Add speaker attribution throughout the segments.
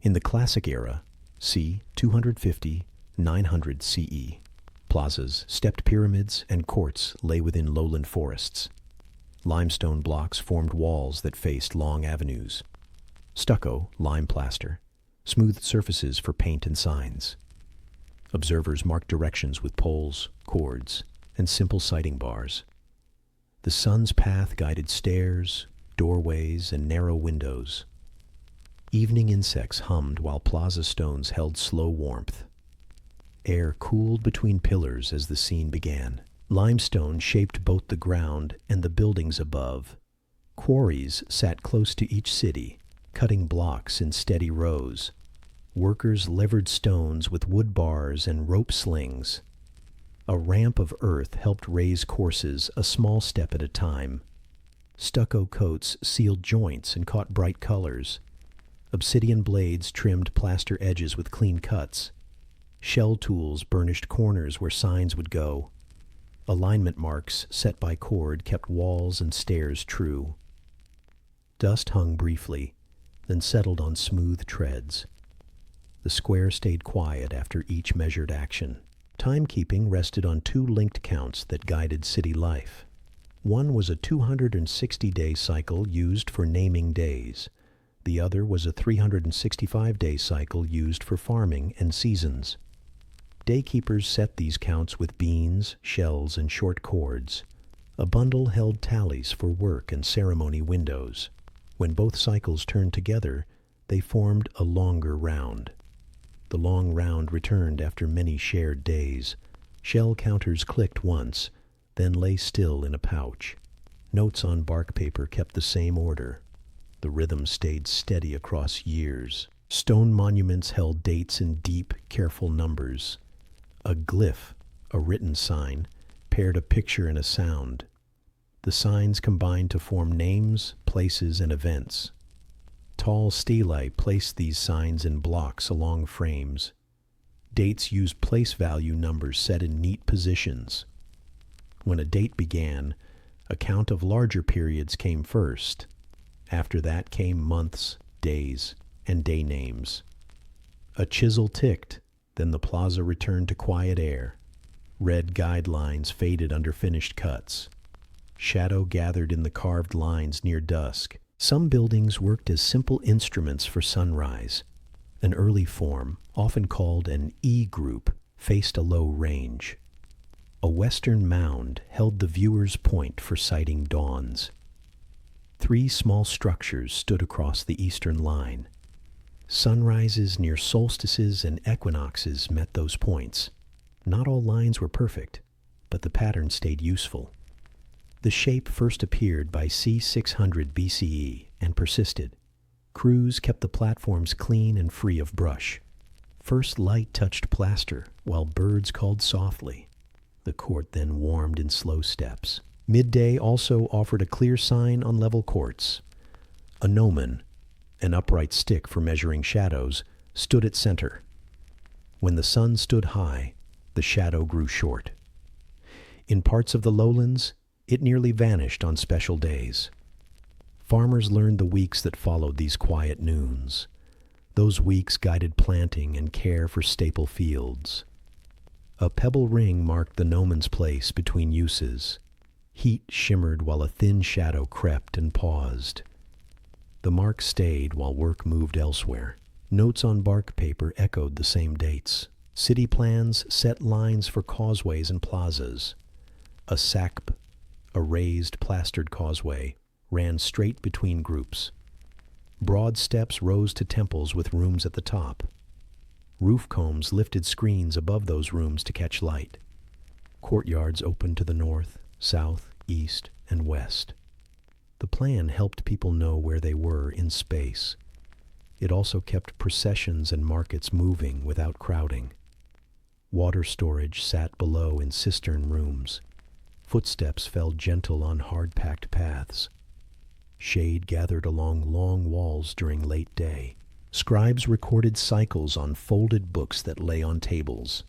Speaker 1: In the Classic era, c. 250–900 CE, plazas, stepped pyramids, and courts lay within lowland forests. Limestone blocks formed walls that faced long avenues. Stucco, lime plaster, smoothed surfaces for paint and signs. Observers marked directions with poles, cords, and simple sighting bars. The sun's path guided stairs, doorways, and narrow windows. Evening insects hummed while plaza stones held slow warmth. Air cooled between pillars as the scene began. Limestone shaped both the ground and the buildings above. Quarries sat close to each city, cutting blocks in steady rows. Workers levered stones with wood bars and rope slings. A ramp of earth helped raise courses a small step at a time. Stucco coats sealed joints and caught bright colors. Obsidian blades trimmed plaster edges with clean cuts. Shell tools burnished corners where signs would go. Alignment marks set by cord kept walls and stairs true. Dust hung briefly, then settled on smooth treads. The square stayed quiet after each measured action. Timekeeping rested on two linked counts that guided city life. One was a 260-day cycle used for naming days. The other was a 365-day cycle used for farming and seasons. Daykeepers set these counts with beans, shells, and short cords. A bundle held tallies for work and ceremony windows. When both cycles turned together, they formed a longer round. The long round returned after many shared days. Shell counters clicked once, then lay still in a pouch. Notes on bark paper kept the same order. The rhythm stayed steady across years. Stone monuments held dates in deep, careful numbers. A glyph, a written sign, paired a picture and a sound. The signs combined to form names, places, and events. Tall stelae placed these signs in blocks along frames. Dates used place value numbers set in neat positions. When a date began, a count of larger periods came first. After that came months, days, and day names. A chisel ticked, then the plaza returned to quiet air. Red guidelines faded under finished cuts. Shadow gathered in the carved lines near dusk. Some buildings worked as simple instruments for sunrise. An early form, often called an E group, faced a low range. A western mound held the viewer's point for sighting dawns. 3 small structures stood across the eastern line. Sunrises near solstices and equinoxes met those points. Not all lines were perfect, but the pattern stayed useful. The shape first appeared by c. 600 BCE and persisted. Crews kept the platforms clean and free of brush. First light touched plaster, while birds called softly. The court then warmed in slow steps. Midday also offered a clear sign on level courts. A gnomon, an upright stick for measuring shadows, stood at center. When the sun stood high, the shadow grew short. In parts of the lowlands, it nearly vanished on special days. Farmers learned the weeks that followed these quiet noons. Those weeks guided planting and care for staple fields. A pebble ring marked the gnomon's place between uses. Heat shimmered while a thin shadow crept and paused. The mark stayed while work moved elsewhere. Notes on bark paper echoed the same dates. City plans set lines for causeways and plazas. A sacp, a raised plastered causeway, ran straight between groups. Broad steps rose to temples with rooms at the top. Roof combs lifted screens above those rooms to catch light. Courtyards opened to the north, south, east, and west. The plan helped people know where they were in space. It also kept processions and markets moving without crowding. Water storage sat below in cistern rooms. Footsteps fell gentle on hard-packed paths. Shade gathered along long walls during late day. Scribes recorded cycles on folded books that lay on tables.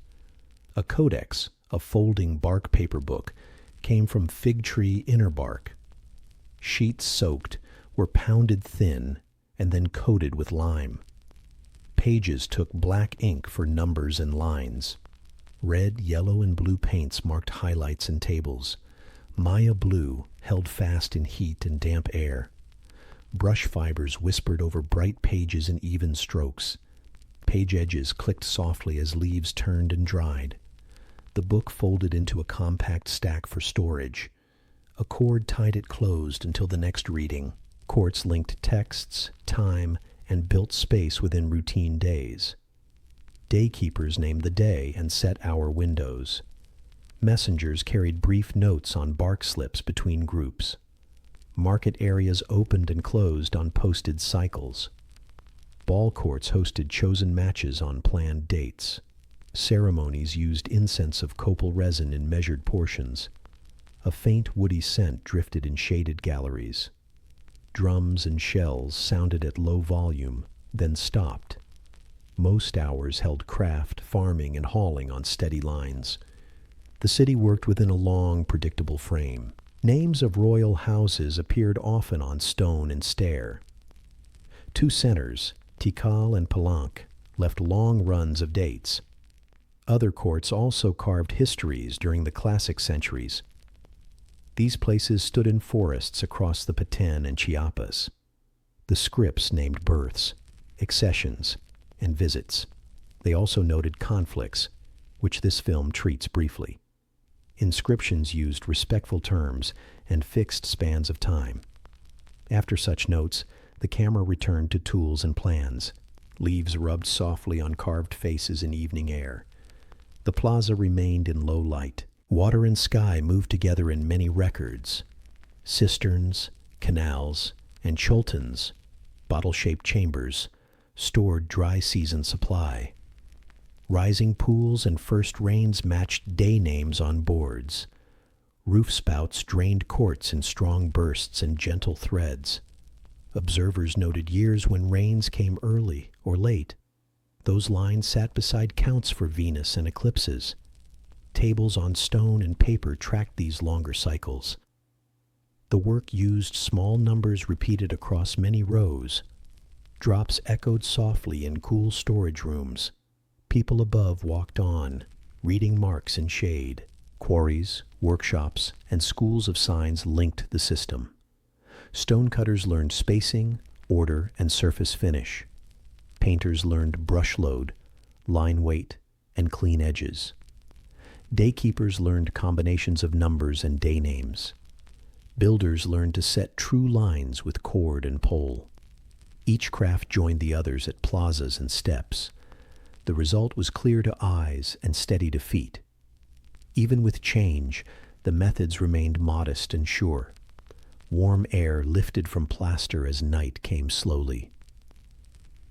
Speaker 1: A codex, a folding bark paper book, came from fig tree inner bark. Sheets soaked were pounded thin and then coated with lime. pages took black ink for numbers and lines. Red, yellow, and blue paints marked highlights and tables. Maya blue held fast in heat and damp air. Brush fibers whispered over bright pages in even strokes. Page edges clicked softly as leaves turned and dried. The book folded into a compact stack for storage. A cord tied it closed until the next reading. Quartz linked texts, time, and built space within routine days. Daykeepers named the day and set hour windows. Messengers carried brief notes on bark slips between groups. Market areas opened and closed on posted cycles. Ball courts hosted chosen matches on planned dates. Ceremonies used incense of copal resin in measured portions. A faint woody scent drifted in shaded galleries. Drums and shells sounded at low volume, then stopped. Most hours held craft, farming, and hauling on steady lines. The city worked within a long, predictable frame. Names of royal houses appeared often on stone and stair. Two centers, Tikal and Palenque, left long runs of dates. Other courts also carved histories during the classic centuries. These places stood in forests across the Petén and Chiapas. The scripts named births, accessions, and visits. They also noted conflicts, which this film treats briefly. Inscriptions used respectful terms and fixed spans of time. After such notes, the camera returned to tools and plans. Leaves rubbed softly on carved faces in evening air. The plaza remained in low light. Water and sky moved together in many records. Cisterns, canals, and choltons, bottle-shaped chambers, stored dry season supply. Rising pools and first rains matched day names on boards. Roof spouts drained courts in strong bursts and gentle threads. Observers noted years when rains came early or late. Those lines sat beside counts for Venus and eclipses. Tables on stone and paper tracked these longer cycles. The work used small numbers repeated across many rows. Drops echoed softly in cool storage rooms. People above walked on, reading marks in shade. Quarries, workshops, and schools of signs linked the system. Stonecutters learned spacing, order, and surface finish. Painters learned brush load, line weight, and clean edges. Daykeepers learned combinations of numbers and day names. Builders learned to set true lines with cord and pole. Each craft joined the others at plazas and steps. The result was clear to eyes and steady to feet. Even with change, the methods remained modest and sure. Warm air lifted from plaster as night came slowly.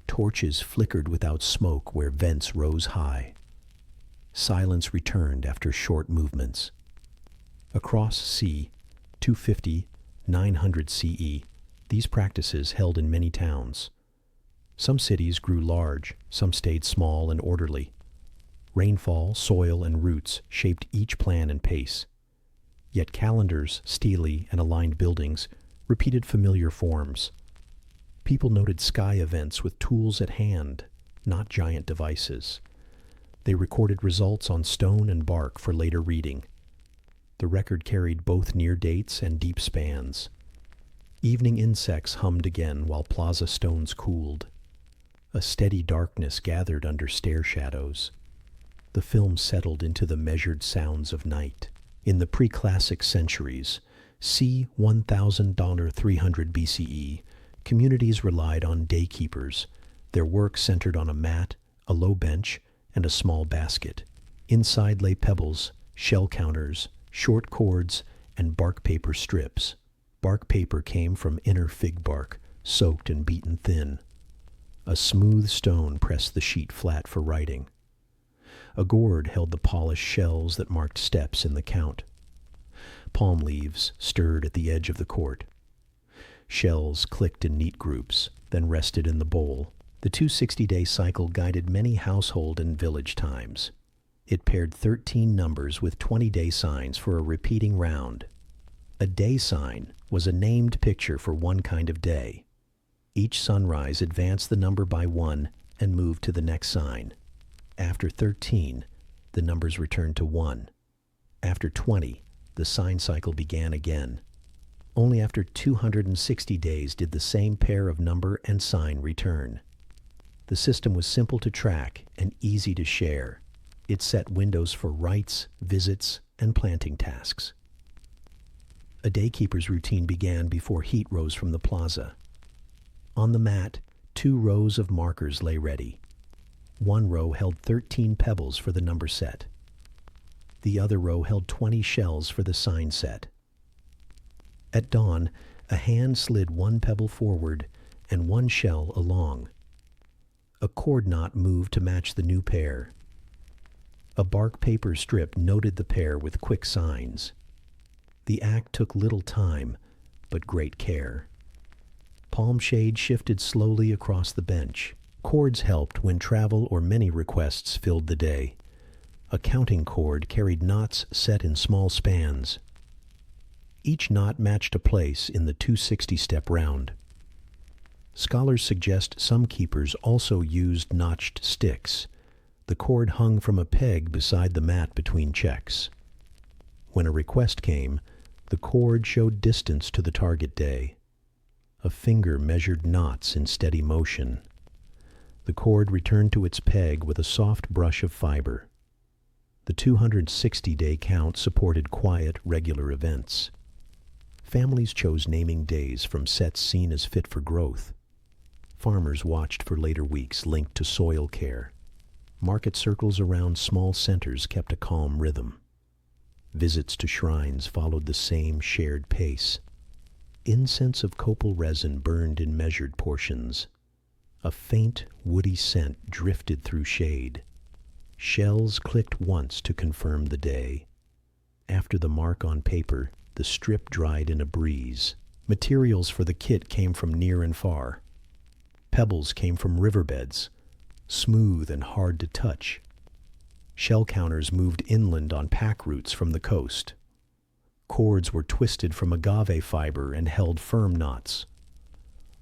Speaker 1: Torches flickered without smoke where vents rose high. Silence returned after short movements. Across C, 250, 900 CE, these practices held in many towns. Some cities grew large, some stayed small and orderly. Rainfall, soil, and roots shaped each plan and pace. Yet calendars, stele, and aligned buildings repeated familiar forms. People noted sky events with tools at hand, not giant devices. They recorded results on stone and bark for later reading. The record carried both near dates and deep spans. Evening insects hummed again while plaza stones cooled. A steady darkness gathered under stair shadows. The film settled into the measured sounds of night. In the pre-classic centuries, c. 1300 BCE, communities relied on daykeepers. Their work centered on a mat, a low bench, and a small basket. Inside lay pebbles, shell counters, short cords, and bark paper strips. Bark paper came from inner fig bark, soaked and beaten thin. A smooth stone pressed the sheet flat for writing. A gourd held the polished shells that marked steps in the count. Palm leaves stirred at the edge of the court. Shells clicked in neat groups, then rested in the bowl. The 260-day cycle guided many household and village times. It paired 13 numbers with 20-day signs for a repeating round. A day sign was a named picture for one kind of day. Each sunrise advanced the number by one and moved to the next sign. After 13, the numbers returned to 1. After 20, the sign cycle began again. Only after 260 days did the same pair of number and sign return. The system was simple to track and easy to share. It set windows for rites, visits, and planting tasks. A daykeeper's routine began before heat rose from the plaza. On the mat, 2 rows of markers lay ready. One row held 13 pebbles for the number set. The other row held 20 shells for the sign set. At dawn, a hand slid 1 pebble forward and 1 shell along. A cord knot moved to match the new pair. A bark paper strip noted the pair with quick signs. The act took little time, but great care. Palm shade shifted slowly across the bench. Cords helped when travel or many requests filled the day. A counting cord carried knots set in small spans. Each knot matched a place in the 260-step round. Scholars suggest some keepers also used notched sticks. The cord hung from a peg beside the mat between checks. When a request came, the cord showed distance to the target day. A finger measured knots in steady motion. The cord returned to its peg with a soft brush of fiber. The 260-day count supported quiet, regular events. Families chose naming days from sets seen as fit for growth. Farmers watched for later weeks linked to soil care. Market circles around small centers kept a calm rhythm. Visits to shrines followed the same shared pace. Incense of copal resin burned in measured portions. A faint, woody scent drifted through shade. Shells clicked once to confirm the day. After the mark on paper, the strip dried in a breeze. Materials for the kit came from near and far. Pebbles came from riverbeds, smooth and hard to touch. Shell counters moved inland on pack routes from the coast. Cords were twisted from agave fiber and held firm knots.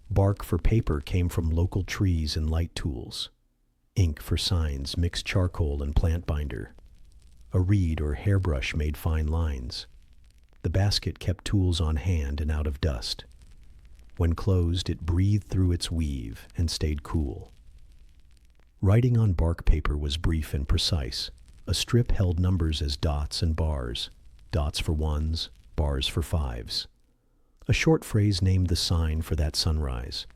Speaker 1: Bark for paper came from local trees and light tools. Ink for signs mixed charcoal and plant binder. A reed or hairbrush made fine lines. The basket kept tools on hand and out of dust. When closed, it breathed through its weave and stayed cool. Writing on bark paper was brief and precise. A strip held numbers as dots and bars. Dots for 1s, bars for 5s. A short phrase named the sign for that sunrise.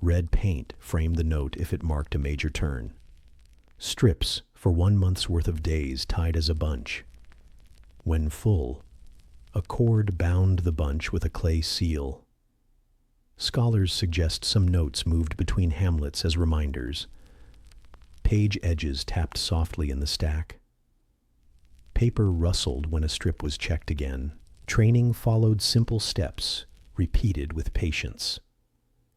Speaker 1: Red paint framed the note if it marked a major turn. Strips for 1 month's worth of days tied as a bunch. When full, a cord bound the bunch with a clay seal. Scholars suggest some notes moved between hamlets as reminders. Page edges tapped softly in the stack. Paper rustled when a strip was checked again. Training followed simple steps, repeated with patience.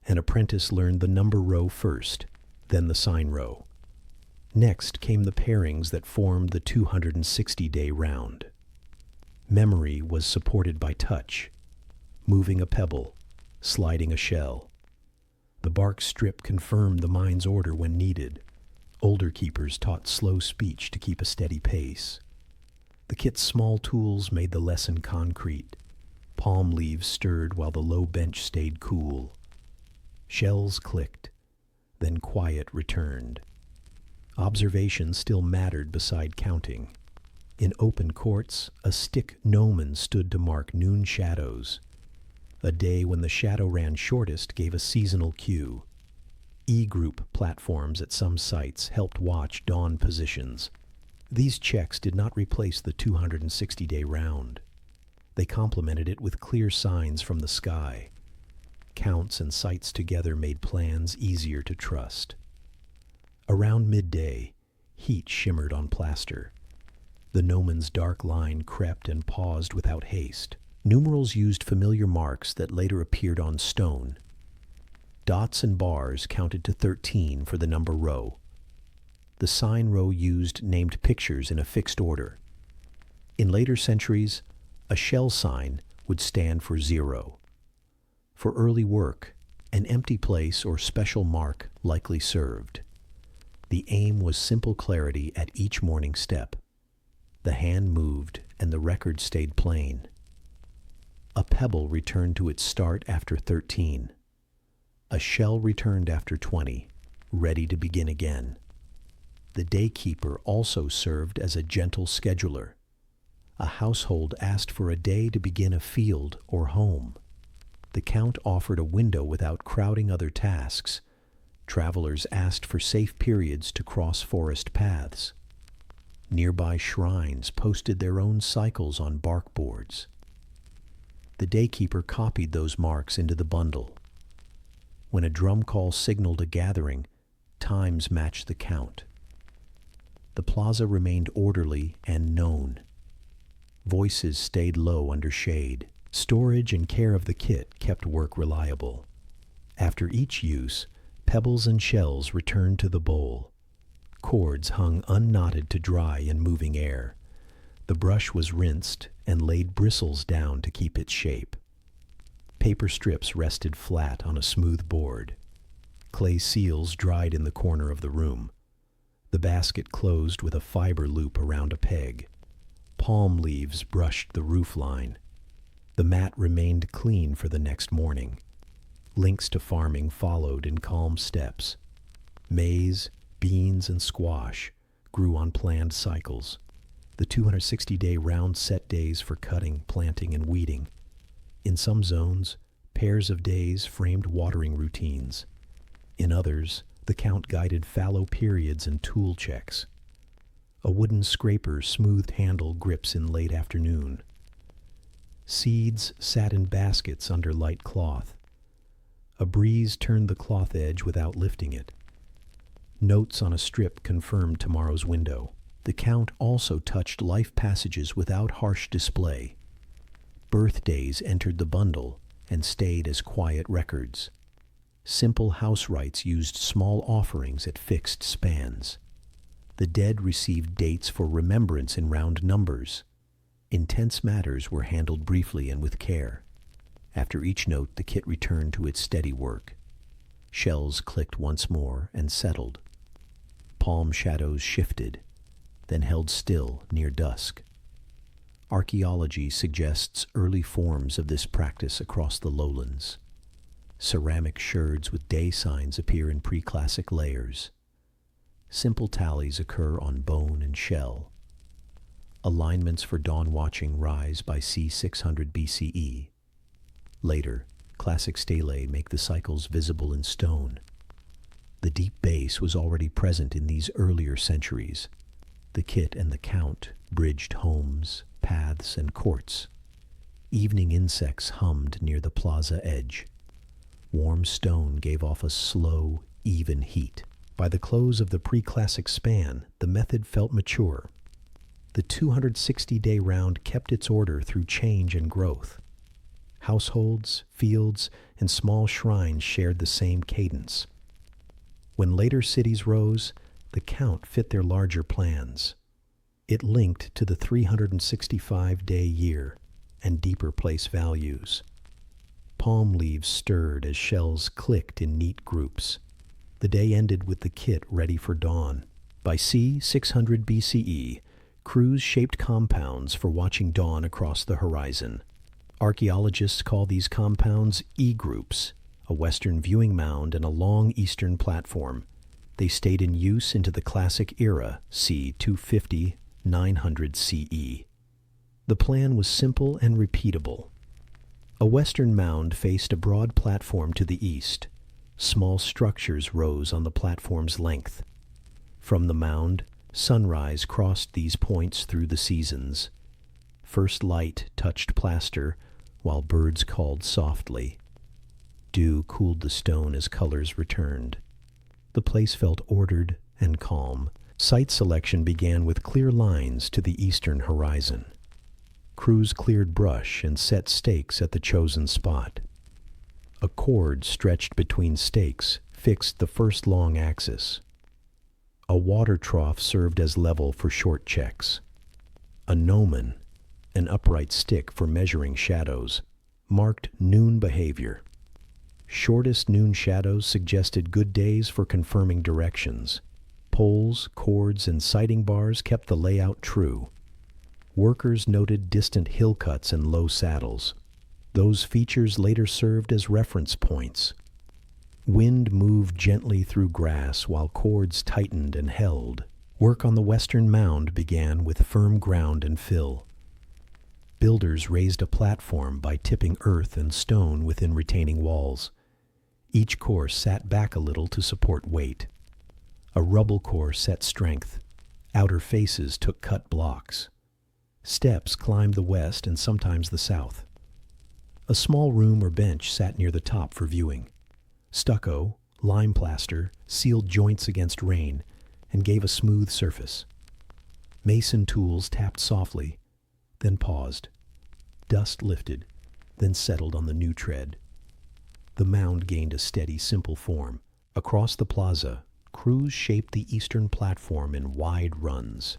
Speaker 1: An apprentice learned the number row first, then the sign row. Next came the pairings that formed the 260-day round. Memory was supported by touch, moving a pebble, sliding a shell. The bark strip confirmed the mind's order when needed. Older keepers taught slow speech to keep a steady pace. The kit's small tools made the lesson concrete. Palm leaves stirred while the low bench stayed cool. Shells clicked, then quiet returned. Observation still mattered beside counting. In open courts, a stick gnomon stood to mark noon shadows. A day when the shadow ran shortest gave a seasonal cue. E-group platforms at some sites helped watch dawn positions. These checks did not replace the 260-day round. They complemented it with clear signs from the sky. Counts and sites together made plans easier to trust. Around midday, heat shimmered on plaster. The gnomon's dark line crept and paused without haste. Numerals used familiar marks that later appeared on stone. Dots and bars counted to 13 for the number row. The sign row used named pictures in a fixed order. In later centuries, a shell sign would stand for 0. For early work, an empty place or special mark likely served. The aim was simple clarity at each morning step. The hand moved, and the record stayed plain. A pebble returned to its start after 13. A shell returned after 20, ready to begin again. The daykeeper also served as a gentle scheduler. A household asked for a day to begin a field or home. The count offered a window without crowding other tasks. Travelers asked for safe periods to cross forest paths. Nearby shrines posted their own cycles on bark boards. The daykeeper copied those marks into the bundle. When a drum call signaled a gathering, times matched the count. The plaza remained orderly and known. Voices stayed low under shade. Storage and care of the kit kept work reliable. After each use, pebbles and shells returned to the bowl. Cords hung unknotted to dry in moving air. The brush was rinsed and laid bristles down to keep its shape. Paper strips rested flat on a smooth board. Clay seals dried in the corner of the room. The basket closed with a fiber loop around a peg. Palm leaves brushed the roof line. The mat remained clean for the next morning. Links to farming followed in calm steps. Maize, beans, and squash grew on planned cycles. The 260-day round set days for cutting, planting, and weeding. In some zones, pairs of days framed watering routines. In others, the count guided fallow periods and tool checks. A wooden scraper smoothed handle grips in late afternoon. Seeds sat in baskets under light cloth. A breeze turned the cloth edge without lifting it. Notes on a strip confirmed tomorrow's window. The count also touched life passages without harsh display. Birthdays entered the bundle and stayed as quiet records. Simple house rites used small offerings at fixed spans. The dead received dates for remembrance in round numbers. Intense matters were handled briefly and with care. After each note, the kit returned to its steady work. Shells clicked once more and settled. Palm shadows shifted, then held still near dusk. Archaeology suggests early forms of this practice across the lowlands. Ceramic sherds with day signs appear in pre-classic layers. Simple tallies occur on bone and shell. Alignments for dawn watching rise by c. 600 BCE. Later, classic stelae make the cycles visible in stone. The deep base was already present in these earlier centuries. The kit and the count bridged homes, paths, and courts. Evening insects hummed near the plaza edge. Warm stone gave off a slow, even heat. By the close of the pre-classic span, the method felt mature. The 260-day round kept its order through change and growth. Households, fields, and small shrines shared the same cadence. When later cities rose, the count fit their larger plans. It linked to the 365-day year and deeper place values. Palm leaves stirred as shells clicked in neat groups. The day ended with the kit ready for dawn. By c. 600 BCE, crews shaped compounds for watching dawn across the horizon. Archaeologists call these compounds E-groups, a western viewing mound and a long eastern platform. They stayed in use into the classic era, c. 250-900 CE. The plan was simple and repeatable. A western mound faced a broad platform to the east. Small structures rose on the platform's length. From the mound, sunrise crossed these points through the seasons. First light touched plaster, while birds called softly. Dew cooled the stone as colors returned. The place felt ordered and calm. Site selection began with clear lines to the eastern horizon. Crews cleared brush and set stakes at the chosen spot. A cord stretched between stakes fixed the first long axis. A water trough served as level for short checks. A gnomon, an upright stick for measuring shadows, marked noon behavior. Shortest noon shadows suggested good days for confirming directions. poles, cords, and sighting bars kept the layout true. Workers noted distant hill cuts and low saddles. Those features later served as reference points. Wind moved gently through grass while cords tightened and held. Work on the western mound began with firm ground and fill. Builders raised a platform by tipping earth and stone within retaining walls. Each core sat back a little to support weight. A rubble core set strength. Outer faces took cut blocks. Steps climbed the west and sometimes the south. A small room or bench sat near the top for viewing. Stucco, lime plaster, sealed joints against rain and gave a smooth surface. Mason tools tapped softly, then paused. Dust lifted, then settled on the new tread. The mound gained a steady, simple form. Across the plaza, crews shaped the eastern platform in wide runs.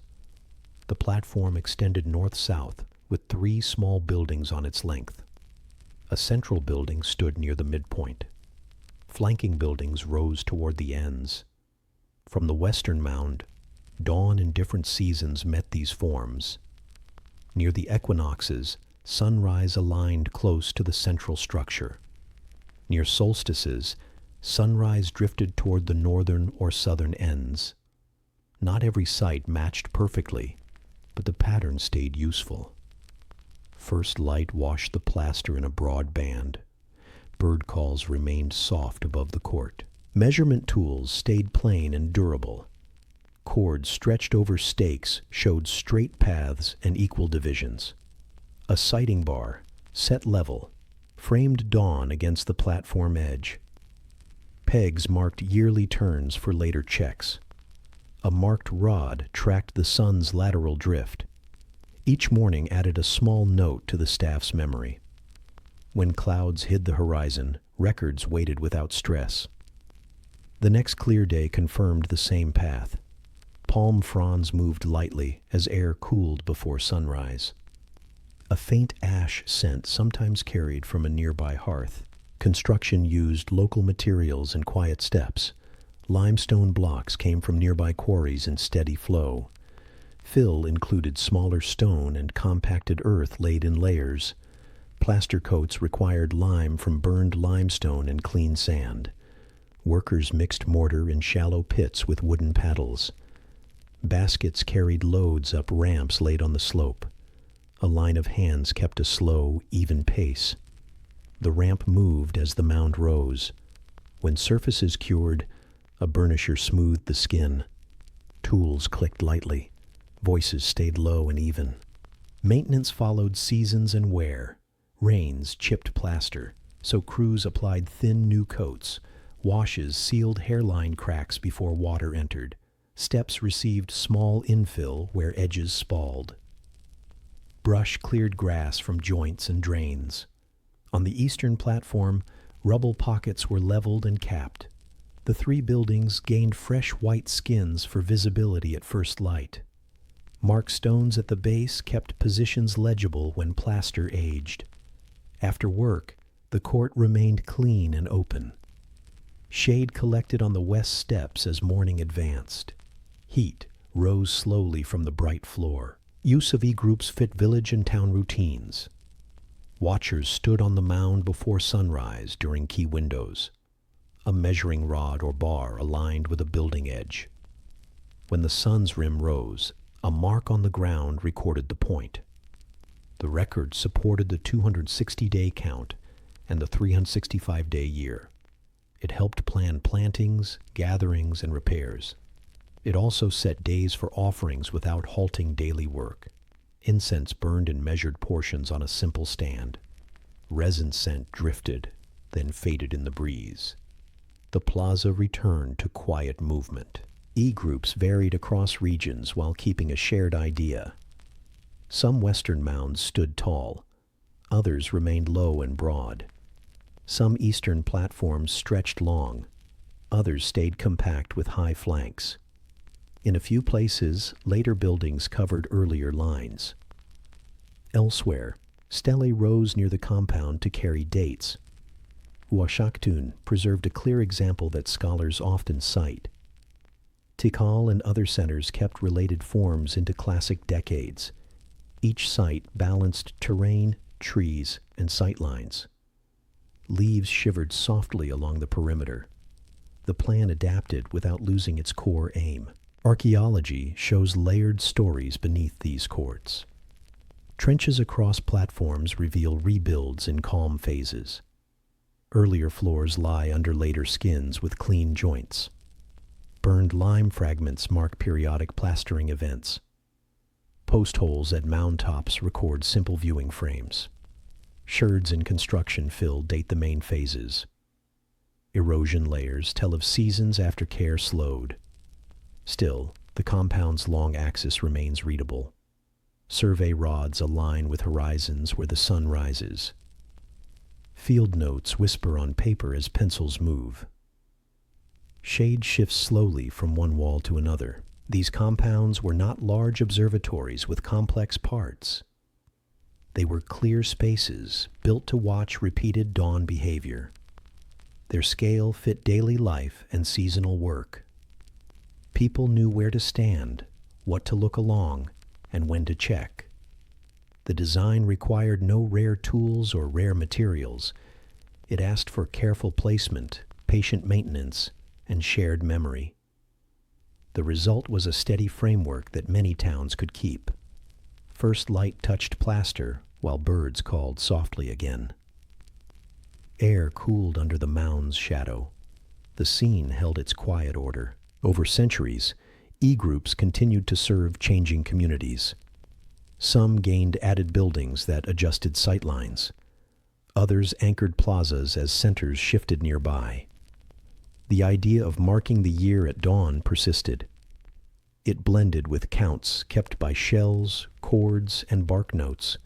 Speaker 1: The platform extended north-south with 3 small buildings on its length. A central building stood near the midpoint. Flanking buildings rose toward the ends. From the western mound, dawn in different seasons met these forms. Near the equinoxes, sunrise aligned close to the central structure. Near solstices, sunrise drifted toward the northern or southern ends. Not every site matched perfectly, but the pattern stayed useful. First light washed the plaster in a broad band. Bird calls remained soft above the court. Measurement tools stayed plain and durable. Cords stretched over stakes showed straight paths and equal divisions. A sighting bar, set level, framed dawn against the platform edge. Pegs marked yearly turns for later checks. A marked rod tracked the sun's lateral drift. Each morning added a small note to the staff's memory. When clouds hid the horizon, records waited without stress. The next clear day confirmed the same path. Palm fronds moved lightly as air cooled before sunrise. A faint ash scent sometimes carried from a nearby hearth. Construction used local materials and quiet steps. Limestone blocks came from nearby quarries in steady flow. Fill included smaller stone and compacted earth laid in layers. Plaster coats required lime from burned limestone and clean sand. Workers mixed mortar in shallow pits with wooden paddles. Baskets carried loads up ramps laid on the slope. A line of hands kept a slow, even pace. The ramp moved as the mound rose. When surfaces cured, a burnisher smoothed the skin. Tools clicked lightly. Voices stayed low and even. Maintenance followed seasons and wear. Rains chipped plaster, so crews applied thin new coats. Washes sealed hairline cracks before water entered. Steps received small infill where edges spalled. Brush cleared grass from joints and drains. On the eastern platform, rubble pockets were leveled and capped. The 3 buildings gained fresh white skins for visibility at first light. Marked stones at the base kept positions legible when plaster aged. After work, the court remained clean and open. Shade collected on the west steps as morning advanced. Heat rose slowly from the bright floor. Use of E-groups fit village and town routines. Watchers stood on the mound before sunrise during key windows. A measuring rod or bar aligned with a building edge. When the sun's rim rose, a mark on the ground recorded the point. The record supported the 260-day count and the 365-day year. It helped plan plantings, gatherings, and repairs. It also set days for offerings without halting daily work. Incense burned in measured portions on a simple stand. Resin scent drifted, then faded in the breeze. The plaza returned to quiet movement. E-groups varied across regions while keeping a shared idea. Some western mounds stood tall. Others remained low and broad. Some eastern platforms stretched long. Others stayed compact with high flanks. In a few places, later buildings covered earlier lines. Elsewhere, stelae rose near the compound to carry dates. Uashaktun preserved a clear example that scholars often cite. Tikal and other centers kept related forms into classic decades. Each site balanced terrain, trees, and sightlines. Leaves shivered softly along the perimeter. The plan adapted without losing its core aim. Archaeology shows layered stories beneath these courts. Trenches across platforms reveal rebuilds in calm phases. Earlier floors lie under later skins with clean joints. Burned lime fragments mark periodic plastering events. Post holes at mound tops record simple viewing frames. Sherds in construction fill date the main phases. Erosion layers tell of seasons after care slowed. Still, the compound's long axis remains readable. Survey rods align with horizons where the sun rises. Field notes whisper on paper as pencils move. Shade shifts slowly from one wall to another. These compounds were not large observatories with complex parts. They were clear spaces built to watch repeated dawn behavior. Their scale fit daily life and seasonal work. People knew where to stand, what to look along, and when to check. The design required no rare tools or rare materials. It asked for careful placement, patient maintenance, and shared memory. The result was a steady framework that many towns could keep. First light touched plaster, while birds called softly again. Air cooled under the mound's shadow. The scene held its quiet order. Over centuries, E-groups continued to serve changing communities. Some gained added buildings that adjusted sightlines. Others anchored plazas as centers shifted nearby. The idea of marking the year at dawn persisted. It blended with counts kept by shells, cords, and bark notes.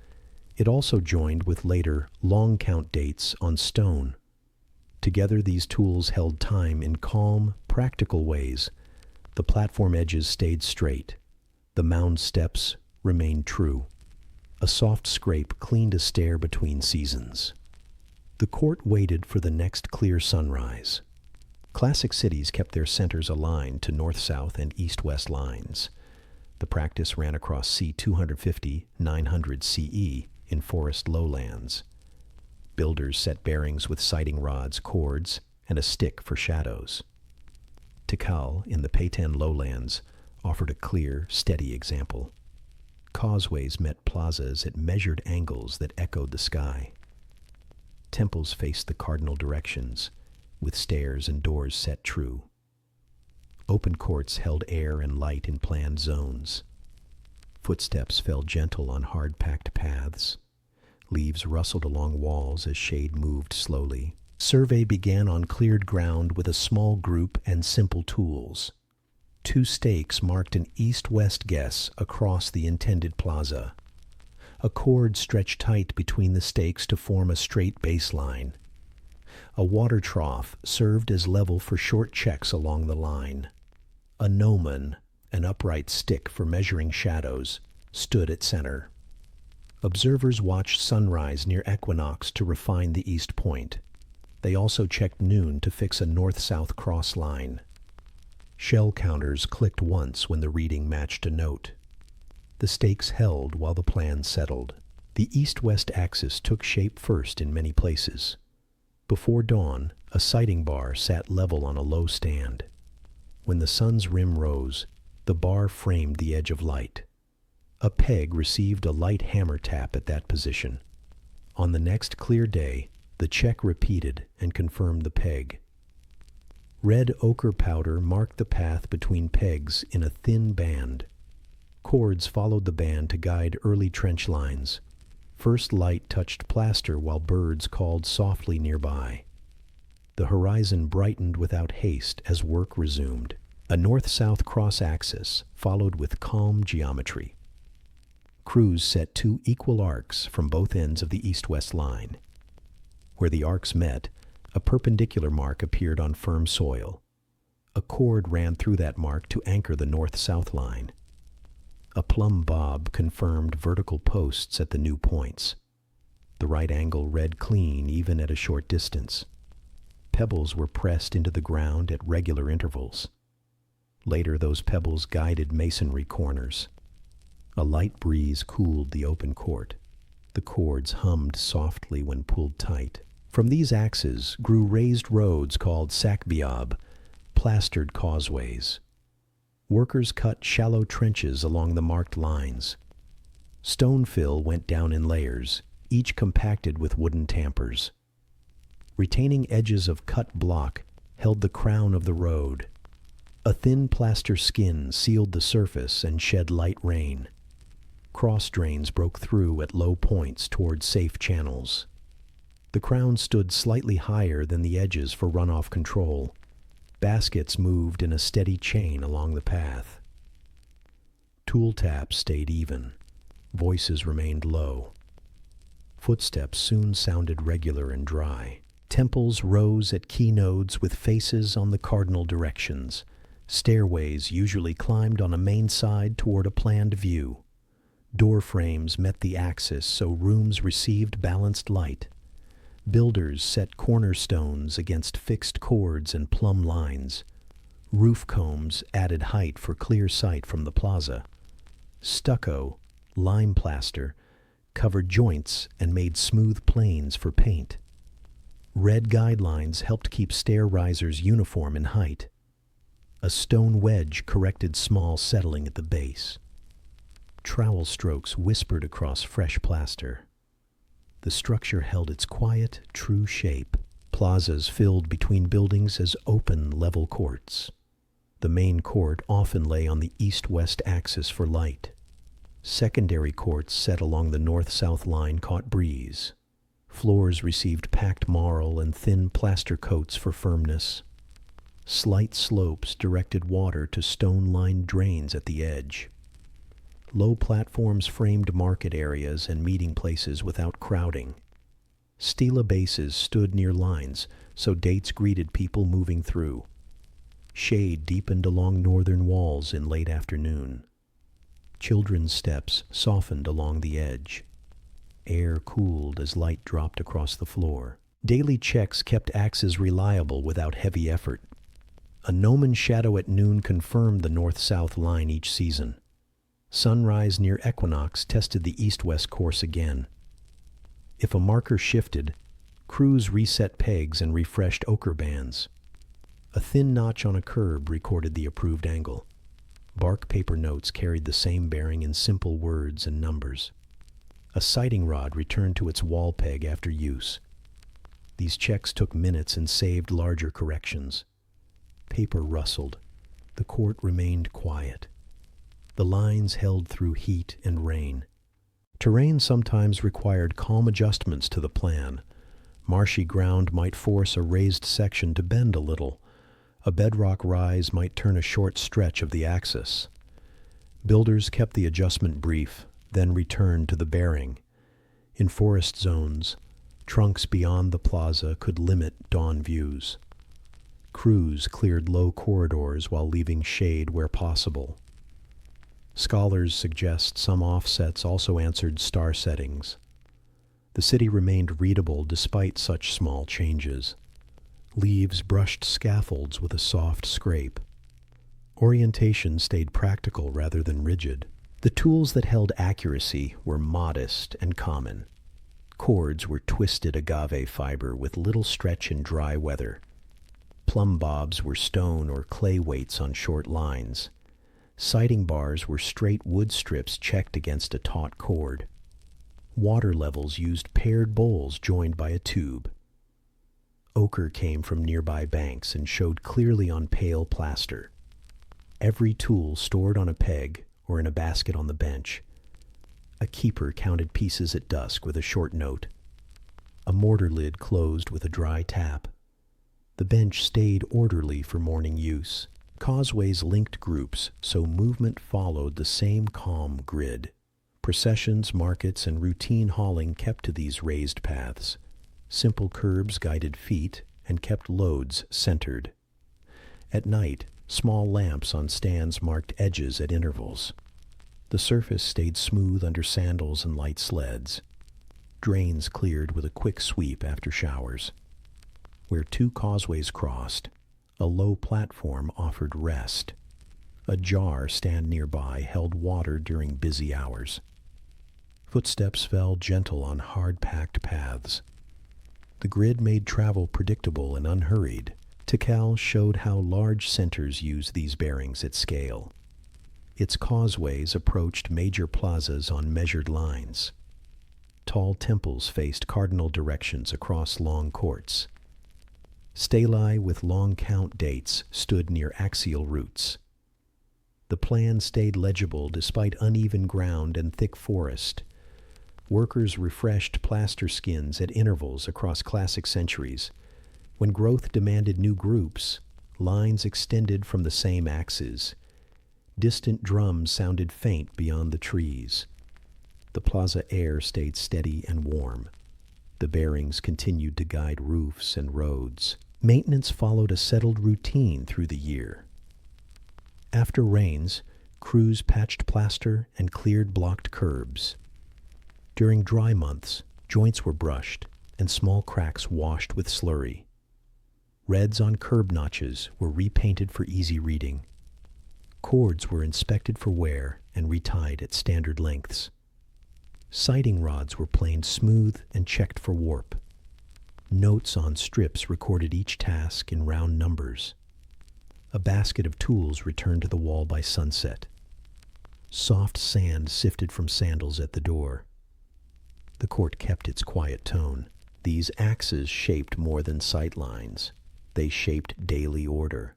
Speaker 1: It also joined with later long count dates on stone. Together these tools held time in calm, practical ways. The platform edges stayed straight. The mound steps remained true. A soft scrape cleaned a stair between seasons. The court waited for the next clear sunrise. Classic cities kept their centers aligned to north-south and east-west lines. The practice ran across C. 250-900 CE in forest lowlands. Builders set bearings with sighting rods, cords, and a stick for shadows. Tikal, in the Paytan lowlands, offered a clear, steady example. Causeways met plazas at measured angles that echoed the sky. Temples faced the cardinal directions, with stairs and doors set true. Open courts held air and light in planned zones. Footsteps fell gentle on hard-packed paths. Leaves rustled along walls as shade moved slowly. Survey began on cleared ground with a small group and simple tools. 2 stakes marked an east-west guess across the intended plaza. A cord stretched tight between the stakes to form a straight baseline. A water trough served as level for short checks along the line. A gnomon, an upright stick for measuring shadows, stood at center. Observers watched sunrise near equinox to refine the east point. They also checked noon to fix a north-south cross line. Shell counters clicked once when the reading matched a note. The stakes held while the plan settled. The east-west axis took shape first in many places. Before dawn, a sighting bar sat level on a low stand. When the sun's rim rose, the bar framed the edge of light. A peg received a light hammer tap at that position. On the next clear day, the check repeated and confirmed the peg. Red ochre powder marked the path between pegs in a thin band. Cords followed the band to guide early trench lines. First light touched plaster while birds called softly nearby. The horizon brightened without haste as work resumed. A north-south cross-axis followed with calm geometry. Crews set 2 equal arcs from both ends of the east-west line. Where the arcs met, a perpendicular mark appeared on firm soil. A cord ran through that mark to anchor the north-south line. A plumb bob confirmed vertical posts at the new points. The right angle read clean even at a short distance. Pebbles were pressed into the ground at regular intervals. Later, those pebbles guided masonry corners. A light breeze cooled the open court. The cords hummed softly when pulled tight. From these axes grew raised roads called sakbiab, plastered causeways. Workers cut shallow trenches along the marked lines. Stone fill went down in layers, each compacted with wooden tampers. Retaining edges of cut block held the crown of the road. A thin plaster skin sealed the surface and shed light rain. Cross drains broke through at low points toward safe channels. The crown stood slightly higher than the edges for runoff control. Baskets moved in a steady chain along the path. Tool taps stayed even. Voices remained low. Footsteps soon sounded regular and dry. Temples rose at key nodes with faces on the cardinal directions. Stairways usually climbed on a main side toward a planned view. Door frames met the axis so rooms received balanced light. Builders set cornerstones against fixed chords and plumb lines. Roof combs added height for clear sight from the plaza. Stucco, lime plaster, covered joints and made smooth planes for paint. Red guidelines helped keep stair risers uniform in height. A stone wedge corrected small settling at the base. Trowel strokes whispered across fresh plaster. The structure held its quiet, true shape. Plazas filled between buildings as open, level courts. The main court often lay on the east-west axis for light. Secondary courts set along the north-south line caught breeze. Floors received packed marl and thin plaster coats for firmness. Slight slopes directed water to stone-lined drains at the edge. Low platforms framed market areas and meeting places without crowding. Stela bases stood near lines, so dates greeted people moving through. Shade deepened along northern walls in late afternoon. Children's steps softened along the edge. Air cooled as light dropped across the floor. Daily checks kept axes reliable without heavy effort. A gnomon shadow at noon confirmed the north-south line each season. Sunrise near equinox tested the east-west course again. If a marker shifted, crews reset pegs and refreshed ochre bands. A thin notch on a curb recorded the approved angle. Bark paper notes carried the same bearing in simple words and numbers. A sighting rod returned to its wall peg after use. These checks took minutes and saved larger corrections. Paper rustled. The court remained quiet. The lines held through heat and rain. Terrain sometimes required calm adjustments to the plan. Marshy ground might force a raised section to bend a little. A bedrock rise might turn a short stretch of the axis. Builders kept the adjustment brief, then returned to the bearing. In forest zones, trunks beyond the plaza could limit dawn views. Crews cleared low corridors while leaving shade where possible. Scholars suggest some offsets also answered star settings. The city remained readable despite such small changes. Leaves brushed scaffolds with a soft scrape. Orientation stayed practical rather than rigid. The tools that held accuracy were modest and common. Cords were twisted agave fiber with little stretch in dry weather. Plumb bobs were stone or clay weights on short lines. Sighting bars were straight wood strips checked against a taut cord. Water levels used paired bowls joined by a tube. Ochre came from nearby banks and showed clearly on pale plaster. Every tool stored on a peg or in a basket on the bench. A keeper counted pieces at dusk with a short note. A mortar lid closed with a dry tap. The bench stayed orderly for morning use. Causeways linked groups, so movement followed the same calm grid. Processions, markets, and routine hauling kept to these raised paths. Simple curbs guided feet and kept loads centered. At night, small lamps on stands marked edges at intervals. The surface stayed smooth under sandals and light sleds. Drains cleared with a quick sweep after showers. Where two causeways crossed, a low platform offered rest. A jar stand nearby held water during busy hours. Footsteps fell gentle on hard-packed paths. The grid made travel predictable and unhurried. Tikal showed how large centers use these bearings at scale. Its causeways approached major plazas on measured lines. Tall temples faced cardinal directions across long courts. Stelae with long count dates stood near axial routes. The plan stayed legible despite uneven ground and thick forest. Workers refreshed plaster skins at intervals across classic centuries. When growth demanded new groups, lines extended from the same axes. Distant drums sounded faint beyond the trees. The plaza air stayed steady and warm. The bearings continued to guide roofs and roads. Maintenance followed a settled routine through the year. After rains, crews patched plaster and cleared blocked curbs. During dry months, joints were brushed and small cracks washed with slurry. Reds on curb notches were repainted for easy reading. Cords were inspected for wear and retied at standard lengths. Siding rods were planed smooth and checked for warp. Notes on strips recorded each task in round numbers. A basket of tools returned to the wall by sunset. Soft sand sifted from sandals at the door. The court kept its quiet tone. These axes shaped more than sight lines. They shaped daily order.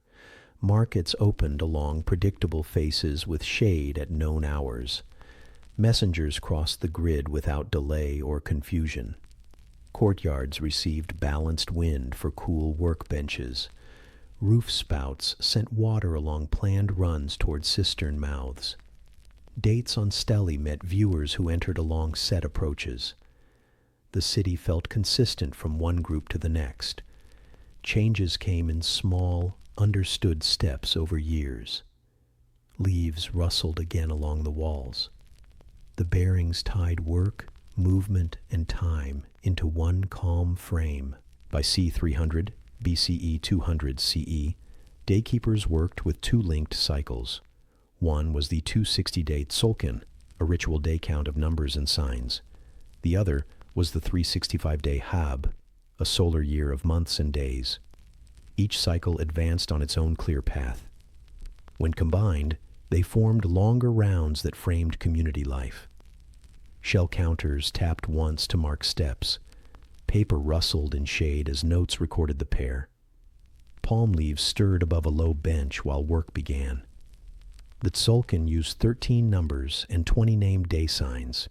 Speaker 1: Markets opened along predictable faces with shade at known hours. Messengers crossed the grid without delay or confusion. Courtyards received balanced wind for cool workbenches. Roof spouts sent water along planned runs toward cistern mouths. Dates on stelae met viewers who entered along set approaches. The city felt consistent from one group to the next. Changes came in small, understood steps over years. Leaves rustled again along the walls. The bearings tied work, movement, and time into one calm frame. By C300, BCE 200 CE, daykeepers worked with two linked cycles. One was the 260-day Tzolk'in, a ritual day count of numbers and signs. The other was the 365-day Hab, a solar year of months and days. Each cycle advanced on its own clear path. When combined, they formed longer rounds that framed community life. Shell counters tapped once to mark steps. Paper rustled in shade as notes recorded the pair. Palm leaves stirred above a low bench while work began. The Tzolk'in used 13 numbers and 20 named day signs.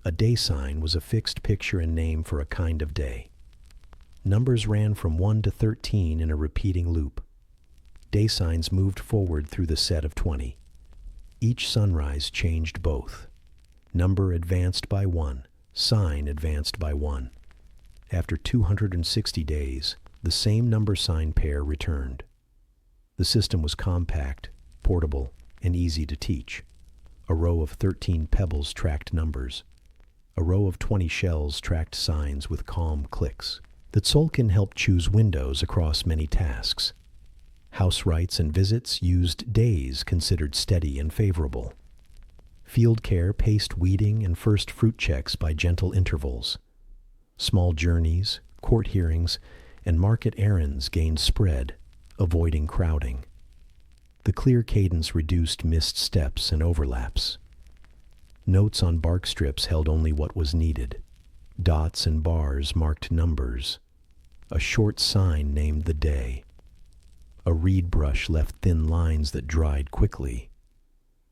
Speaker 1: A day sign was a fixed picture and name for a kind of day. Numbers ran from 1 to 13 in a repeating loop. Day signs moved forward through the set of 20. Each sunrise changed both. Number advanced by 1, sign advanced by 1. After 260 days, the same number sign pair returned. The system was compact, portable, and easy to teach. A row of 13 pebbles tracked numbers. A row of 20 shells tracked signs with calm clicks. The Tzolk'in helped choose windows across many tasks. House rites and visits used days considered steady and favorable. Field care paced weeding and first fruit checks by gentle intervals. Small journeys, court hearings, and market errands gained spread, avoiding crowding. The clear cadence reduced missed steps and overlaps. Notes on bark strips held only what was needed. Dots and bars marked numbers. A short sign named the day. A reed brush left thin lines that dried quickly.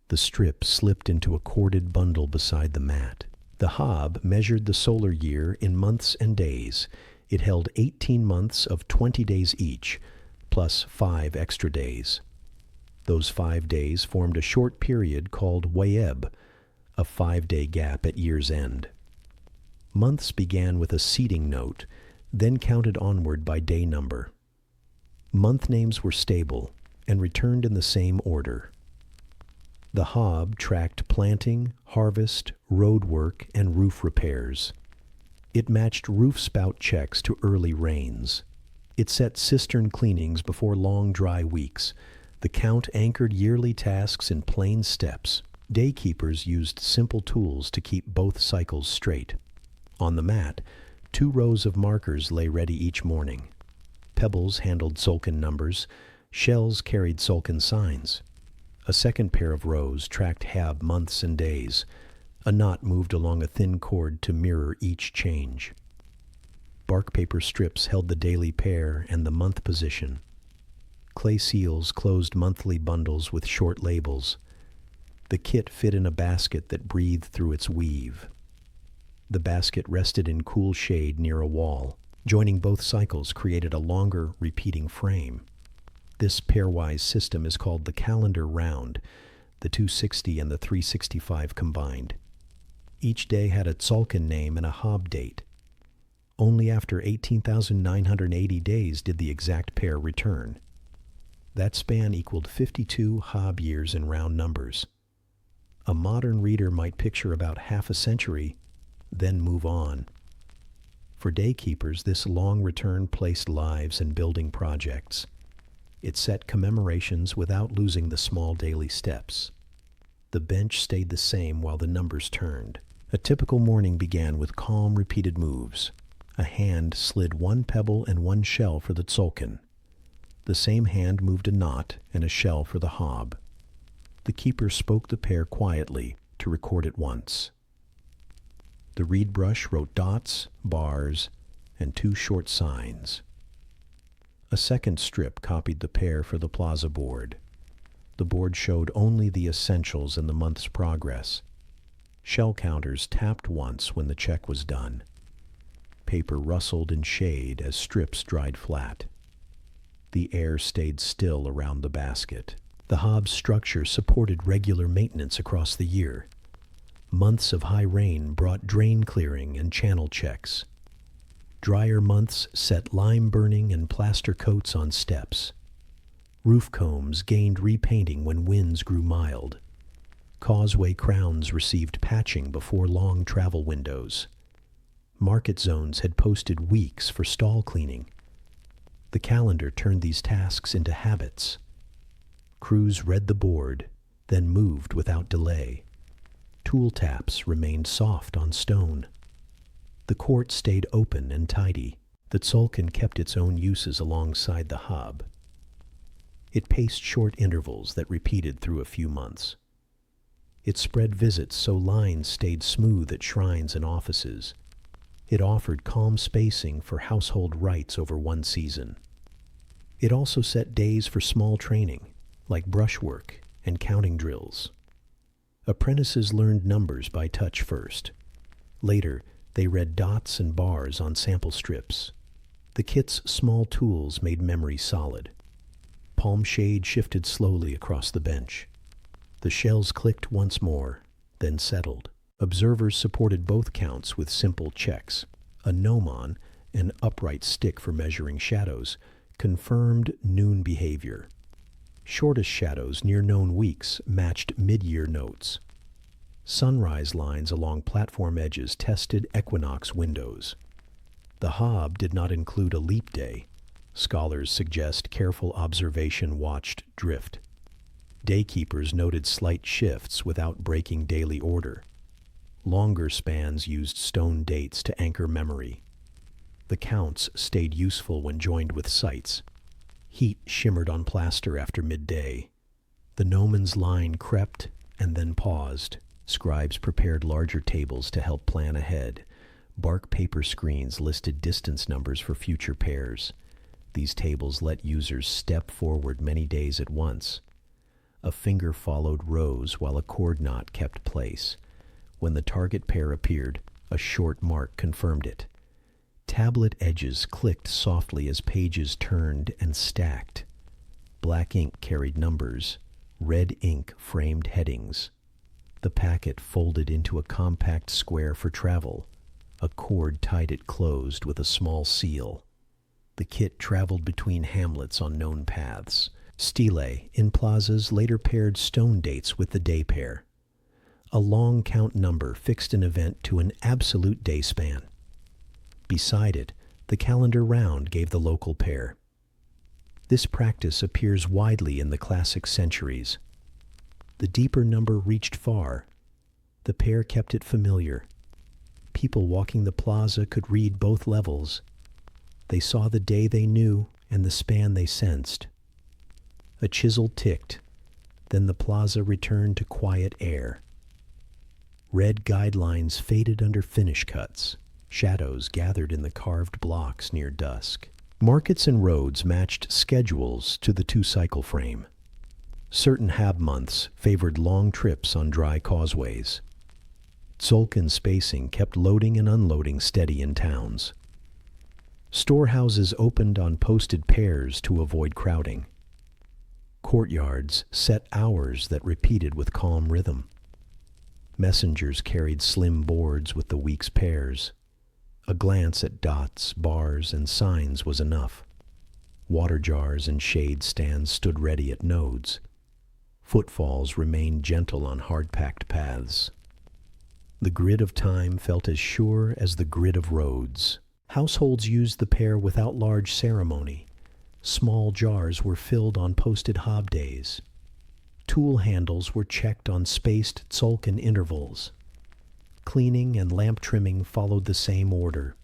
Speaker 1: The strip slipped into a corded bundle beside the mat. The Hab measured the solar year in months and days. It held 18 months of 20 days each, plus 5 extra days. Those 5 days formed a short period called Wayeb, a 5-day gap at year's end. Months began with a seeding note, then counted onward by day number. Month names were stable and returned in the same order. The Hab tracked planting, harvest, road work, and roof repairs. It matched roof spout checks to early rains. It set cistern cleanings before long dry weeks. The count anchored yearly tasks in plain steps. Daykeepers used simple tools to keep both cycles straight. On the mat, 2 rows of markers lay ready each morning. Pebbles handled Tzolk'in numbers, shells carried Tzolk'in signs. A second pair of rows tracked Hab months and days. A knot moved along a thin cord to mirror each change. Bark paper strips held the daily pair and the month position. Clay seals closed monthly bundles with short labels. The kit fit in a basket that breathed through its weave. The basket rested in cool shade near a wall. Joining both cycles created a longer, repeating frame. This pairwise system is called the calendar round, the 260 and the 365 combined. Each day had a Tzolk'in name and a Hab date. Only after 18,980 days did the exact pair return. That span equaled 52 Hab years in round numbers. A modern reader might picture about half a century, then move on. For daykeepers, this long return placed lives and building projects. It set commemorations without losing the small daily steps. The bench stayed the same while the numbers turned. A typical morning began with calm, repeated moves. A hand slid 1 pebble and 1 shell for the Tzolk'in. The same hand moved a knot and a shell for the Hab. The keeper spoke the pair quietly to record it once. The reed brush wrote dots, bars, and 2 short signs. A second strip copied the pair for the plaza board. The board showed only the essentials and the month's progress. Shell counters tapped once when the check was done. Paper rustled in shade as strips dried flat. The air stayed still around the basket. The Hab's structure supported regular maintenance across the year. Months of high rain brought drain clearing and channel checks. Drier months set lime burning and plaster coats on steps. Roof combs gained repainting when winds grew mild. Causeway crowns received patching before long travel windows. Market zones had posted weeks for stall cleaning. The calendar turned these tasks into habits. Crews read the board, then moved without delay. Tool taps remained soft on stone. The court stayed open and tidy. The Tzolk'in kept its own uses alongside the Hab. It paced short intervals that repeated through a few months. It spread visits so lines stayed smooth at shrines and offices. It offered calm spacing for household rites over one season. It also set days for small training, like brushwork and counting drills. Apprentices learned numbers by touch first. Later, they read dots and bars on sample strips. The kit's small tools made memory solid. Palm shade shifted slowly across the bench. The shells clicked once more, then settled. Observers supported both counts with simple checks. A gnomon, an upright stick for measuring shadows, confirmed noon behavior. Shortest shadows near known weeks matched mid-year notes. Sunrise lines along platform edges tested equinox windows. The Hab did not include a leap day. Scholars suggest careful observation watched drift. Daykeepers noted slight shifts without breaking daily order. Longer spans used stone dates to anchor memory. The counts stayed useful when joined with sights. Heat shimmered on plaster after midday. The gnomon's line crept and then paused. Scribes prepared larger tables to help plan ahead. Bark paper screens listed distance numbers for future pairs. These tables let users step forward many days at once. A finger followed rows while a cord knot kept place. When the target pair appeared, a short mark confirmed it. Tablet edges clicked softly as pages turned and stacked. Black ink carried numbers. Red ink framed headings. The packet folded into a compact square for travel. A cord tied it closed with a small seal. The kit traveled between hamlets on known paths. Stelae in plazas later paired stone dates with the day pair. A long count number fixed an event to an absolute day span. Beside it, the calendar round gave the local pair. This practice appears widely in the classic centuries. The deeper number reached far. The pair kept it familiar. People walking the plaza could read both levels. They saw the day they knew and the span they sensed. A chisel ticked. Then the plaza returned to quiet air. Red guidelines faded under finish cuts. Shadows gathered in the carved blocks near dusk. Markets and roads matched schedules to the two-cycle frame. Certain Hab months favored long trips on dry causeways. Tzolk'in spacing kept loading and unloading steady in towns. Storehouses opened on posted pairs to avoid crowding. Courtyards set hours that repeated with calm rhythm. Messengers carried slim boards with the week's pairs. A glance at dots, bars, and signs was enough. Water jars and shade stands stood ready at nodes. Footfalls remained gentle on hard-packed paths. The grid of time felt as sure as the grid of roads. Households used the pair without large ceremony. Small jars were filled on posted hob days. Tool handles were checked on spaced Tzolk'in intervals. Cleaning and lamp trimming followed the same order.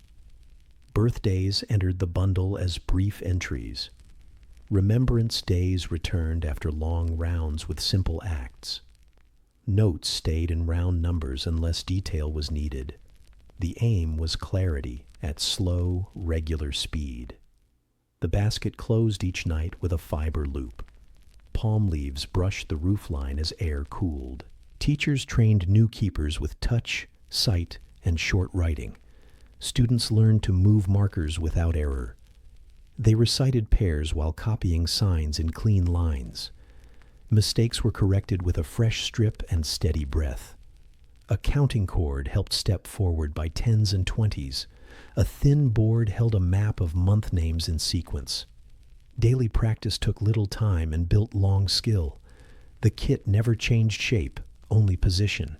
Speaker 1: Birthdays entered the bundle as brief entries. Remembrance days returned after long rounds with simple acts. Notes stayed in round numbers unless detail was needed. The aim was clarity at slow, regular speed. The basket closed each night with a fiber loop. Palm leaves brushed the roofline as air cooled. Teachers trained new keepers with touch, sight, and short writing. Students learned to move markers without error. They recited pairs while copying signs in clean lines. Mistakes were corrected with a fresh strip and steady breath. A counting cord helped step forward by tens and twenties. A thin board held a map of month names in sequence. Daily practice took little time and built long skill. The kit never changed shape, only position.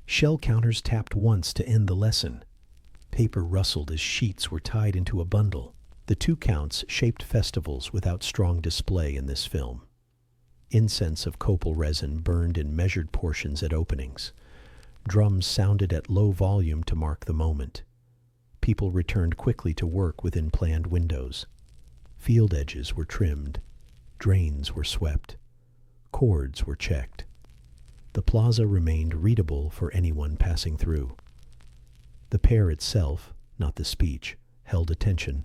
Speaker 1: Shell counters tapped once to end the lesson. Paper rustled as sheets were tied into a bundle. The two counts shaped festivals without strong display in this film. Incense of copal resin burned in measured portions at openings. Drums sounded at low volume to mark the moment. People returned quickly to work within planned windows. Field edges were trimmed. Drains were swept. Cords were checked. The plaza remained readable for anyone passing through. The pair itself, not the speech, held attention.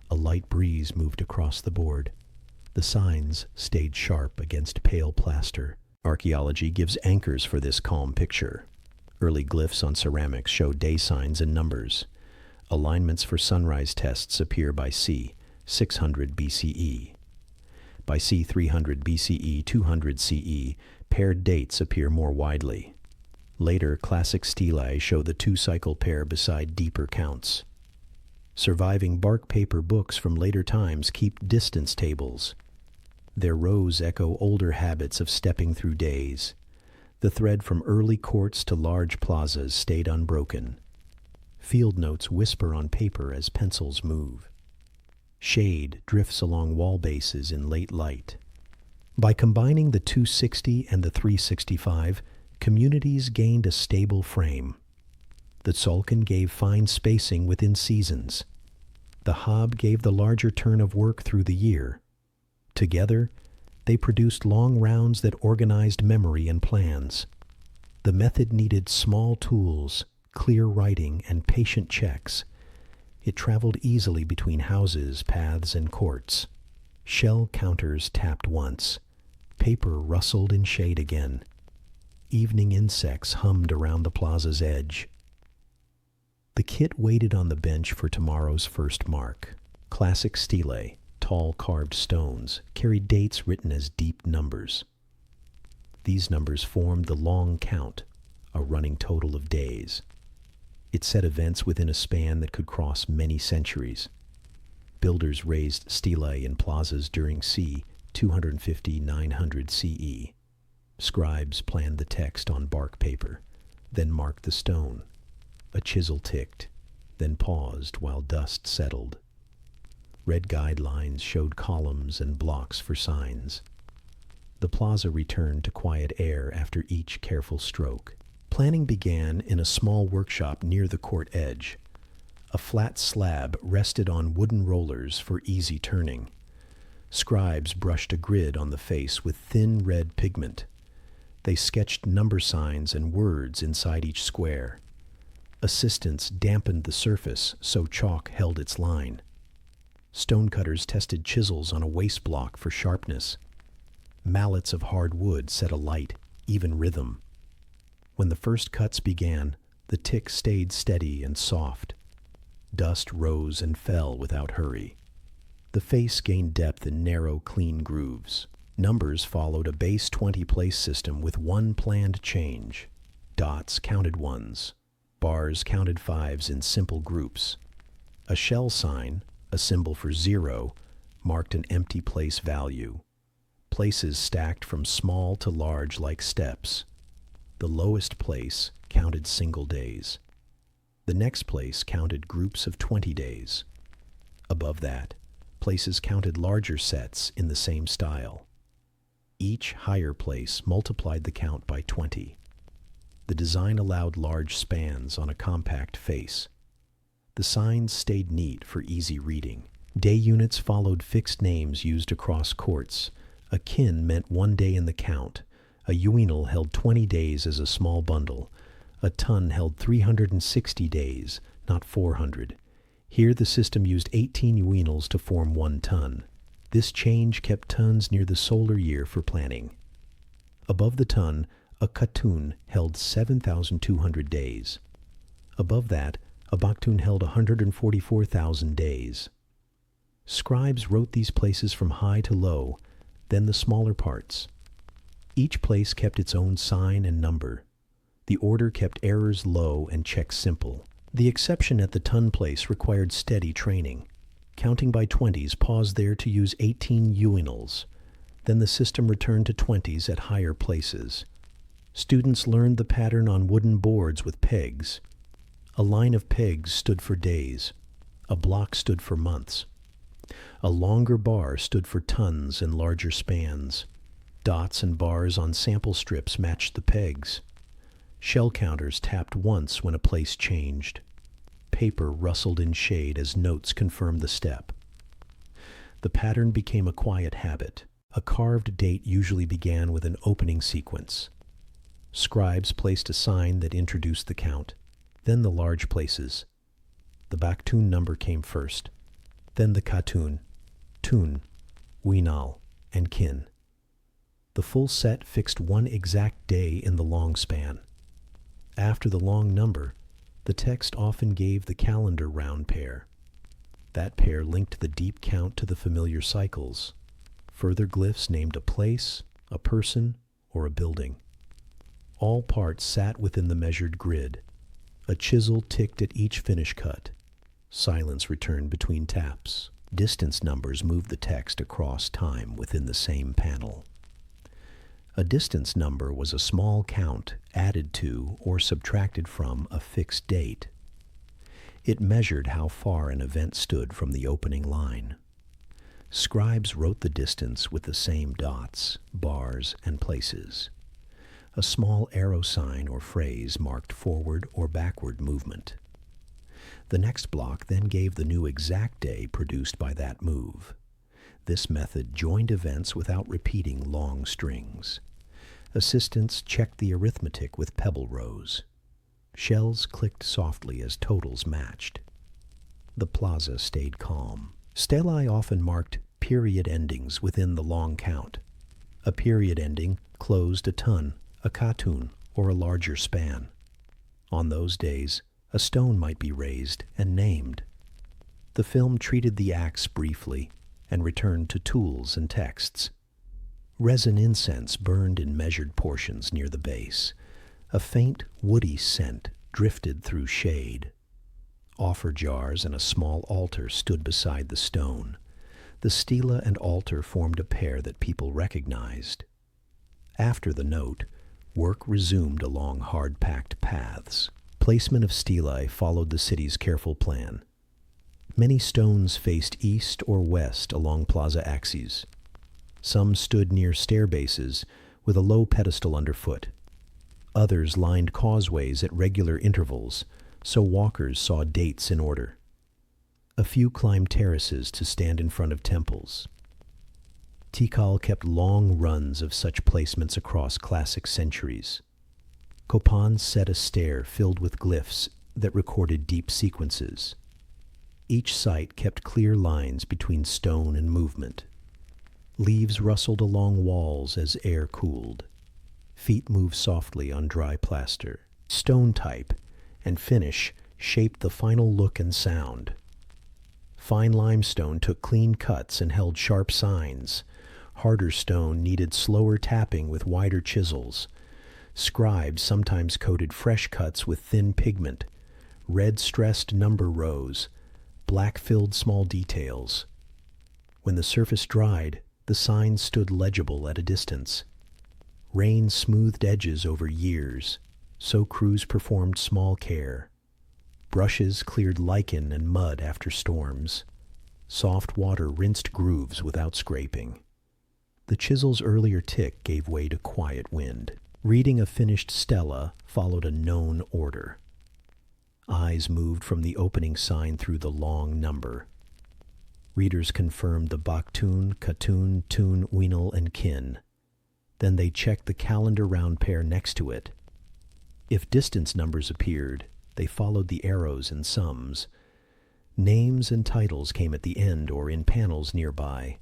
Speaker 1: A light breeze moved across the board. The signs stayed sharp against pale plaster. Archaeology gives anchors for this calm picture. Early glyphs on ceramics show day signs and numbers. Alignments for sunrise tests appear by c. 600 BCE. By c. 300 BCE, 200 CE, paired dates appear more widely. Later, classic stelae show the two-cycle pair beside deeper counts. Surviving bark paper books from later times keep distance tables. Their rows echo older habits of stepping through days. The thread from early courts to large plazas stayed unbroken. Field notes whisper on paper as pencils move. Shade drifts along wall bases in late light. By combining the 260 and the 365, communities gained a stable frame. The Tzolk'in gave fine spacing within seasons. The Hob gave the larger turn of work through the year. Together, they produced long rounds that organized memory and plans. The method needed small tools, clear writing, and patient checks. It traveled easily between houses, paths, and courts. Shell counters tapped once. Paper rustled in shade again. Evening insects hummed around the plaza's edge. The kit waited on the bench for tomorrow's first mark. Classic stelae, tall carved stones, carried dates written as deep numbers. These numbers formed the long count, a running total of days. It set events within a span that could cross many centuries. Builders raised stelae in plazas during c. 250-900 CE. Scribes planned the text on bark paper, then marked the stone. A chisel ticked, then paused while dust settled. Red guidelines showed columns and blocks for signs. The plaza returned to quiet air after each careful stroke. Planning began in a small workshop near the court edge. A flat slab rested on wooden rollers for easy turning. Scribes brushed a grid on the face with thin red pigment. They sketched number signs and words inside each square. Assistants dampened the surface so chalk held its line. Stonecutters tested chisels on a waste block for sharpness. Mallets of hard wood set a light, even rhythm. When the first cuts began, the tick stayed steady and soft. Dust rose and fell without hurry. The face gained depth in narrow, clean grooves. Numbers followed a base 20 place system with one planned change. Dots counted ones. Bars counted fives in simple groups. A shell sign, a symbol for 0, marked an empty place value. Places stacked from small to large like steps. The lowest place counted single days. The next place counted groups of 20 days. Above that, places counted larger sets in the same style. Each higher place multiplied the count by 20. The design allowed large spans on a compact face. The signs stayed neat for easy reading. Day units followed fixed names used across courts. A kin meant 1 day in the count. A uinal held 20 days as a small bundle. A ton held 360 days, not 400. Here the system used 18 uinals to form 1 ton. This change kept tons near the solar year for planning. Above the ton, a katun held 7,200 days. Above that, a baktun held 144,000 days. Scribes wrote these places from high to low, then the smaller parts. Each place kept its own sign and number. The order kept errors low and checks simple. The exception at the ton place required steady training. Counting by 20s paused there to use 18 uinals. Then the system returned to 20s at higher places. Students learned the pattern on wooden boards with pegs. A line of pegs stood for days. A block stood for months. A longer bar stood for tons and larger spans. Dots and bars on sample strips matched the pegs. Shell counters tapped once when a place changed. Paper rustled in shade as notes confirmed the step. The pattern became a quiet habit. A carved date usually began with an opening sequence. Scribes placed a sign that introduced the count, then the large places. The baktun number came first, then the katun, tun, uinal, and kin. The full set fixed 1 exact day in the long span. After the long number, the text often gave the calendar round pair. That pair linked the deep count to the familiar cycles. Further glyphs named a place, a person, or a building. All parts sat within the measured grid. A chisel ticked at each finish cut. Silence returned between taps. Distance numbers moved the text across time within the same panel. A distance number was a small count added to or subtracted from a fixed date. It measured how far an event stood from the opening line. Scribes wrote the distance with the same dots, bars, and places. A small arrow sign or phrase marked forward or backward movement. The next block then gave the new exact day produced by that move. This method joined events without repeating long strings. Assistants checked the arithmetic with pebble rows. Shells clicked softly as totals matched. The plaza stayed calm. Stelae often marked period endings within the long count. A period ending closed a ton, a katun, or a larger span. On those days, a stone might be raised and named. The film treated the acts briefly and returned to tools and texts. Resin incense burned in measured portions near the base. A faint, woody scent drifted through shade. Offer jars and a small altar stood beside the stone. The stela and altar formed a pair that people recognized. After the note, work resumed along hard-packed paths. Placement of stelae followed the city's careful plan. Many stones faced east or west along plaza axes. Some stood near stair bases with a low pedestal underfoot. Others lined causeways at regular intervals, so walkers saw dates in order. A few climbed terraces to stand in front of temples. Tikal kept long runs of such placements across classic centuries. Copan set a stair filled with glyphs that recorded deep sequences. Each site kept clear lines between stone and movement. Leaves rustled along walls as air cooled. Feet moved softly on dry plaster. Stone type and finish shaped the final look and sound. Fine limestone took clean cuts and held sharp signs. Harder stone needed slower tapping with wider chisels. Scribes sometimes coded fresh cuts with thin pigment. Red stressed number rows. Black filled small details. When the surface dried, the signs stood legible at a distance. Rain smoothed edges over years, so crews performed small care. Brushes cleared lichen and mud after storms. Soft water rinsed grooves without scraping. The chisel's earlier tick gave way to quiet wind. Reading a finished stela followed a known order. Eyes moved from the opening sign through the long number. Readers confirmed the Baktun, Katun, Tun, Winal, and Kin. Then they checked the calendar round pair next to it. If distance numbers appeared, they followed the arrows and sums. Names and titles came at the end or in panels nearby.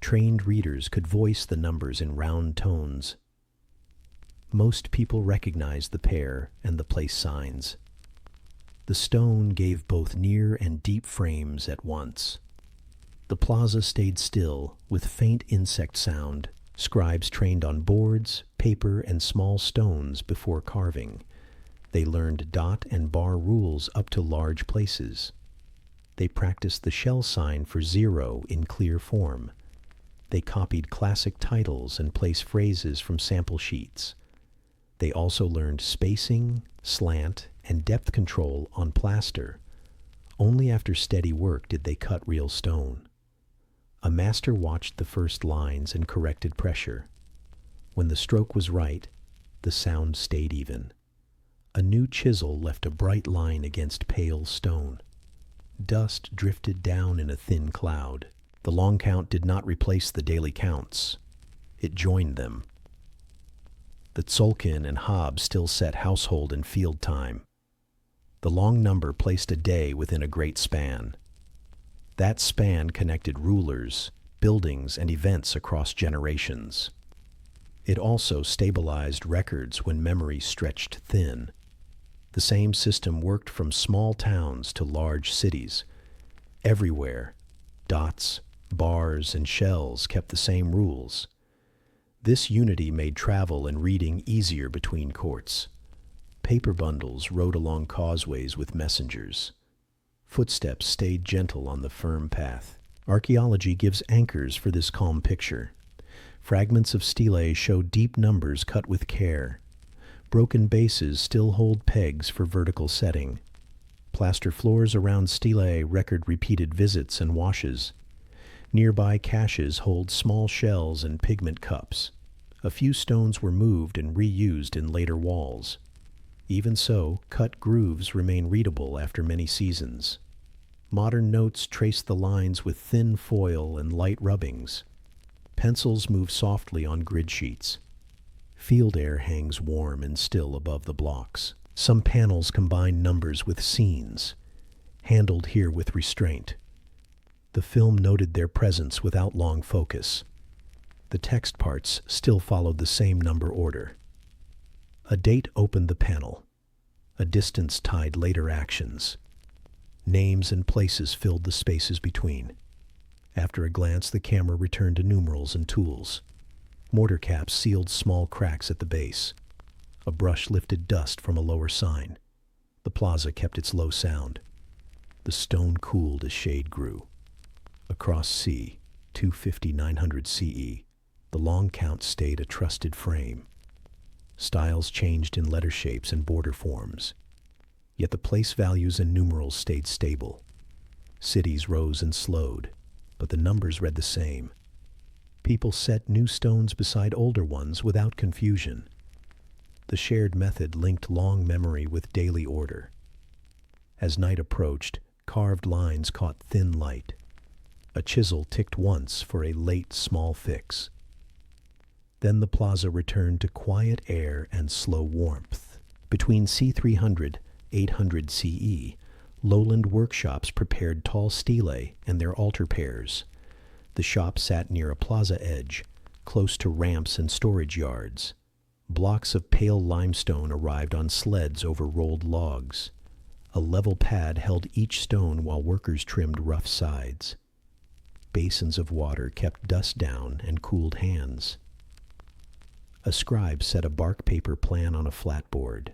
Speaker 1: Trained readers could voice the numbers in round tones. Most people recognized the pair and the place signs. The stone gave both near and deep frames at once. The plaza stayed still, with faint insect sound. Scribes trained on boards, paper, and small stones before carving. They learned dot and bar rules up to large places. They practiced the shell sign for zero in clear form. They copied classic titles and place phrases from sample sheets. They also learned spacing, slant, and depth control on plaster. Only after steady work did they cut real stone. A master watched the first lines and corrected pressure. When the stroke was right, the sound stayed even. A new chisel left a bright line against pale stone. Dust drifted down in a thin cloud. The long count did not replace the daily counts. It joined them. The Tzolkin and Hob still set household and field time. The long number placed a day within a great span. That span connected rulers, buildings, and events across generations. It also stabilized records when memory stretched thin. The same system worked from small towns to large cities. Everywhere, dots, bars, and shells kept the same rules. This unity made travel and reading easier between courts. Paper bundles rode along causeways with messengers. Footsteps stayed gentle on the firm path. Archaeology gives anchors for this calm picture. Fragments of stelae show deep numbers cut with care. Broken bases still hold pegs for vertical setting. Plaster floors around stelae record repeated visits and washes. Nearby caches hold small shells and pigment cups. A few stones were moved and reused in later walls. Even so, cut grooves remain readable after many seasons. Modern notes trace the lines with thin foil and light rubbings. Pencils move softly on grid sheets. Field air hangs warm and still above the blocks. Some panels combine numbers with scenes, handled here with restraint. The film noted their presence without long focus. The text parts still followed the same number order. A date opened the panel. A distance tied later actions. Names and places filled the spaces between. After a glance, the camera returned to numerals and tools. Mortar caps sealed small cracks at the base. A brush lifted dust from a lower sign. The plaza kept its low sound. The stone cooled as shade grew. Across C, 250-900 CE, the long count stayed a trusted frame. Styles changed in letter shapes and border forms. Yet the place values and numerals stayed stable. Cities rose and slowed, but the numbers read the same. People set new stones beside older ones without confusion. The shared method linked long memory with daily order. As night approached, carved lines caught thin light. A chisel ticked once for a late small fix. Then the plaza returned to quiet air and slow warmth. Between C300, 800 CE, lowland workshops prepared tall stelae and their altar pairs. The shop sat near a plaza edge, close to ramps and storage yards. Blocks of pale limestone arrived on sleds over rolled logs. A level pad held each stone while workers trimmed rough sides. Basins of water kept dust down and cooled hands. A scribe set a bark paper plan on a flat board.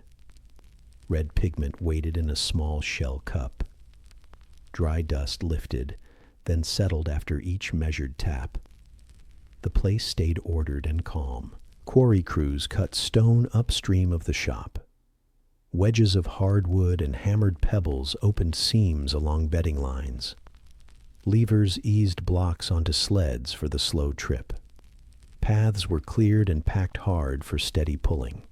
Speaker 1: Red pigment waited in a small shell cup. Dry dust lifted, then settled after each measured tap. The place stayed ordered and calm. Quarry crews cut stone upstream of the shop. Wedges of hardwood and hammered pebbles opened seams along bedding lines. Levers eased blocks onto sleds for the slow trip. Paths were cleared and packed hard for steady pulling.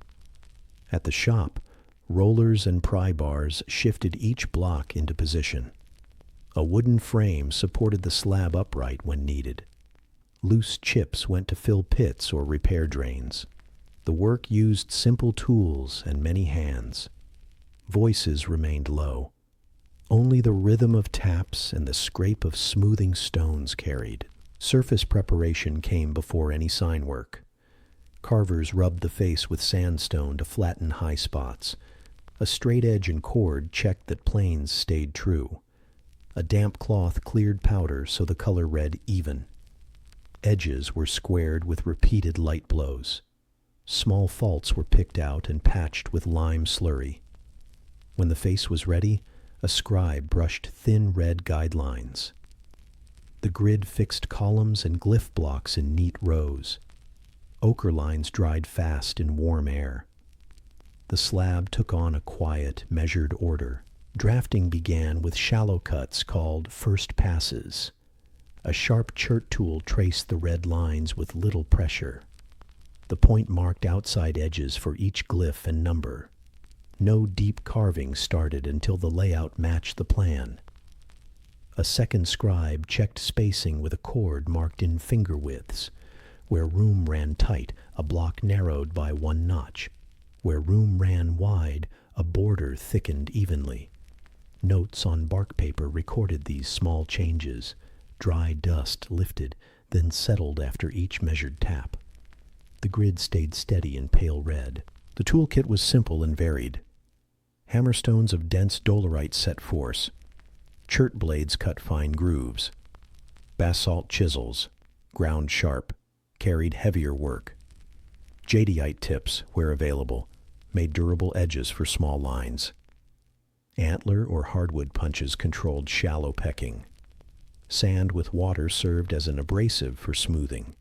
Speaker 1: At the shop, rollers and pry bars shifted each block into position. A wooden frame supported the slab upright when needed. Loose chips went to fill pits or repair drains. The work used simple tools and many hands. Voices remained low. Only the rhythm of taps and the scrape of smoothing stones carried. Surface preparation came before any sign work. Carvers rubbed the face with sandstone to flatten high spots. A straight edge and cord checked that planes stayed true. A damp cloth cleared powder so the color read even. Edges were squared with repeated light blows. Small faults were picked out and patched with lime slurry. When the face was ready, a scribe brushed thin red guidelines. The grid fixed columns and glyph blocks in neat rows. Ochre lines dried fast in warm air. The slab took on a quiet, measured order. Drafting began with shallow cuts called first passes. A sharp chert tool traced the red lines with little pressure. The point marked outside edges for each glyph and number. No deep carving started until the layout matched the plan. A second scribe checked spacing with a cord marked in finger widths. Where room ran tight, a block narrowed by one notch. Where room ran wide, a border thickened evenly. Notes on bark paper recorded these small changes. Dry dust lifted, then settled after each measured tap. The grid stayed steady in pale red. The toolkit was simple and varied. Hammerstones of dense dolerite set force. Chert blades cut fine grooves. Basalt chisels, ground sharp, carried heavier work. Jadeite tips, where available, made durable edges for small lines. Antler or hardwood punches controlled shallow pecking. Sand with water served as an abrasive for smoothing.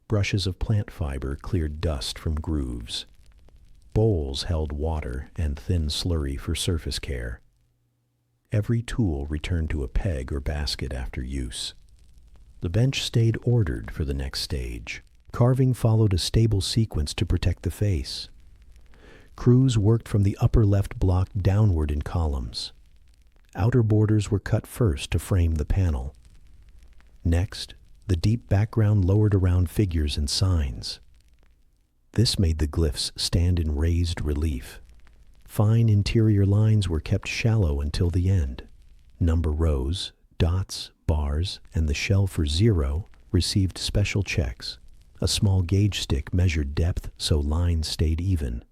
Speaker 1: Brushes of plant fiber cleared dust from grooves. Bowls held water and thin slurry for surface care. Every tool returned to a peg or basket after use. The bench stayed ordered for the next stage. Carving followed a stable sequence to protect the face. Crews worked from the upper left block downward in columns. Outer borders were cut first to frame the panel. Next, the deep background lowered around figures and signs. This made the glyphs stand in raised relief. Fine interior lines were kept shallow until the end. Number rows, dots, bars, and the shell for 0 received special checks. A small gauge stick measured depth so lines stayed even.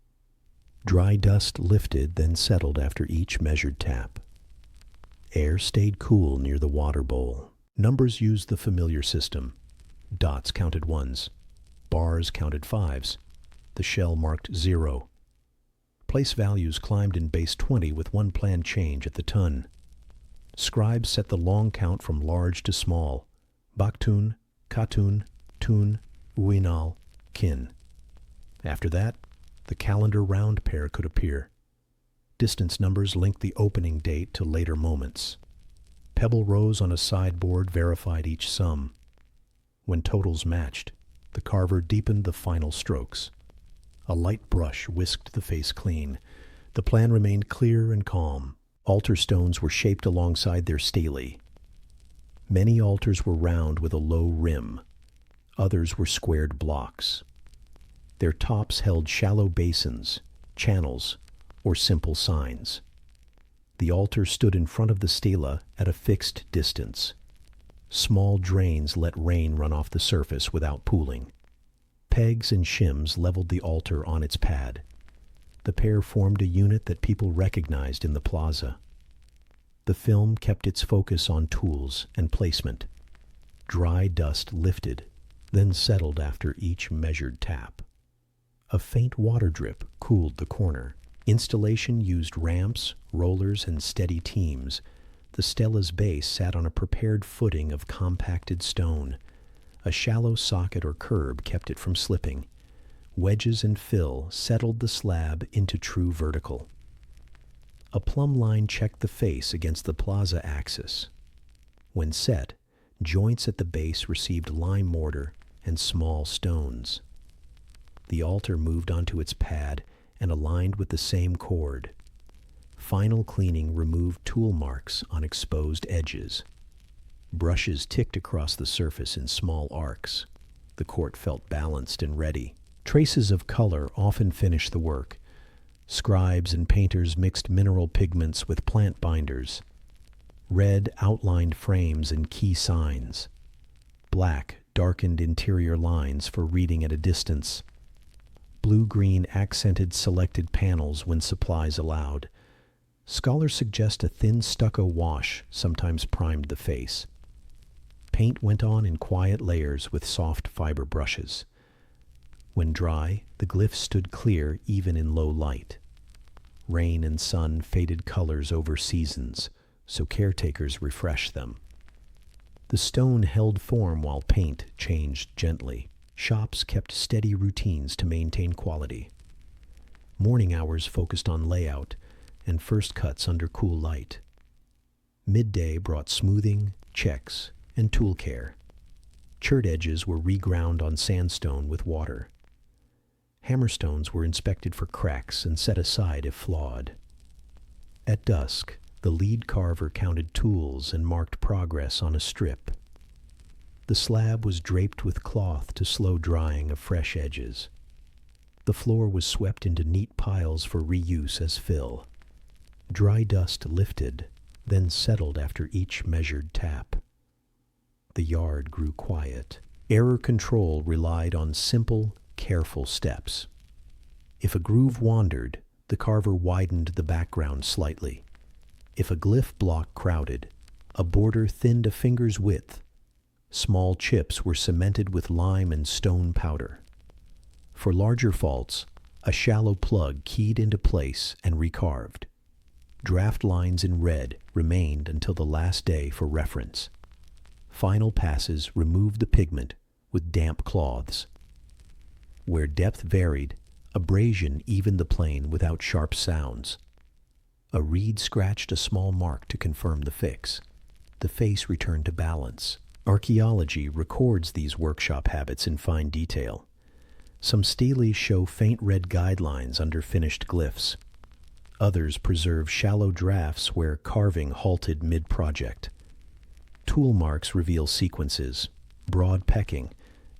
Speaker 1: Dry dust lifted, then settled after each measured tap. Air stayed cool near the water bowl. Numbers used the familiar system. Dots counted 1s. Bars counted 5s. The shell marked 0. Place values climbed in base 20 with one planned change at the ton. Scribes set the long count from large to small. Baktun, Katun, Tun, Uinal, Kin. After that, the calendar round pair could appear. Distance numbers linked the opening date to later moments. Pebble rows on a sideboard verified each sum. When totals matched, the carver deepened the final strokes. A light brush whisked the face clean. The plan remained clear and calm. Altar stones were shaped alongside their stelae. Many altars were round with a low rim. Others were squared blocks. Their tops held shallow basins, channels, or simple signs. The altar stood in front of the stela at a fixed distance. Small drains let rain run off the surface without pooling. Pegs and shims leveled the altar on its pad. The pair formed a unit that people recognized in the plaza. The film kept its focus on tools and placement. Dry dust lifted, then settled after each measured tap. A faint water drip cooled the corner. Installation used ramps, rollers, and steady teams. The stela's base sat on a prepared footing of compacted stone. A shallow socket or curb kept it from slipping. Wedges and fill settled the slab into true vertical. A plumb line checked the face against the plaza axis. When set, joints at the base received lime mortar and small stones. The altar moved onto its pad and aligned with the same chord. Final cleaning removed tool marks on exposed edges. Brushes ticked across the surface in small arcs. The court felt balanced and ready. Traces of color often finished the work. Scribes and painters mixed mineral pigments with plant binders. Red outlined frames and key signs. Black darkened interior lines for reading at a distance. Blue-green accented selected panels when supplies allowed. Scholars suggest a thin stucco wash sometimes primed the face. Paint went on in quiet layers with soft fiber brushes. When dry, the glyphs stood clear even in low light. Rain and sun faded colors over seasons, so caretakers refreshed them. The stone held form while paint changed gently. Shops kept steady routines to maintain quality. Morning hours focused on layout and first cuts under cool light. Midday brought smoothing, checks, and tool care. Chert edges were reground on sandstone with water. Hammerstones were inspected for cracks and set aside if flawed. At dusk, the lead carver counted tools and marked progress on a strip. The slab was draped with cloth to slow drying of fresh edges. The floor was swept into neat piles for reuse as fill. Dry dust lifted, then settled after each measured tap. The yard grew quiet. Error control relied on simple, careful steps. If a groove wandered, the carver widened the background slightly. If a glyph block crowded, a border thinned a finger's width. Small chips were cemented with lime and stone powder. For larger faults, a shallow plug keyed into place and recarved. Draft lines in red remained until the last day for reference. Final passes removed the pigment with damp cloths. Where depth varied, abrasion evened the plane without sharp sounds. A reed scratched a small mark to confirm the fix. The face returned to balance. Archaeology records these workshop habits in fine detail. Some stelae show faint red guidelines under finished glyphs. Others preserve shallow drafts where carving halted mid-project. Tool marks reveal sequences, broad pecking,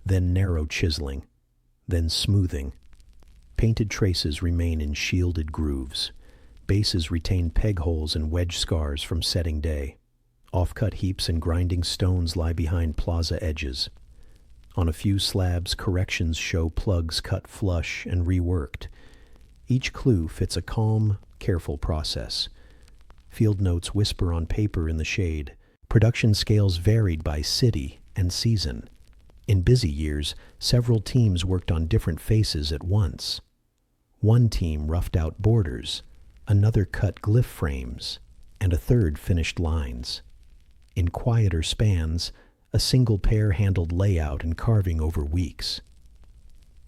Speaker 1: then narrow chiseling, then smoothing. Painted traces remain in shielded grooves. Bases retain peg holes and wedge scars from setting day. Off-cut heaps and grinding stones lie behind plaza edges. On a few slabs, corrections show plugs cut flush and reworked. Each clue fits a calm, careful process. Field notes whisper on paper in the shade. Production scales varied by city and season. In busy years, several teams worked on different faces at once. One team roughed out borders, another cut glyph frames, and a third finished lines. In quieter spans, a single pair handled layout and carving over weeks.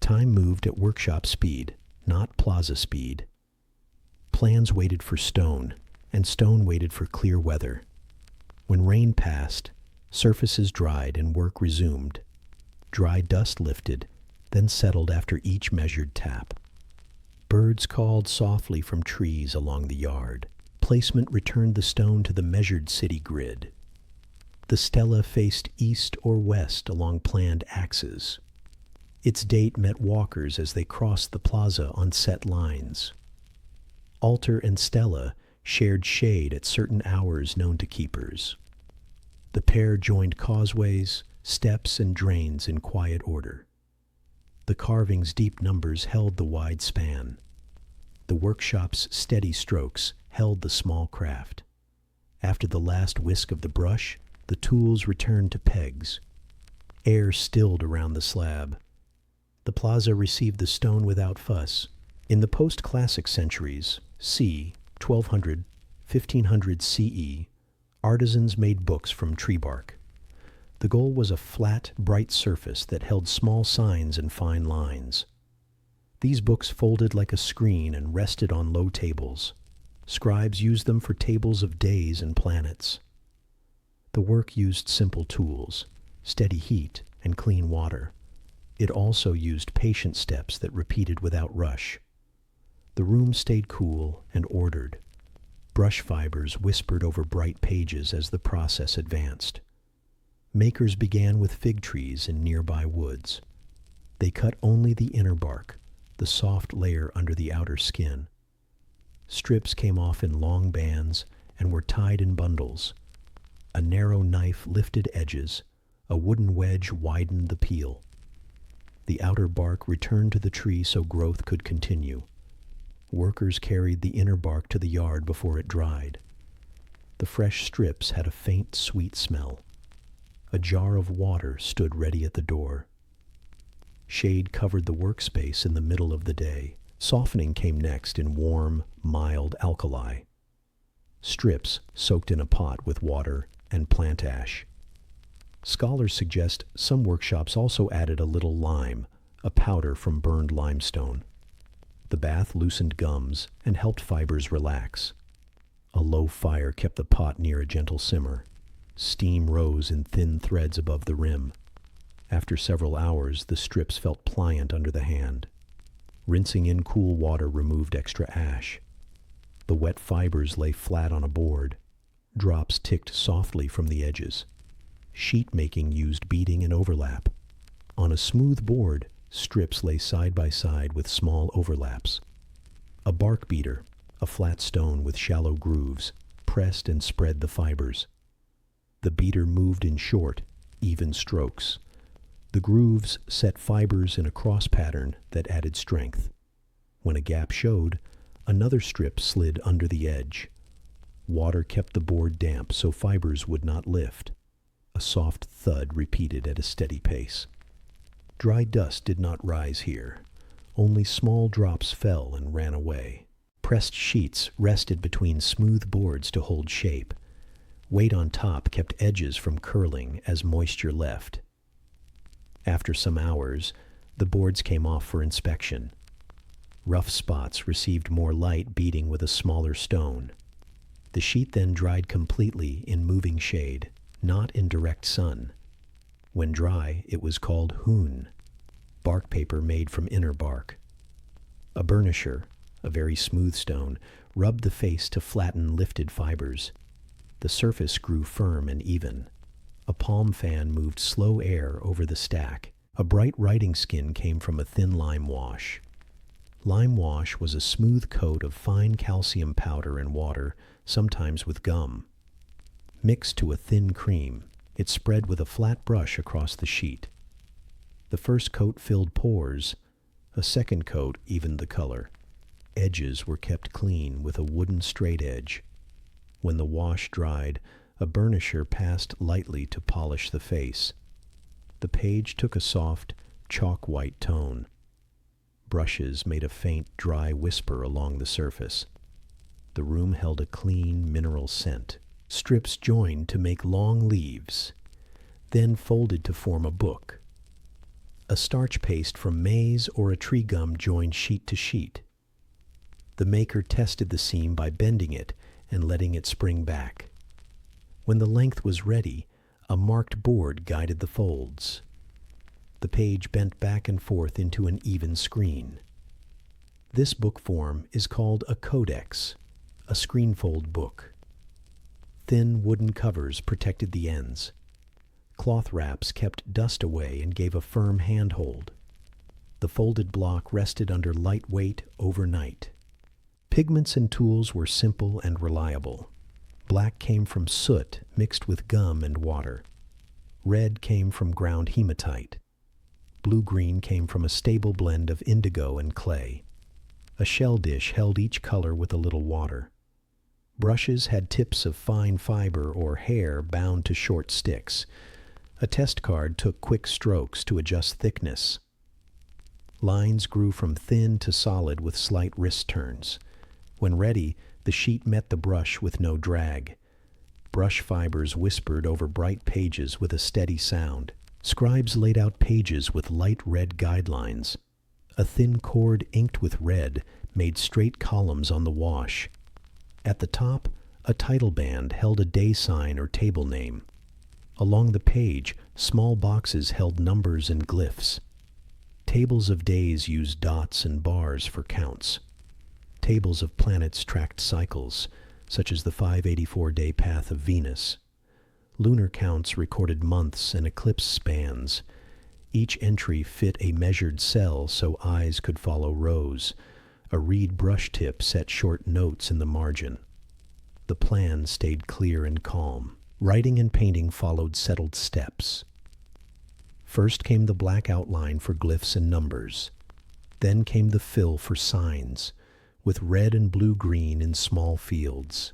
Speaker 1: Time moved at workshop speed, not plaza speed. Plans waited for stone, and stone waited for clear weather. When rain passed, surfaces dried and work resumed. Dry dust lifted, then settled after each measured tap. Birds called softly from trees along the yard. Placement returned the stone to the measured city grid. The stela faced east or west along planned axes. Its date met walkers as they crossed the plaza on set lines. Altar and stela shared shade at certain hours known to keepers. The pair joined causeways, steps, and drains in quiet order. The carving's deep numbers held the wide span. The workshop's steady strokes held the small craft. After the last whisk of the brush, the tools returned to pegs. Air stilled around the slab. The plaza received the stone without fuss. In the post-classic centuries, c. 1200, 1500 CE, artisans made books from tree bark. The goal was a flat, bright surface that held small signs and fine lines. These books folded like a screen and rested on low tables. Scribes used them for tables of days and planets. The work used simple tools, steady heat, and clean water. It also used patient steps that repeated without rush. The room stayed cool and ordered. Brush fibers whispered over bright pages as the process advanced. Makers began with fig trees in nearby woods. They cut only the inner bark, the soft layer under the outer skin. Strips came off in long bands and were tied in bundles. A narrow knife lifted edges. A wooden wedge widened the peel. The outer bark returned to the tree so growth could continue. Workers carried the inner bark to the yard before it dried. The fresh strips had a faint, sweet smell. A jar of water stood ready at the door. Shade covered the workspace in the middle of the day. Softening came next in warm, mild alkali. Strips soaked in a pot with water and plant ash. Scholars suggest some workshops also added a little lime, a powder from burned limestone. The bath loosened gums and helped fibers relax. A low fire kept the pot near a gentle simmer. Steam rose in thin threads above the rim. After several hours, the strips felt pliant under the hand. Rinsing in cool water removed extra ash. The wet fibers lay flat on a board. Drops ticked softly from the edges. Sheet making used beading and overlap. On a smooth board, strips lay side by side with small overlaps. A bark beater, a flat stone with shallow grooves, pressed and spread the fibers. The beater moved in short, even strokes. The grooves set fibers in a cross pattern that added strength. When a gap showed, another strip slid under the edge. Water kept the board damp so fibers would not lift. A soft thud repeated at a steady pace. Dry dust did not rise here. Only small drops fell and ran away. Pressed sheets rested between smooth boards to hold shape. Weight on top kept edges from curling as moisture left. After some hours, the boards came off for inspection. Rough spots received more light beating with a smaller stone. The sheet then dried completely in moving shade, not in direct sun. When dry, it was called hoon, bark paper made from inner bark. A burnisher, a very smooth stone, rubbed the face to flatten lifted fibers. The surface grew firm and even. A palm fan moved slow air over the stack. A bright writing skin came from a thin lime wash. Lime wash was a smooth coat of fine calcium powder and water, sometimes with gum. Mixed to a thin cream, it spread with a flat brush across the sheet. The first coat filled pores. A second coat evened the color. Edges were kept clean with a wooden straight edge. When the wash dried, a burnisher passed lightly to polish the face. The page took a soft, chalk-white tone. Brushes made a faint, dry whisper along the surface. The room held a clean, mineral scent. Strips joined to make long leaves, then folded to form a book. A starch paste from maize or a tree gum joined sheet to sheet. The maker tested the seam by bending it and letting it spring back. When the length was ready, a marked board guided the folds. The page bent back and forth into an even screen. This book form is called a codex, a screenfold book. Thin wooden covers protected the ends. Cloth wraps kept dust away and gave a firm handhold. The folded block rested under light weight overnight. Pigments and tools were simple and reliable. Black came from soot mixed with gum and water. Red came from ground hematite. Blue-green came from a stable blend of indigo and clay. A shell dish held each color with a little water. Brushes had tips of fine fiber or hair bound to short sticks. A test card took quick strokes to adjust thickness. Lines grew from thin to solid with slight wrist turns. When ready, the sheet met the brush with no drag. Brush fibers whispered over bright pages with a steady sound. Scribes laid out pages with light red guidelines. A thin cord inked with red made straight columns on the wash. At the top, a title band held a day sign or table name. Along the page, small boxes held numbers and glyphs. Tables of days used dots and bars for counts. Tables of planets tracked cycles, such as the 584-day path of Venus. Lunar counts recorded months and eclipse spans. Each entry fit a measured cell so eyes could follow rows. A reed brush tip set short notes in the margin. The plan stayed clear and calm. Writing and painting followed settled steps. First came the black outline for glyphs and numbers. Then came the fill for signs, with red and blue-green in small fields.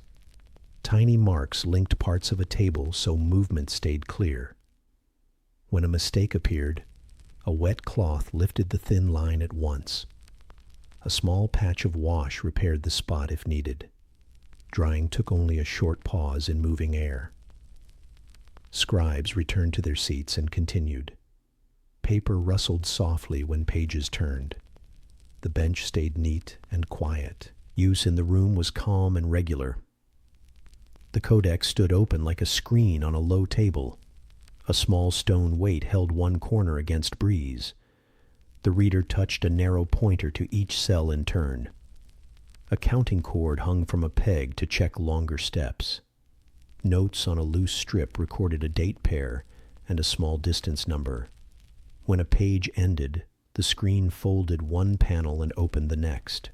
Speaker 1: Tiny marks linked parts of a table so movement stayed clear. When a mistake appeared, a wet cloth lifted the thin line at once. A small patch of wash repaired the spot if needed. Drying took only a short pause in moving air. Scribes returned to their seats and continued. Paper rustled softly when pages turned. The bench stayed neat and quiet. Use in the room was calm and regular. The codex stood open like a screen on a low table. A small stone weight held one corner against breeze. The reader touched a narrow pointer to each cell in turn. A counting cord hung from a peg to check longer steps. Notes on a loose strip recorded a date pair and a small distance number. When a page ended, the screen folded one panel and opened the next.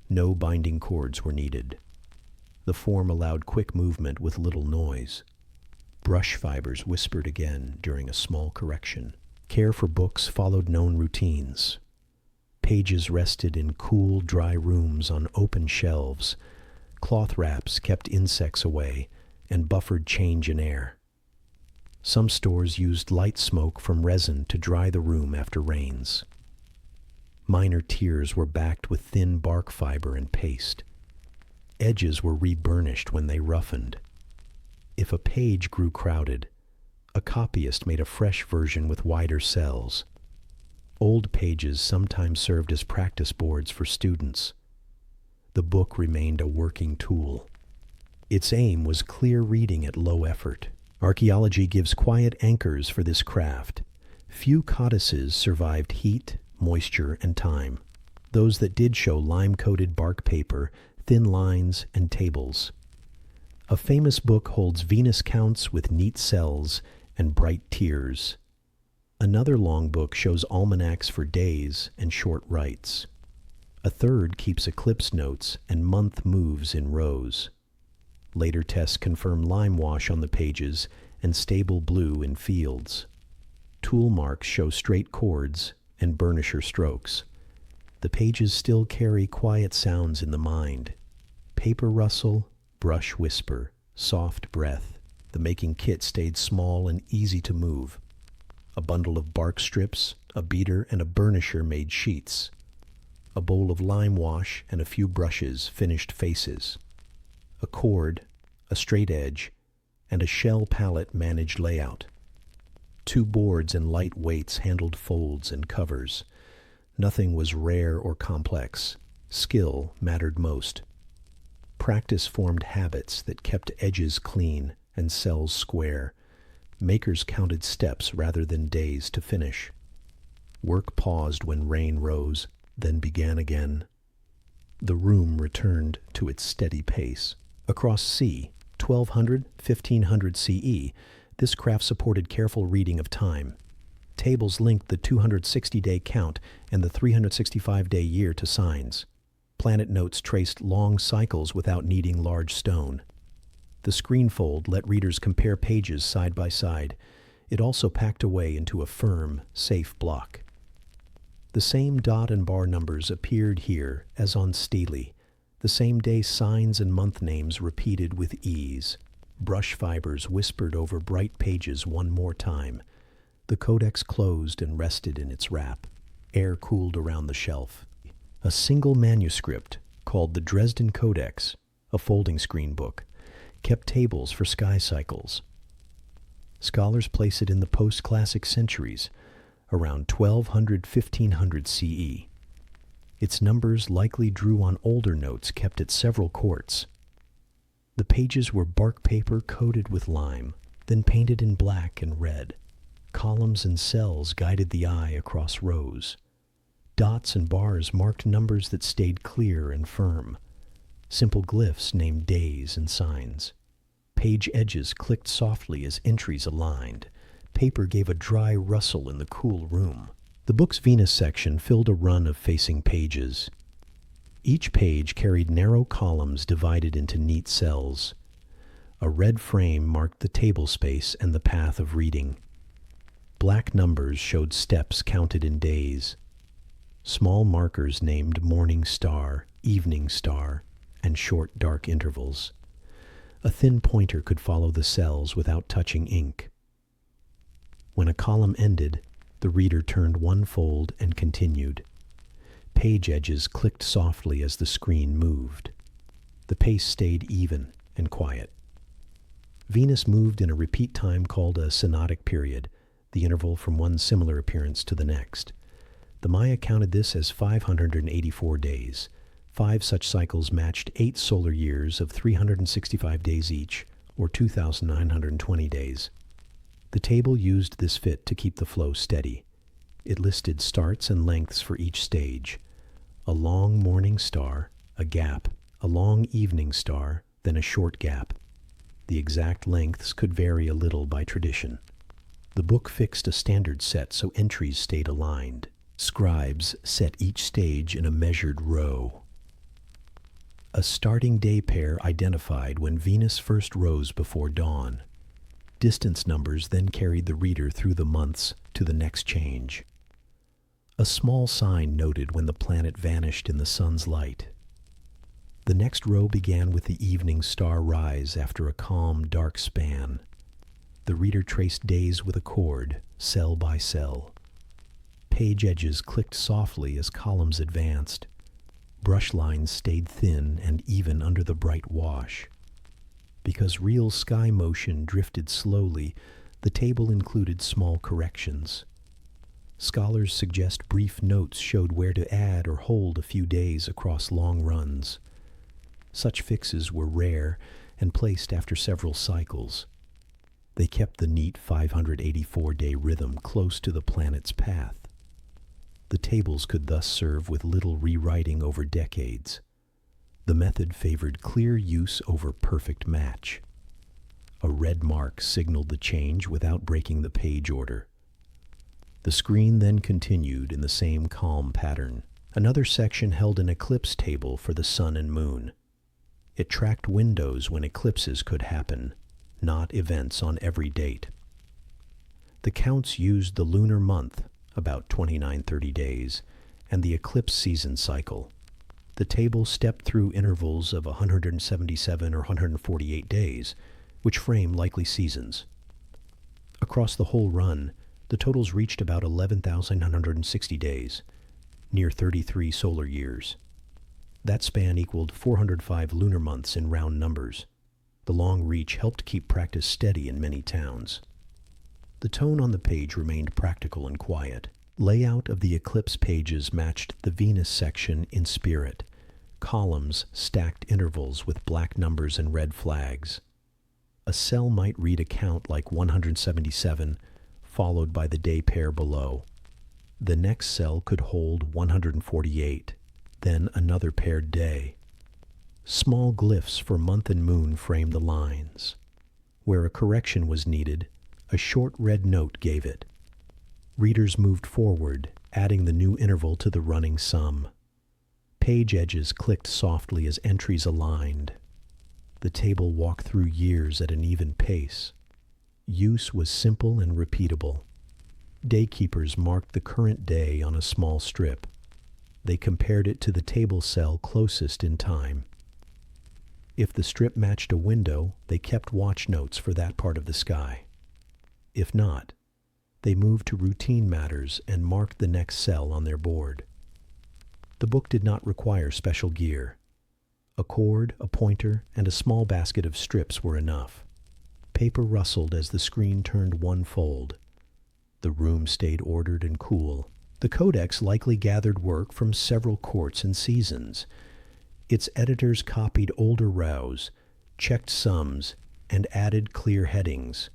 Speaker 1: No binding cords were needed. The form allowed quick movement with little noise. Brush fibers whispered again during a small correction. Care for books followed known routines. Pages rested in cool, dry rooms on open shelves. Cloth wraps kept insects away and buffered change in air. Some stores used light smoke from resin to dry the room after rains. Minor tiers were backed with thin bark fiber and paste. Edges were reburnished when they roughened. If a page grew crowded, a copyist made a fresh version with wider cells. Old pages sometimes served as practice boards for students. The book remained a working tool. Its aim was clear reading at low effort. Archaeology gives quiet anchors for this craft. Few codices survived heat, moisture, and time. Those that did show lime-coated bark paper, thin lines, and tables. A famous book holds Venus counts with neat cells and bright tiers. Another long book shows almanacs for days and short rites. A third keeps eclipse notes and month moves in rows. Later tests confirm lime wash on the pages and stable blue in fields. Tool marks show straight chords and burnisher strokes. The pages still carry quiet sounds in the mind. Paper rustle, brush whisper, soft breath. The making kit stayed small and easy to move. A bundle of bark strips, a beater, and a burnisher made sheets. A bowl of lime wash and a few brushes finished faces. A cord, a straight edge, and a shell palette managed layout. 2 boards and light weights handled folds and covers. Nothing was rare or complex. Skill mattered most. Practice formed habits that kept edges clean and cells square. Makers counted steps rather than days to finish. Work paused when rain rose, then began again. The room returned to its steady pace. Across C, 1200, 1500 CE, this craft supported careful reading of time. Tables linked the 260-day count and the 365-day year to signs. Planet notes traced long cycles without needing large stone. The screenfold let readers compare pages side by side. It also packed away into a firm, safe block. The same dot and bar numbers appeared here as on Stele. The same day signs and month names repeated with ease. Brush fibers whispered over bright pages one more time. The codex closed and rested in its wrap. Air cooled around the shelf. A single manuscript, called the Dresden Codex, a folding screen book, kept tables for sky cycles. Scholars place it in the post-classic centuries, around 1200-1500 CE. Its numbers likely drew on older notes kept at several courts. The pages were bark paper coated with lime, then painted in black and red. Columns and cells guided the eye across rows. Dots and bars marked numbers that stayed clear and firm. Simple glyphs named days and signs. Page edges clicked softly as entries aligned. Paper gave a dry rustle in the cool room. The book's Venus section filled a run of facing pages. Each page carried narrow columns divided into neat cells. A red frame marked the table space and the path of reading. Black numbers showed steps counted in days. Small markers named morning star, evening star, and short dark intervals. A thin pointer could follow the cells without touching ink. When a column ended, the reader turned one fold and continued. Page edges clicked softly as the screen moved. The pace stayed even and quiet. Venus moved in a repeat time called a synodic period, the interval from one similar appearance to the next. The Maya counted this as 584 days. 5 such cycles matched 8 solar years of 365 days each, or 2,920 days. The table used this fit to keep the flow steady. It listed starts and lengths for each stage. A long morning star, a gap, a long evening star, then a short gap. The exact lengths could vary a little by tradition. The book fixed a standard set so entries stayed aligned. Scribes set each stage in a measured row. A starting day pair identified when Venus first rose before dawn. Distance numbers then carried the reader through the months to the next change. A small sign noted when the planet vanished in the sun's light. The next row began with the evening star rise after a calm, dark span. The reader traced days with a cord, cell by cell. Page edges clicked softly as columns advanced. Brush lines stayed thin and even under the bright wash. Because real sky motion drifted slowly, the table included small corrections. Scholars suggest brief notes showed where to add or hold a few days across long runs. Such fixes were rare and placed after several cycles. They kept the neat 584-day rhythm close to the planet's path. The tables could thus serve with little rewriting over decades. The method favored clear use over perfect match. A red mark signaled the change without breaking the page order. The screen then continued in the same calm pattern. Another section held an eclipse table for the sun and moon. It tracked windows when eclipses could happen, not events on every date. The counts used the lunar month, about 29-30 days, and the eclipse season cycle. The table stepped through intervals of 177 or 148 days, which frame likely seasons. Across the whole run, the totals reached about 11,960 days, near 33 solar years. That span equaled 405 lunar months in round numbers. The long reach helped keep practice steady in many towns. The tone on the page remained practical and quiet. Layout of the eclipse pages matched the Venus section in spirit. Columns stacked intervals with black numbers and red flags. A cell might read a count like 177, followed by the day pair below. The next cell could hold 148, then another paired day. Small glyphs for month and moon framed the lines. Where a correction was needed, a short red note gave it. Readers moved forward, adding the new interval to the running sum. Page edges clicked softly as entries aligned. The table walked through years at an even pace. Use was simple and repeatable. Daykeepers marked the current day on a small strip. They compared it to the table cell closest in time. If the strip matched a window, they kept watch notes for that part of the sky. If not, they moved to routine matters and marked the next cell on their board. The book did not require special gear. A cord, a pointer, and a small basket of strips were enough. Paper rustled as the screen turned one fold. The room stayed ordered and cool. The codex likely gathered work from several courts and seasons. Its editors copied older rows, checked sums, and added clear headings.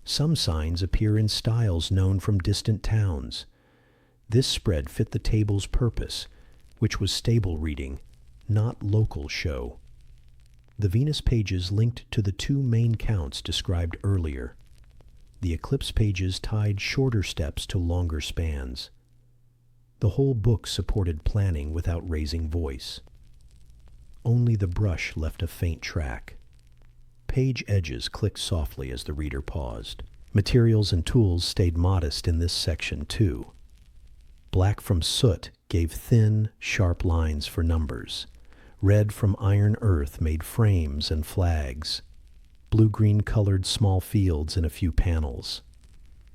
Speaker 1: Some signs appear in styles known from distant towns. This spread fit the table's purpose, which was stable reading, not local show. The Venus pages linked to the two main counts described earlier. The eclipse pages tied shorter steps to longer spans. The whole book supported planning without raising voice. Only the brush left a faint track. Page edges clicked softly as the reader paused. Materials and tools stayed modest in this section too. Black from soot gave thin, sharp lines for numbers. Red from iron earth made frames and flags. Blue-green colored small fields in a few panels.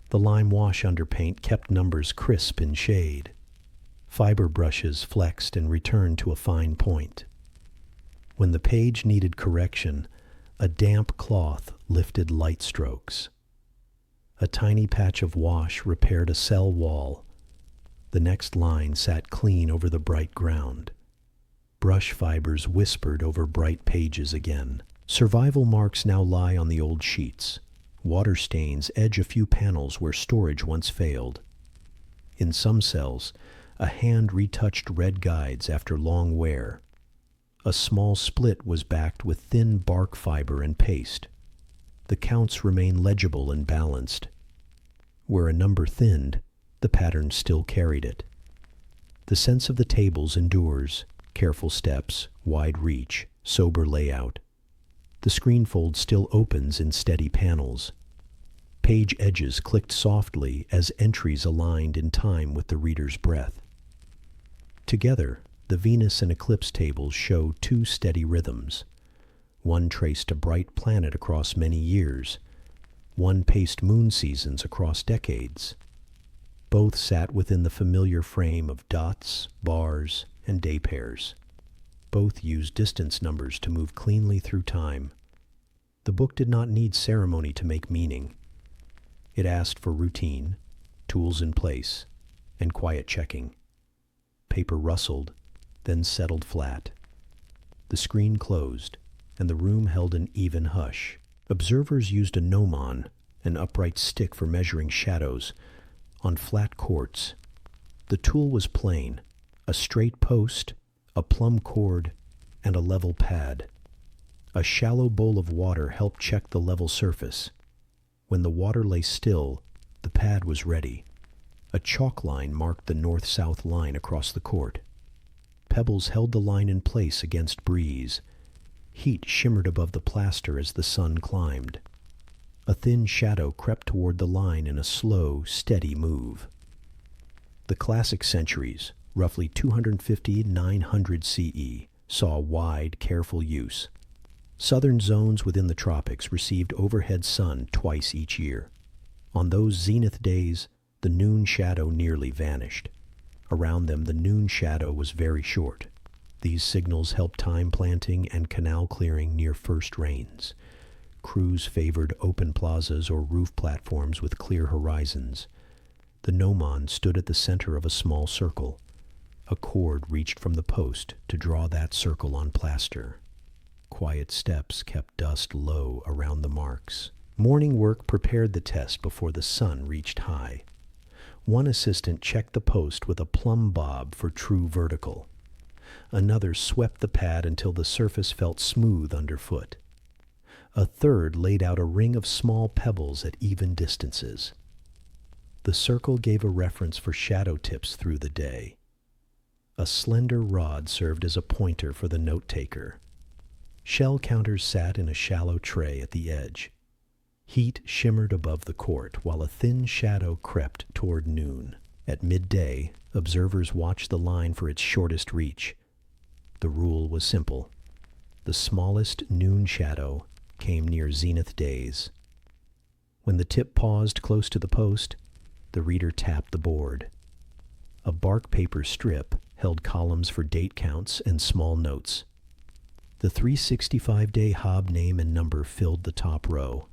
Speaker 1: The lime wash underpaint kept numbers crisp in shade. Fiber brushes flexed and returned to a fine point. When the page needed correction, a damp cloth lifted light strokes. A tiny patch of wash repaired a cell wall. The next line sat clean over the bright ground. Brush fibers whispered over bright pages again. Survival marks now lie on the old sheets. Water stains edge a few panels where storage once failed. In some cells, a hand retouched red guides after long wear. A small split was backed with thin bark fiber and paste. The counts remain legible and balanced. Where a number thinned, the pattern still carried it. The sense of the tables endures, careful steps, wide reach, sober layout. The screenfold still opens in steady panels. Page edges clicked softly as entries aligned in time with the reader's breath. Together, the Venus and eclipse tables show two steady rhythms. One traced a bright planet across many years. One paced moon seasons across decades. Both sat within the familiar frame of dots, bars, and day pairs. Both used distance numbers to move cleanly through time. The book did not need ceremony to make meaning. It asked for routine, tools in place, and quiet checking. Paper rustled, then settled flat. The screen closed, and the room held an even hush. Observers used a gnomon, an upright stick for measuring shadows, on flat quartz. The tool was plain, a straight post, a plumb cord, and a level pad. A shallow bowl of water helped check the level surface. When the water lay still, the pad was ready. A chalk line marked the north-south line across the court. Pebbles held the line in place against breeze. Heat shimmered above the plaster as the sun climbed. A thin shadow crept toward the line in a slow, steady move. The classic centuries, roughly 250-900 CE, saw wide, careful use. Southern zones within the tropics received overhead sun twice each year. On those zenith days, the noon shadow nearly vanished. Around them, the noon shadow was very short. These signals helped time planting and canal clearing near first rains. Crews favored open plazas or roof platforms with clear horizons. The gnomon stood at the center of a small circle. A cord reached from the post to draw that circle on plaster. Quiet steps kept dust low around the marks. Morning work prepared the test before the sun reached high. One assistant checked the post with a plumb bob for true vertical. Another swept the pad until the surface felt smooth underfoot. A third laid out a ring of small pebbles at even distances. The circle gave a reference for shadow tips through the day. A slender rod served as a pointer for the note-taker. Shell counters sat in a shallow tray at the edge. Heat shimmered above the court while a thin shadow crept toward noon. At midday, observers watched the line for its shortest reach. The rule was simple. The smallest noon shadow came near zenith days. When the tip paused close to the post, the reader tapped the board. A bark paper strip held columns for date counts and small notes. The 365-day Hob name and number filled the top row.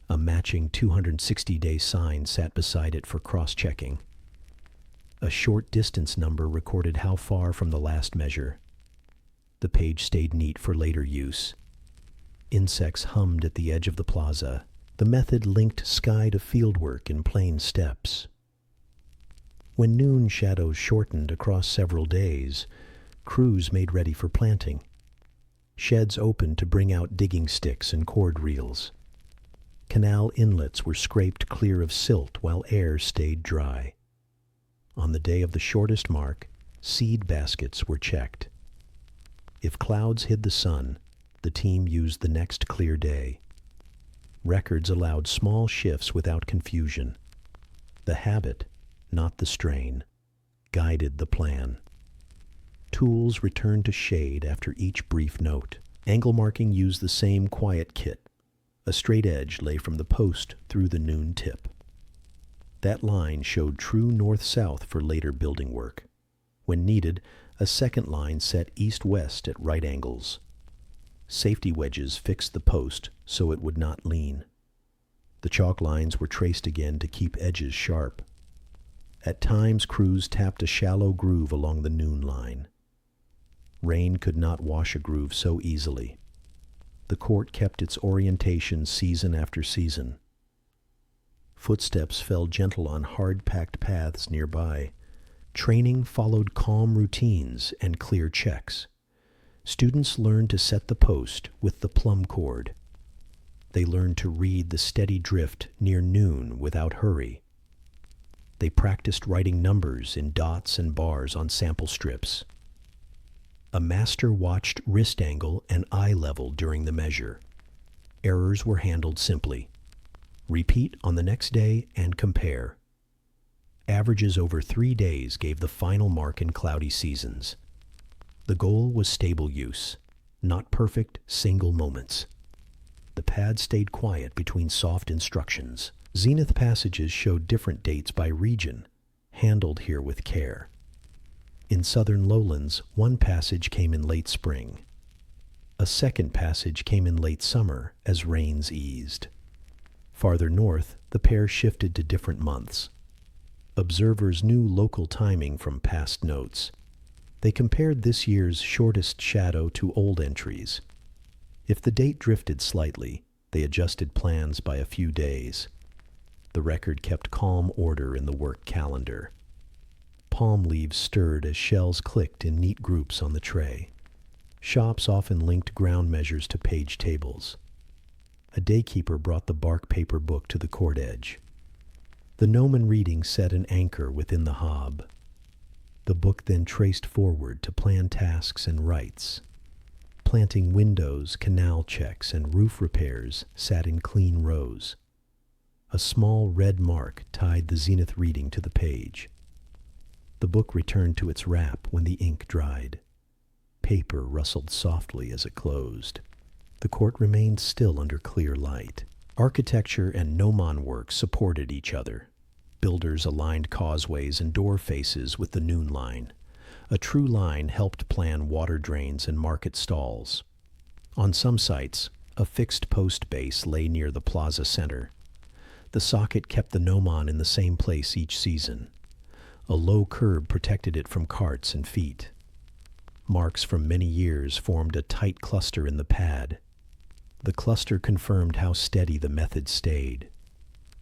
Speaker 1: A matching 260-day sign sat beside it for cross-checking. A short distance number recorded how far from the last measure. The page stayed neat for later use. Insects hummed at the edge of the plaza. The method linked sky to fieldwork in plain steps. When noon shadows shortened across several days, crews made ready for planting. Sheds opened to bring out digging sticks and cord reels. Canal inlets were scraped clear of silt while air stayed dry. On the day of the shortest mark, seed baskets were checked. If clouds hid the sun, the team used the next clear day. Records allowed small shifts without confusion. The habit, not the strain, guided the plan. Tools returned to shade after each brief note. Angle marking used the same quiet kit. A straight edge lay from the post through the noon tip. That line showed true north-south for later building work. When needed, a second line set east-west at right angles. Safety wedges fixed the post so it would not lean. The chalk lines were traced again to keep edges sharp. At times, crews tapped a shallow groove along the noon line. Rain could not wash a groove so easily. The court kept its orientation season after season. Footsteps fell gentle on hard-packed paths nearby. Training followed calm routines and clear checks. Students learned to set the post with the plumb cord. They learned to read the steady drift near noon without hurry. They practiced writing numbers in dots and bars on sample strips. A master watched wrist angle and eye level during the measure. Errors were handled simply. Repeat on the next day and compare. Averages over 3 days gave the final mark in cloudy seasons. The goal was stable use, not perfect single moments. The pad stayed quiet between soft instructions. Zenith passages showed different dates by region, handled here with care. In southern lowlands, one passage came in late spring. A second passage came in late summer as rains eased. Farther north, the pair shifted to different months. Observers knew local timing from past notes. They compared this year's shortest shadow to old entries. If the date drifted slightly, they adjusted plans by a few days. The record kept calm order in the work calendar. Palm leaves stirred as shells clicked in neat groups on the tray. Shops often linked ground measures to page tables. A daykeeper brought the bark paper book to the court edge. The gnomon reading set an anchor within the hob. The book then traced forward to plan tasks and rights. Planting windows, canal checks, and roof repairs sat in clean rows. A small red mark tied the zenith reading to the page. The book returned to its wrap when the ink dried. Paper rustled softly as it closed. The court remained still under clear light. Architecture and gnomon work supported each other. Builders aligned causeways and door faces with the noon line. A true line helped plan water drains and market stalls. On some sites, a fixed post base lay near the plaza center. The socket kept the gnomon in the same place each season. A low curb protected it from carts and feet. Marks from many years formed a tight cluster in the pad. The cluster confirmed how steady the method stayed.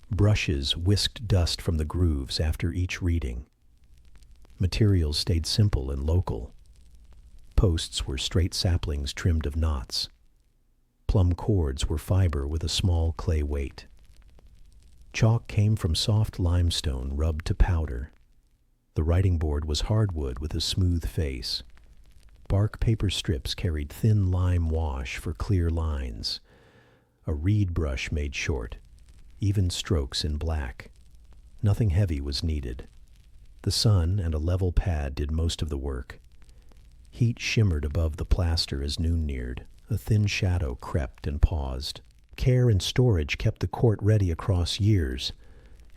Speaker 1: Brushes whisked dust from the grooves after each reading. Materials stayed simple and local. Posts were straight saplings trimmed of knots. Plumb cords were fiber with a small clay weight. Chalk came from soft limestone rubbed to powder. The writing board was hardwood with a smooth face. Bark paper strips carried thin lime wash for clear lines. A reed brush made short, even strokes in black. Nothing heavy was needed. The sun and a level pad did most of the work. Heat shimmered above the plaster as noon neared. A thin shadow crept and paused. Care and storage kept the court ready across years.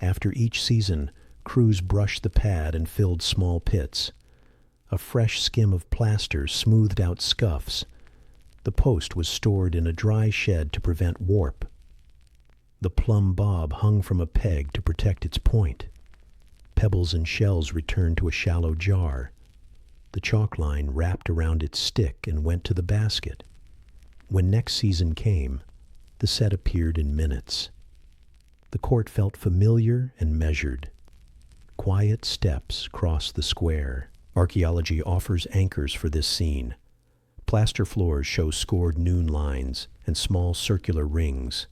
Speaker 1: After each season, crews brushed the pad and filled small pits. A fresh skim of plaster smoothed out scuffs. The post was stored in a dry shed to prevent warp. The plumb bob hung from a peg to protect its point. Pebbles and shells returned to a shallow jar. The chalk line wrapped around its stick and went to the basket. When next season came, the set appeared in minutes. The court felt familiar and measured. Quiet steps crossed the square. Archaeology offers anchors for this scene. Plaster floors show scored noon lines and small circular rings.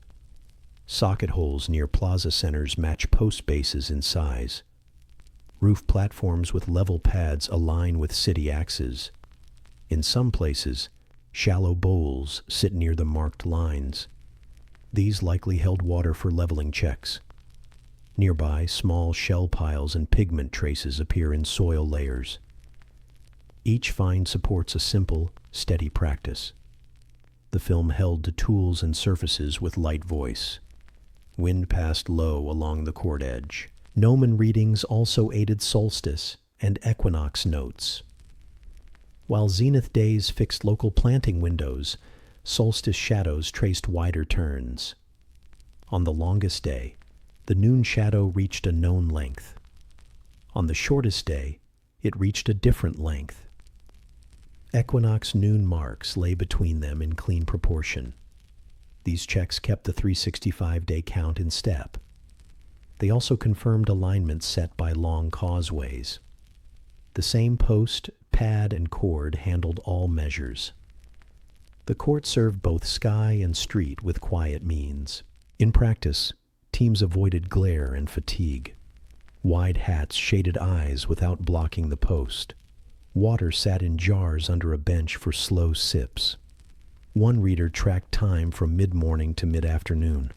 Speaker 1: Socket holes near plaza centers match post bases in size. Roof platforms with level pads align with city axes. In some places, shallow bowls sit near the marked lines. These likely held water for leveling checks. Nearby, small shell piles and pigment traces appear in soil layers. Each find supports a simple, steady practice. The film held to tools and surfaces with light voice. Wind passed low along the court edge. Gnomon readings also aided solstice and equinox notes. While zenith days fixed local planting windows, solstice shadows traced wider turns. On the longest day, the noon shadow reached a known length. On the shortest day, it reached a different length. Equinox noon marks lay between them in clean proportion. These checks kept the 365-day count in step. They also confirmed alignments set by long causeways. The same post, pad, and cord handled all measures. The court served both sky and street with quiet means. In practice, teams avoided glare and fatigue. Wide hats shaded eyes without blocking the post. Water sat in jars under a bench for slow sips. One reader tracked time from mid-morning to mid-afternoon.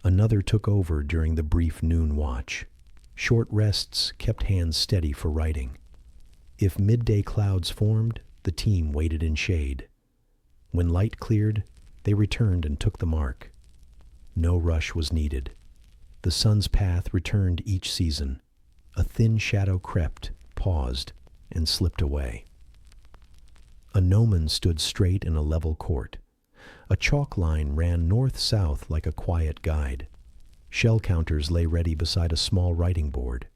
Speaker 1: Another took over during the brief noon watch. Short rests kept hands steady for writing. If midday clouds formed, the team waited in shade. When light cleared, they returned and took the mark. No rush was needed. The sun's path returned each season. A thin shadow crept, paused, and slipped away. A gnomon stood straight in a level court. A chalk line ran north-south like a quiet guide. Shell counters lay ready beside a small writing board.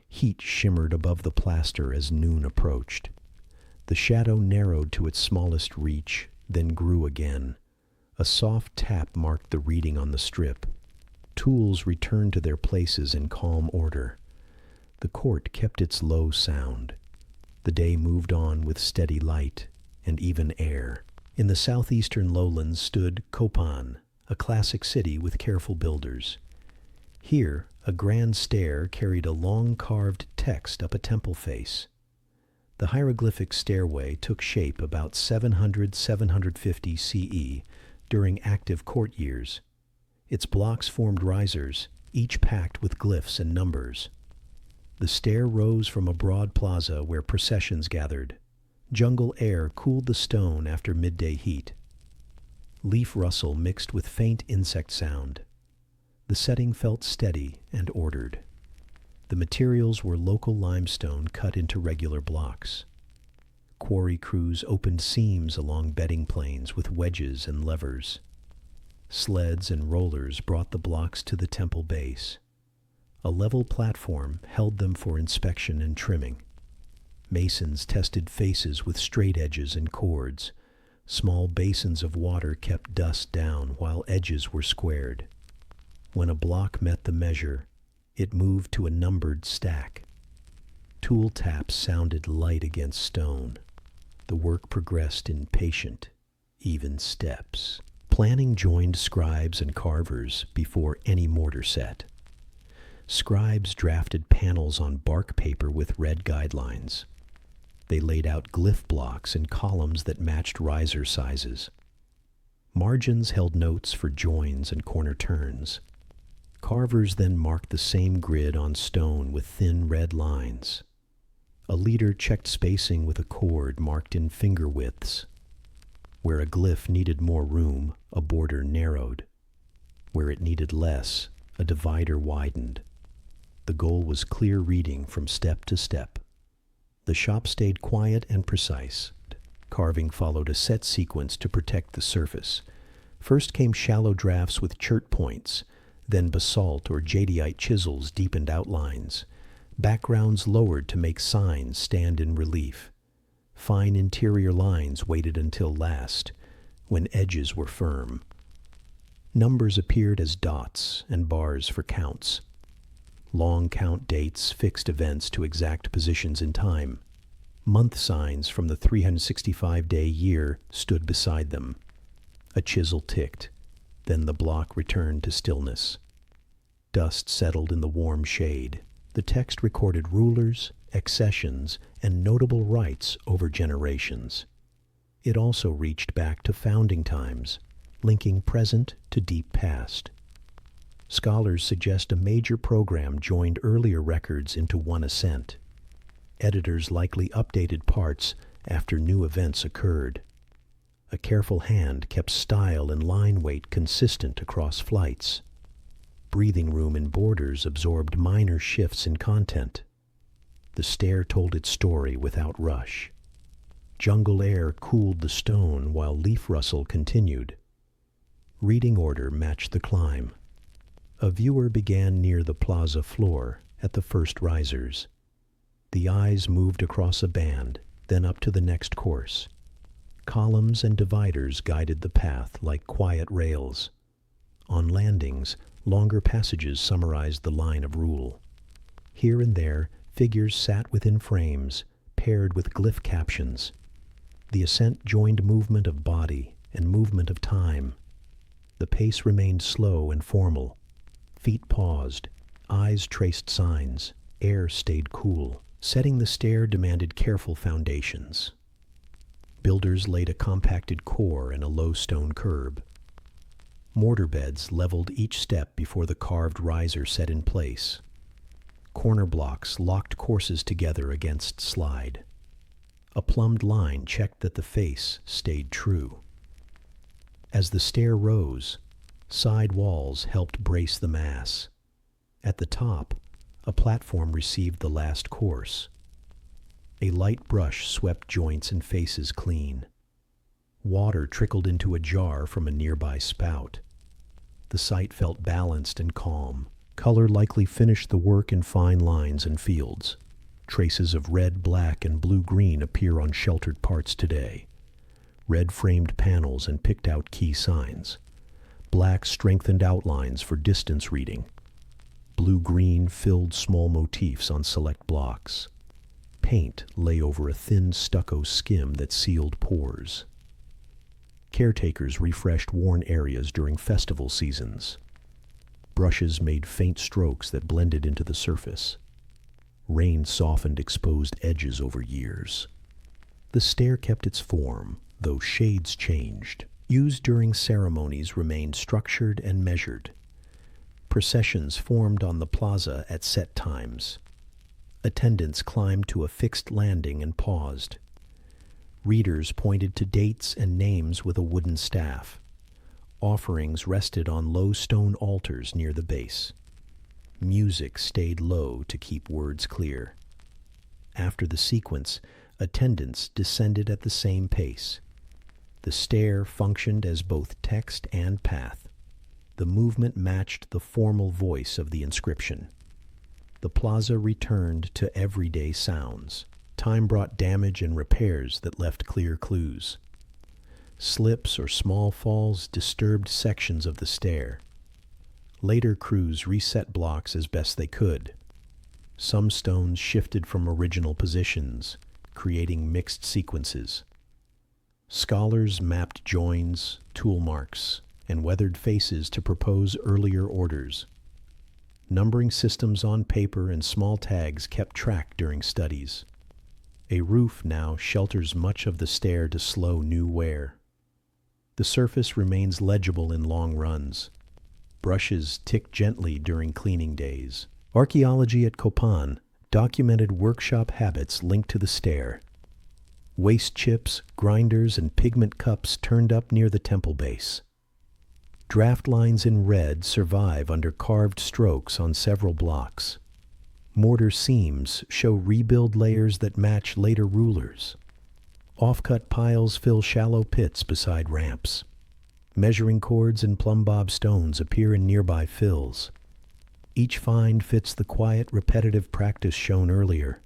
Speaker 1: Heat shimmered above the plaster as noon approached. The shadow narrowed to its smallest reach, then grew again. A soft tap marked the reading on the strip. Tools returned to their places in calm order. The court kept its low sound. The day moved on with steady light and even air. In the southeastern lowlands stood Copan, a classic city with careful builders. Here, a grand stair carried a long carved text up a temple face. The hieroglyphic stairway took shape about 700–750 CE during active court years. Its blocks formed risers, each packed with glyphs and numbers. The stair rose from a broad plaza where processions gathered. Jungle air cooled the stone after midday heat. Leaf rustle mixed with faint insect sound. The setting felt steady and ordered. The materials were local limestone cut into regular blocks. Quarry crews opened seams along bedding planes with wedges and levers. Sleds and rollers brought the blocks to the temple base. A level platform held them for inspection and trimming. Masons tested faces with straight edges and chords. Small basins of water kept dust down while edges were squared. When a block met the measure, it moved to a numbered stack. Tool taps sounded light against stone. The work progressed in patient, even steps. Planning joined scribes and carvers before any mortar set. Scribes drafted panels on bark paper with red guidelines. They laid out glyph blocks and columns that matched riser sizes. Margins held notes for joins and corner turns. Carvers then marked the same grid on stone with thin red lines. A leader checked spacing with a cord marked in finger widths. Where a glyph needed more room, a border narrowed. Where it needed less, a divider widened. The goal was clear reading from step to step. The shop stayed quiet and precise. Carving followed a set sequence to protect the surface. First came shallow drafts with chert points, then basalt or jadeite chisels deepened outlines. Backgrounds lowered to make signs stand in relief. Fine interior lines waited until last, when edges were firm. Numbers appeared as dots and bars for counts. Long count dates fixed events to exact positions in time. Month signs from the 365-day year stood beside them. A chisel ticked, then the block returned to stillness. Dust settled in the warm shade. The text recorded rulers, accessions, and notable rights over generations. It also reached back to founding times, linking present to deep past. Scholars suggest a major program joined earlier records into one ascent. Editors likely updated parts after new events occurred. A careful hand kept style and line weight consistent across flights. Breathing room in borders absorbed minor shifts in content. The stair told its story without rush. Jungle air cooled the stone while leaf rustle continued. Reading order matched the climb. A viewer began near the plaza floor at the first risers. The eyes moved across a band, then up to the next course. Columns and dividers guided the path like quiet rails. On landings, longer passages summarized the line of rule. Here and there, figures sat within frames, paired with glyph captions. The ascent joined movement of body and movement of time. The pace remained slow and formal. Feet paused, eyes traced signs, air stayed cool. Setting the stair demanded careful foundations. Builders laid a compacted core and a low stone curb. Mortar beds leveled each step before the carved riser set in place. Corner blocks locked courses together against slide. A plumbed line checked that the face stayed true. As the stair rose, side walls helped brace the mass. At the top, a platform received the last course. A light brush swept joints and faces clean. Water trickled into a jar from a nearby spout. The site felt balanced and calm. Color likely finished the work in fine lines and fields. Traces of red, black, and blue-green appear on sheltered parts today. Red framed panels and picked out key signs. Black strengthened outlines for distance reading. Blue-green filled small motifs on select blocks. Paint lay over a thin stucco skim that sealed pores. Caretakers refreshed worn areas during festival seasons. Brushes made faint strokes that blended into the surface. Rain softened exposed edges over years. The stair kept its form, though shades changed. Used during ceremonies remained structured and measured. Processions formed on the plaza at set times. Attendants climbed to a fixed landing and paused. Readers pointed to dates and names with a wooden staff. Offerings rested on low stone altars near the base. Music stayed low to keep words clear. After the sequence, attendants descended at the same pace. The stair functioned as both text and path. The movement matched the formal voice of the inscription. The plaza returned to everyday sounds. time brought damage and repairs that left clear clues. Slips or small falls disturbed sections of the stair. Later crews reset blocks as best they could. Some stones shifted from original positions, creating mixed sequences. Scholars mapped joins, tool marks, and weathered faces to propose earlier orders. Numbering systems on paper and small tags kept track during studies. A roof now shelters much of the stair to slow new wear. The surface remains legible in long runs. Brushes tick gently during cleaning days. Archaeology at Copan documented workshop habits linked to the stair. Waste chips, grinders, and pigment cups turned up near the temple base. Draft lines in red survive under carved strokes on several blocks. Mortar seams show rebuild layers that match later rulers. Offcut piles fill shallow pits beside ramps. Measuring cords and plumbob stones appear in nearby fills. Each find fits the quiet, repetitive practice shown earlier.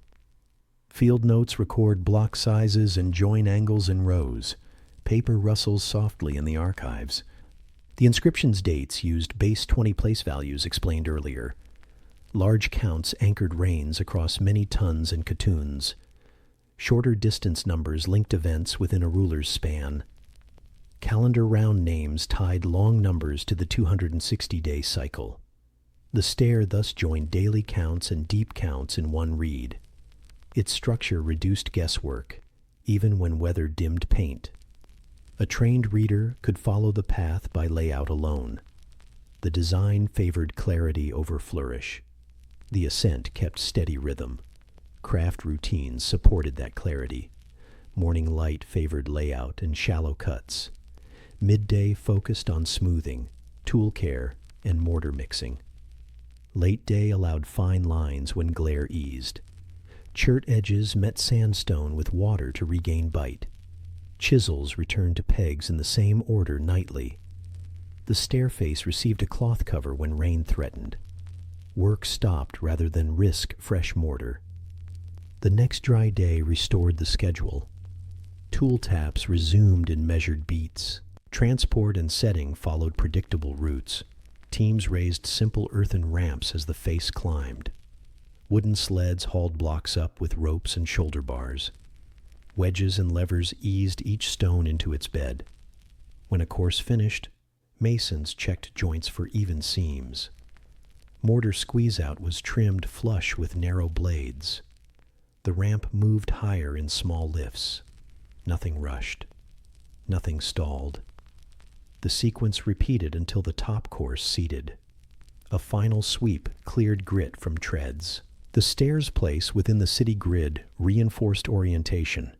Speaker 1: Field notes record block sizes and join angles in rows. Paper rustles softly in the archives. The inscription's dates used base 20 place values explained earlier. Large counts anchored reigns across many tons and katuns. Shorter distance numbers linked events within a ruler's span. Calendar round names tied long numbers to the 260-day cycle. The stair thus joined daily counts and deep counts in one read. Its structure reduced guesswork, even when weather dimmed paint. A trained reader could follow the path by layout alone. The design favored clarity over flourish. The ascent kept steady rhythm. Craft routines supported that clarity. Morning light favored layout and shallow cuts. Midday focused on smoothing, tool care, and mortar mixing. Late day allowed fine lines when glare eased. Chert edges met sandstone with water to regain bite. Chisels returned to pegs in the same order nightly. The stairface received a cloth cover when rain threatened. Work stopped rather than risk fresh mortar. The next dry day restored the schedule. Tool taps resumed in measured beats. Transport and setting followed predictable routes. Teams raised simple earthen ramps as the face climbed. Wooden sleds hauled blocks up with ropes and shoulder bars. Wedges and levers eased each stone into its bed. When a course finished, masons checked joints for even seams. Mortar squeeze-out was trimmed flush with narrow blades. The ramp moved higher in small lifts. Nothing rushed. Nothing stalled. The sequence repeated until the top course seated. A final sweep cleared grit from treads. The stairs' place within the city grid reinforced orientation.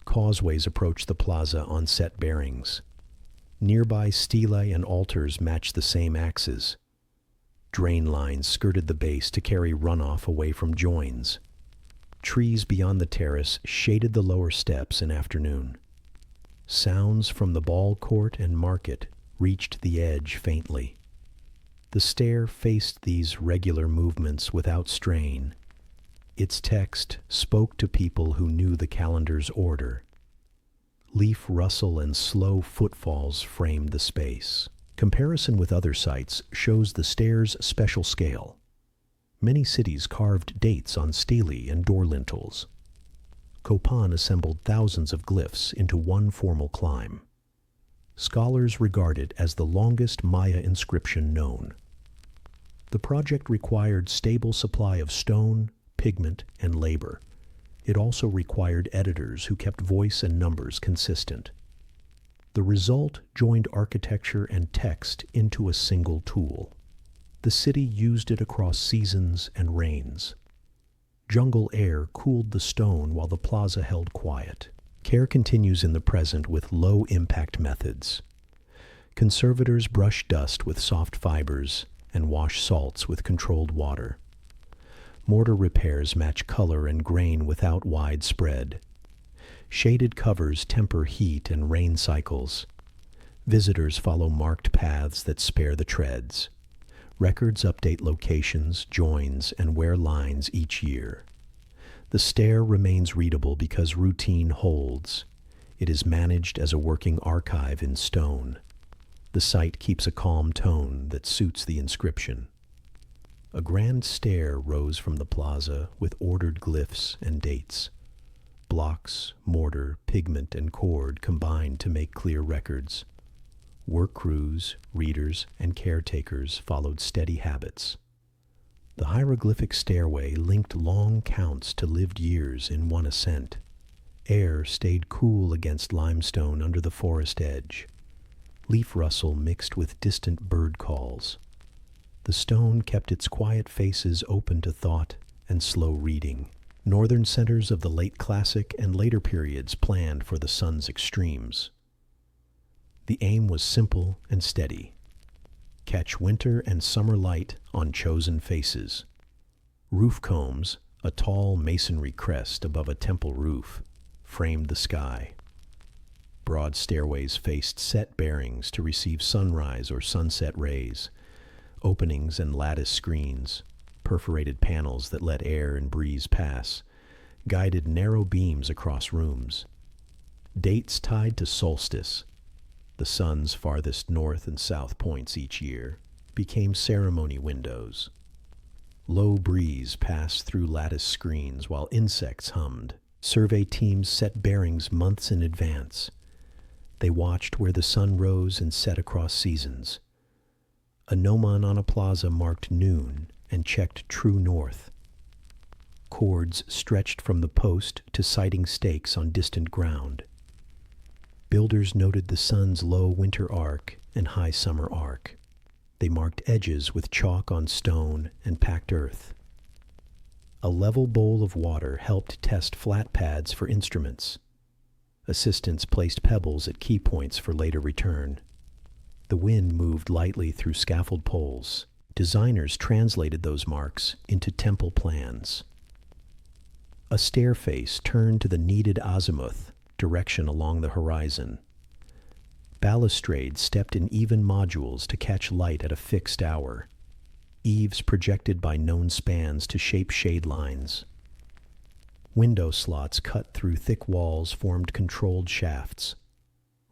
Speaker 1: Causeways approached the plaza on set bearings. Nearby stelae and altars matched the same axes. Drain lines skirted the base to carry runoff away from joins. Trees beyond the terrace shaded the lower steps in afternoon. Sounds from the ball court and market reached the edge faintly. The stair faced these regular movements without strain. Its text spoke to people who knew the calendar's order. Leaf rustle and slow footfalls framed the space. Comparison with other sites shows the stair's special scale. Many cities carved dates on stelae and door lintels. Copan assembled thousands of glyphs into one formal climb. Scholars regard it as the longest Maya inscription known. The project required stable supply of stone, pigment, and labor. It also required editors who kept voice and numbers consistent. The result joined architecture and text into a single tool. The city used it across seasons and rains. Jungle air cooled the stone while the plaza held quiet. Care continues in the present with low-impact methods. Conservators brush dust with soft fibers and wash salts with controlled water. Mortar repairs match color and grain without wide spread. Shaded covers temper heat and rain cycles. Visitors follow marked paths that spare the treads. Records update locations, joins, and wear lines each year. The stair remains readable because routine holds. It is managed as a working archive in stone. The site keeps a calm tone that suits the inscription. A grand stair rose from the plaza with ordered glyphs and dates. Blocks, mortar, pigment, and cord combined to make clear records. Work crews, readers, and caretakers followed steady habits. The hieroglyphic stairway linked long counts to lived years in one ascent. Air stayed cool against limestone under the forest edge. Leaf rustle mixed with distant bird calls. The stone kept its quiet faces open to thought and slow reading. Northern centers of the late Classic and later periods planned for the sun's extremes. The aim was simple and steady. Catch winter and summer light on chosen faces. Roof combs, a tall masonry crest above a temple roof, framed the sky. Broad stairways faced set bearings to receive sunrise or sunset rays. Openings and lattice screens, perforated panels that let air and breeze pass, guided narrow beams across rooms. Dates tied to solstice, the sun's farthest north and south points each year, became ceremony windows. Low breeze passed through lattice screens while insects hummed. Survey teams set bearings months in advance. They watched where the sun rose and set across seasons. A gnomon on a plaza marked noon and checked true north. Cords stretched from the post to sighting stakes on distant ground. Builders noted the sun's low winter arc and high summer arc. They marked edges with chalk on stone and packed earth. A level bowl of water helped test flat pads for instruments. Assistants placed pebbles at key points for later return. The wind moved lightly through scaffold poles. Designers translated those marks into temple plans. A stairface turned to the needed azimuth, direction along the horizon. Balustrades stepped in even modules to catch light at a fixed hour. Eaves projected by known spans to shape shade lines. Window slots cut through thick walls formed controlled shafts.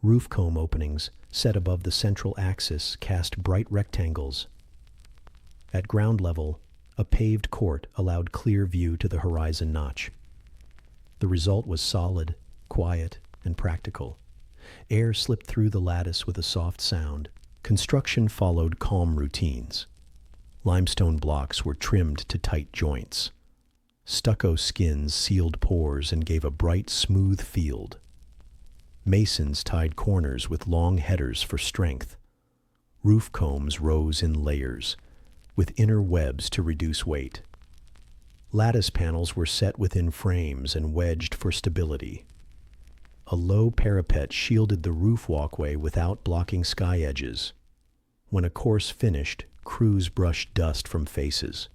Speaker 1: Roof comb openings, set above the central axis, cast bright rectangles. At ground level, a paved court allowed clear view to the horizon notch. The result was solid, quiet, and practical. Air slipped through the lattice with a soft sound. Construction followed calm routines. Limestone blocks were trimmed to tight joints. Stucco skins sealed pores and gave a bright, smooth field. Masons tied corners with long headers for strength. Roof combs rose in layers, with inner webs to reduce weight. Lattice panels were set within frames and wedged for stability. A low parapet shielded the roof walkway without blocking sky edges. When a course finished, crews brushed dust from faces.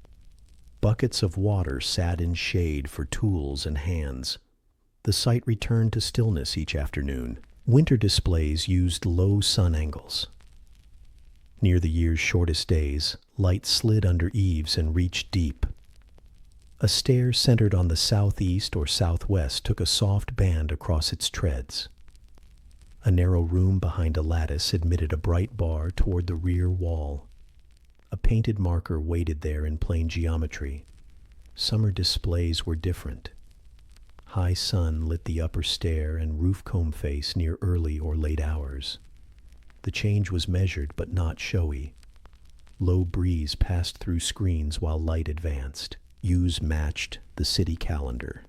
Speaker 1: Buckets of water sat in shade for tools and hands. The site returned to stillness each afternoon. Winter displays used low sun angles. Near the year's shortest days, light slid under eaves and reached deep. A stair centered on the southeast or southwest took a soft band across its treads. A narrow room behind a lattice admitted a bright bar toward the rear wall. A painted marker waited there in plain geometry. Summer displays were different. High sun lit the upper stair and roof comb face near early or late hours. The change was measured but not showy. Low breeze passed through screens while light advanced. Hues matched the city calendar.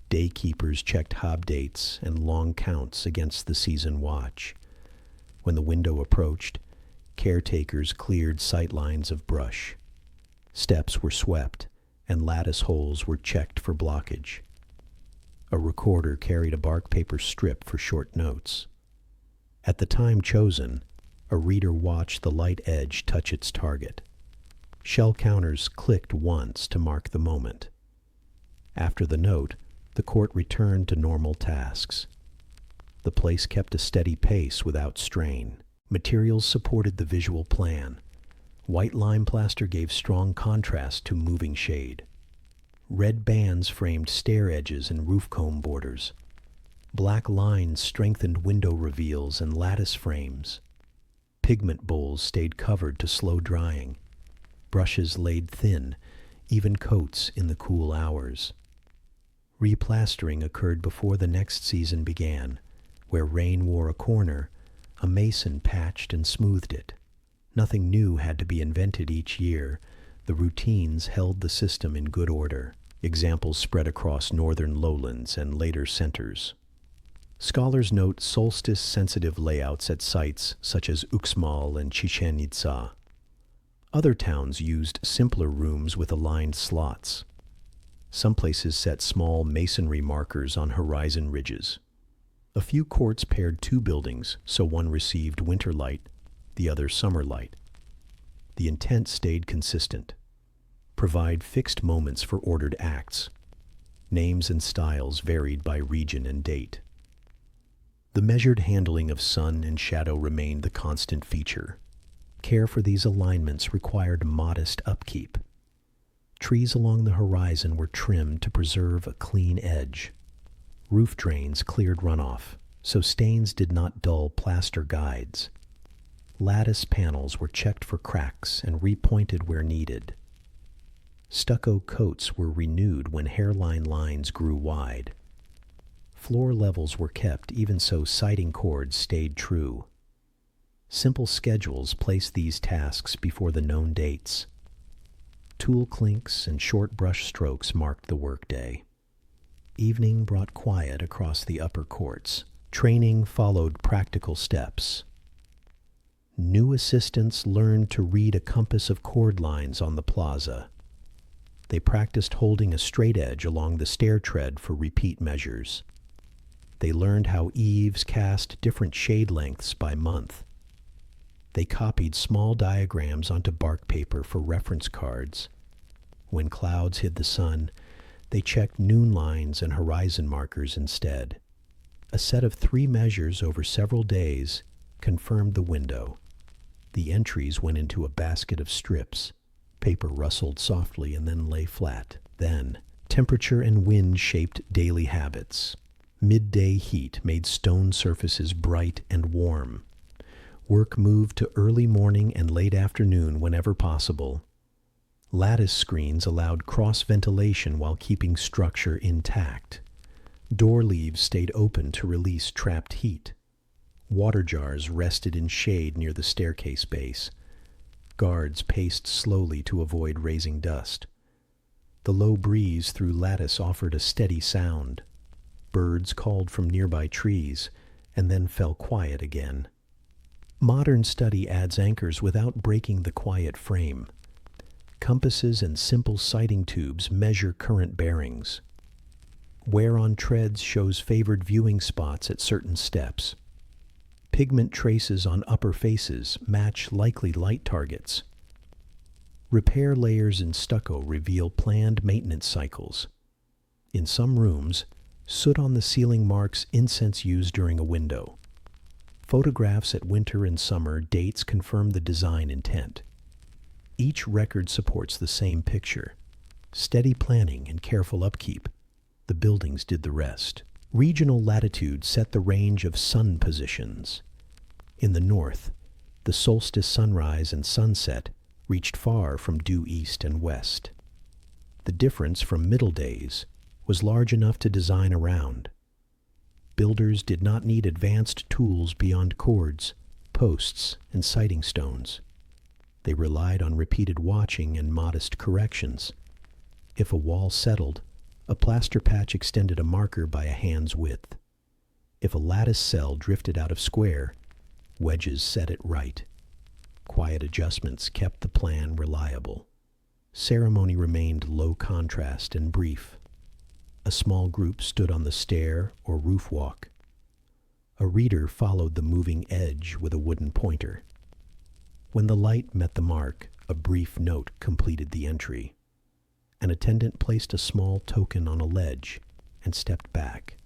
Speaker 1: Daykeepers checked hob dates and long counts against the season watch. When the window approached, caretakers cleared sightlines of brush. Steps were swept, and lattice holes were checked for blockage. A recorder carried a bark paper strip for short notes. At the time chosen, a reader watched the light edge touch its target. Shell counters clicked once to mark the moment. After the note, the court returned to normal tasks. The place kept a steady pace without strain. Materials supported the visual plan. White lime plaster gave strong contrast to moving shade. Red bands framed stair edges and roof comb borders. Black lines strengthened window reveals and lattice frames. Pigment bowls stayed covered to slow drying. Brushes laid thin, even coats in the cool hours. Replastering occurred before the next season began. Where rain wore a corner, a mason patched and smoothed it. Nothing new had to be invented each year. The routines held the system in good order. Examples spread across northern lowlands and later centers. Scholars note solstice-sensitive layouts at sites such as Uxmal and Chichen Itza. Other towns used simpler rooms with aligned slots. Some places set small masonry markers on horizon ridges. A few courts paired two buildings, so one received winter light, the other summer light. The intent stayed consistent. Provide fixed moments for ordered acts. Names and styles varied by region and date. The measured handling of sun and shadow remained the constant feature. Care for these alignments required modest upkeep. Trees along the horizon were trimmed to preserve a clean edge. Roof drains cleared runoff, so stains did not dull plaster guides. Lattice panels were checked for cracks and repointed where needed. Stucco coats were renewed when hairline lines grew wide. Floor levels were kept, even so siding cords stayed true. Simple schedules placed these tasks before the known dates. Tool clinks and short brush strokes marked the workday. Evening brought quiet across the upper courts. Training followed practical steps. New assistants learned to read a compass of cord lines on the plaza. They practiced holding a straight edge along the stair tread for repeat measures. They learned how eaves cast different shade lengths by month. They copied small diagrams onto bark paper for reference cards. When clouds hid the sun, they checked noon lines and horizon markers instead. A set of 3 measures over several days confirmed the window. The entries went into a basket of strips. Paper rustled softly and then lay flat. Then, temperature and wind shaped daily habits. Midday heat made stone surfaces bright and warm. Work moved to early morning and late afternoon whenever possible. Lattice screens allowed cross-ventilation while keeping structure intact. Door leaves stayed open to release trapped heat. Water jars rested in shade near the staircase base. Guards paced slowly to avoid raising dust. The low breeze through lattice offered a steady sound. Birds called from nearby trees and then fell quiet again. Modern study adds anchors without breaking the quiet frame. Compasses and simple sighting tubes measure current bearings. Wear on treads shows favored viewing spots at certain steps. Pigment traces on upper faces match likely light targets. Repair layers in stucco reveal planned maintenance cycles. In some rooms, soot on the ceiling marks incense used during a window. Photographs at winter and summer dates confirm the design intent. Each record supports the same picture. Steady planning and careful upkeep. The buildings did the rest. Regional latitude set the range of sun positions. In the north, the solstice sunrise and sunset reached far from due east and west. The difference from middle days was large enough to design around. Builders did not need advanced tools beyond cords, posts, and sighting stones. They relied on repeated watching and modest corrections. If a wall settled, a plaster patch extended a marker by a hand's width. If a lattice cell drifted out of square, wedges set it right. Quiet adjustments kept the plan reliable. Ceremony remained low contrast and brief. A small group stood on the stair or roof walk. A reader followed the moving edge with a wooden pointer. When the light met the mark, a brief note completed the entry. An attendant placed a small token on a ledge and stepped back.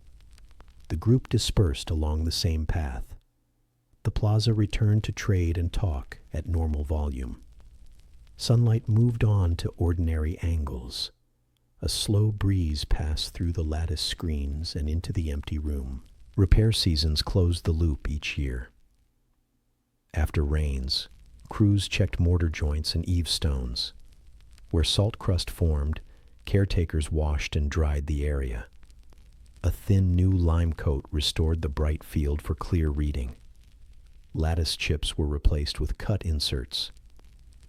Speaker 1: The group dispersed along the same path. The plaza returned to trade and talk at normal volume. Sunlight moved on to ordinary angles. A slow breeze passed through the lattice screens and into the empty room. Repair seasons closed the loop each year. After rains, crews checked mortar joints and eave stones. Where salt crust formed, caretakers washed and dried the area. A thin new lime coat restored the bright field for clear reading. Lattice chips were replaced with cut inserts.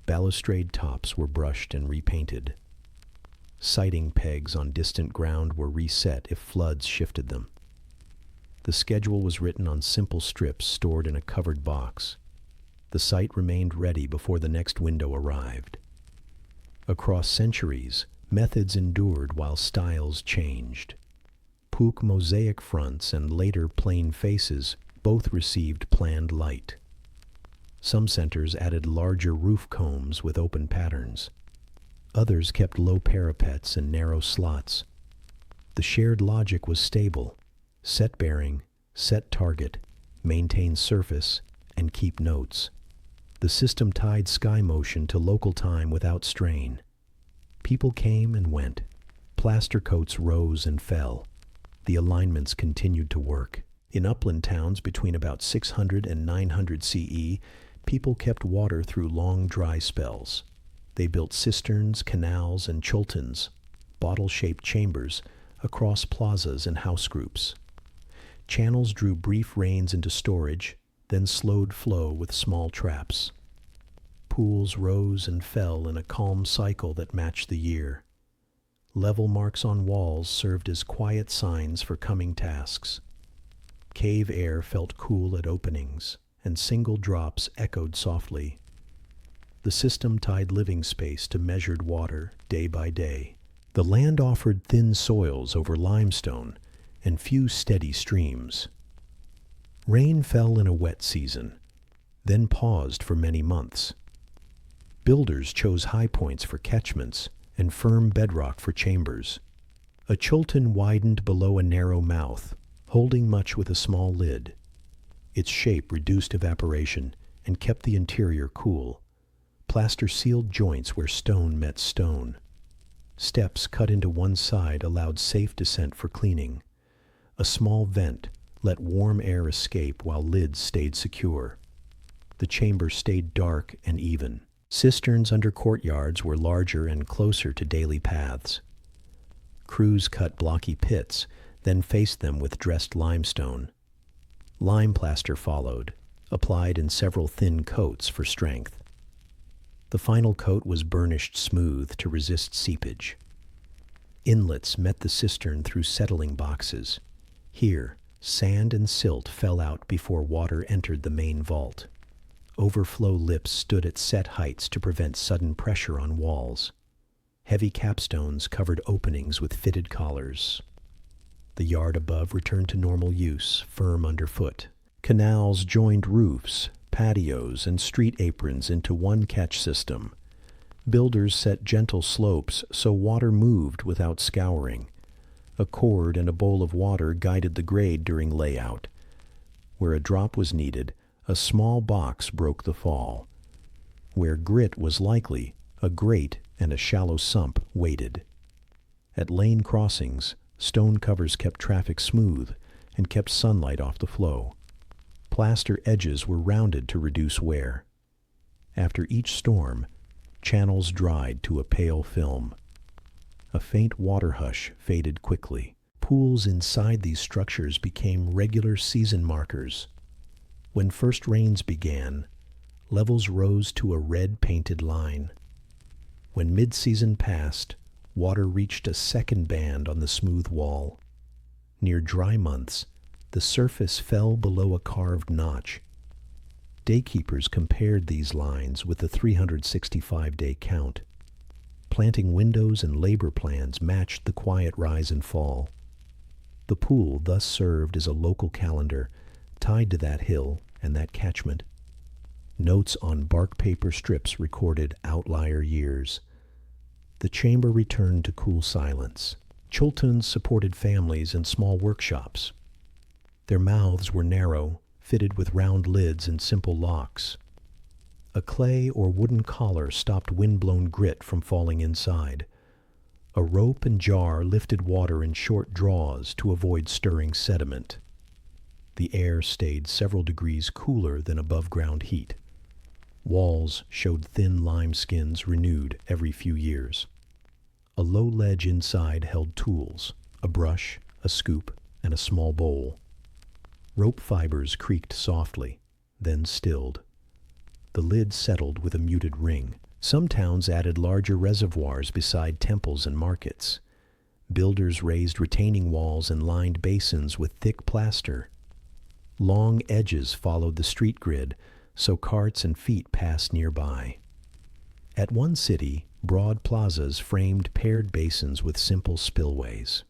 Speaker 1: Balustrade tops were brushed and repainted. Sighting pegs on distant ground were reset if floods shifted them. The schedule was written on simple strips stored in a covered box. The site remained ready before the next window arrived. Across centuries, methods endured while styles changed. Puch mosaic fronts and later plain faces both received planned light. Some centers added larger roof combs with open patterns. Others kept low parapets and narrow slots. The shared logic was stable: set bearing, set target, maintain surface, and keep notes. The system tied sky motion to local time without strain. People came and went. Plaster coats rose and fell. The alignments continued to work. In upland towns between about 600 and 900 CE, people kept water through long dry spells. They built cisterns, canals, and chultans, bottle-shaped chambers, across plazas and house groups. Channels drew brief rains into storage, then slowed flow with small traps. Pools rose and fell in a calm cycle that matched the year. Level marks on walls served as quiet signs for coming tasks. Cave air felt cool at openings, and single drops echoed softly. The system tied living space to measured water day by day. The land offered thin soils over limestone and few steady streams. Rain fell in a wet season, then paused for many months. Builders chose high points for catchments and firm bedrock for chambers. A chultan widened below a narrow mouth, holding much with a small lid. Its shape reduced evaporation and kept the interior cool. Plaster sealed joints where stone met stone. Steps cut into one side allowed safe descent for cleaning. A small vent let warm air escape while lids stayed secure. The chamber stayed dark and even. Cisterns under courtyards were larger and closer to daily paths. Crews cut blocky pits, then faced them with dressed limestone. Lime plaster followed, applied in several thin coats for strength. The final coat was burnished smooth to resist seepage. Inlets met the cistern through settling boxes. Here, sand and silt fell out before water entered the main vault. Overflow lips stood at set heights to prevent sudden pressure on walls. Heavy capstones covered openings with fitted collars. The yard above returned to normal use, firm underfoot. Canals joined roofs, patios, and street aprons into one catch system. Builders set gentle slopes so water moved without scouring. A cord and a bowl of water guided the grade during layout. Where a drop was needed, a small box broke the fall. Where grit was likely, a grate and a shallow sump waited. At lane crossings, stone covers kept traffic smooth and kept sunlight off the flow. Plaster edges were rounded to reduce wear. After each storm, channels dried to a pale film. A faint water hush faded quickly. Pools inside these structures became regular season markers. When first rains began, levels rose to a red-painted line. When mid-season passed, water reached a second band on the smooth wall. Near dry months, the surface fell below a carved notch. Daykeepers compared these lines with the 365-day count. Planting windows and labor plans matched the quiet rise and fall. The pool thus served as a local calendar tied to that hill and that catchment. Notes on bark paper strips recorded outlier years. The chamber returned to cool silence. Chultans supported families and small workshops. Their mouths were narrow, fitted with round lids and simple locks. A clay or wooden collar stopped wind-blown grit from falling inside. A rope and jar lifted water in short draws to avoid stirring sediment. The air stayed several degrees cooler than above-ground heat. Walls showed thin lime skins renewed every few years. A low ledge inside held tools, a brush, a scoop, and a small bowl. Rope fibers creaked softly, then stilled. The lid settled with a muted ring. Some towns added larger reservoirs beside temples and markets. Builders raised retaining walls and lined basins with thick plaster. Long edges followed the street grid, so carts and feet passed nearby. At one city, broad plazas framed paired basins with simple spillways.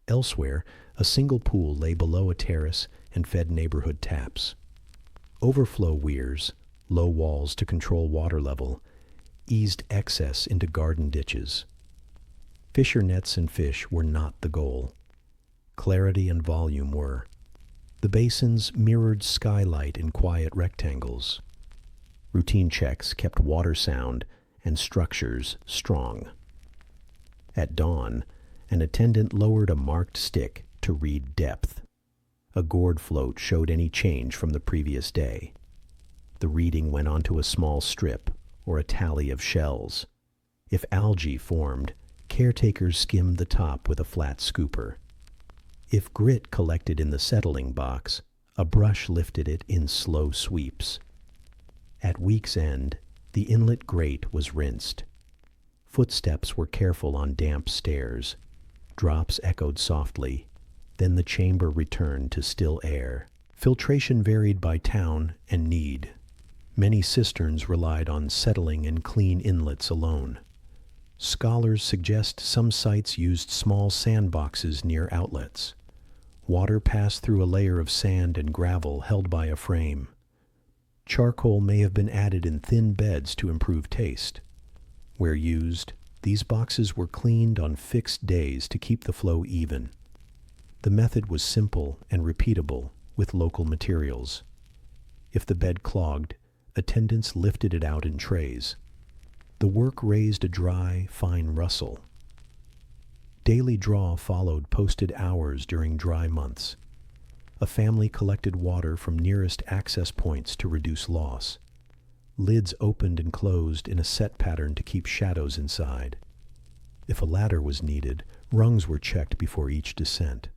Speaker 1: Elsewhere, a single pool lay below a terrace and fed neighborhood taps. Overflow weirs, low walls to control water level, eased excess into garden ditches. Fisher nets and fish were not the goal. Clarity and volume were. The basins mirrored skylight in quiet rectangles. Routine checks kept water sound and structures strong. At dawn, an attendant lowered a marked stick to read depth. A gourd float showed any change from the previous day. The reading went onto a small strip or a tally of shells. If algae formed, caretakers skimmed the top with a flat scooper. If grit collected in the settling box, a brush lifted it in slow sweeps. At week's end, the inlet grate was rinsed. Footsteps were careful on damp stairs. Drops echoed softly. Then the chamber returned to still air. Filtration varied by town and need. Many cisterns relied on settling and clean inlets alone. Scholars suggest some sites used small sandboxes near outlets. Water passed through a layer of sand and gravel held by a frame. Charcoal may have been added in thin beds to improve taste. Where used, these boxes were cleaned on fixed days to keep the flow even. The method was simple and repeatable with local materials. If the bed clogged, attendants lifted it out in trays. The work raised a dry, fine rustle. Daily draw followed posted hours during dry months. A family collected water from nearest access points to reduce loss. Lids opened and closed in a set pattern to keep shadows inside. If a ladder was needed, rungs were checked before each descent.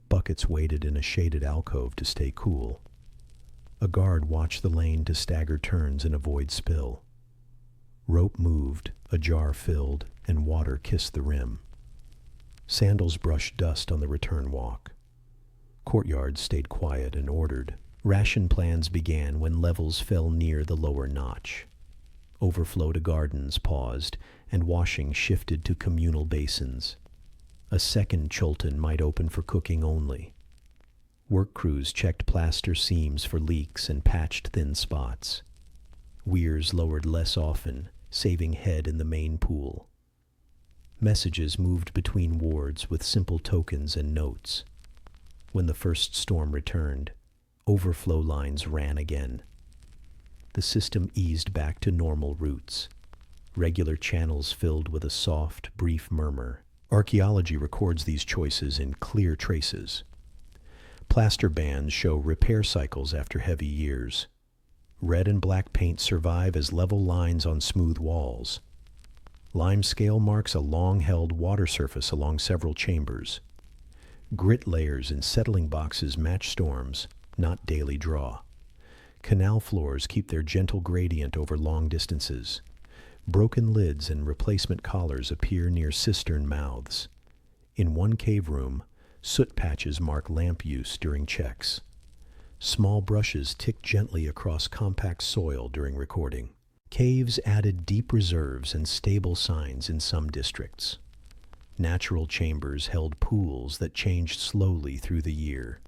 Speaker 1: Buckets waited in a shaded alcove to stay cool. A guard watched the lane to stagger turns and avoid spill. Rope moved, a jar filled, and water kissed the rim. Sandals brushed dust on the return walk. Courtyards stayed quiet and ordered. Ration plans began when levels fell near the lower notch. Overflow to gardens paused, and washing shifted to communal basins. A second Chulton might open for cooking only. Work crews checked plaster seams for leaks and patched thin spots. Weirs lowered less often, saving head in the main pool. Messages moved between wards with simple tokens and notes. When the first storm returned, overflow lines ran again. The system eased back to normal routes. Regular channels filled with a soft, brief murmur. Archaeology records these choices in clear traces. Plaster bands show repair cycles after heavy years. Red and black paint survive as level lines on smooth walls. Limescale marks a long-held water surface along several chambers. Grit layers in settling boxes match storms, not daily draw. Canal floors keep their gentle gradient over long distances. Broken lids and replacement collars appear near cistern mouths. In one cave room, soot patches mark lamp use during checks. Small brushes tick gently across compact soil during recording. Caves added deep reserves and stable signs in some districts. Natural chambers held pools that changed slowly through the year.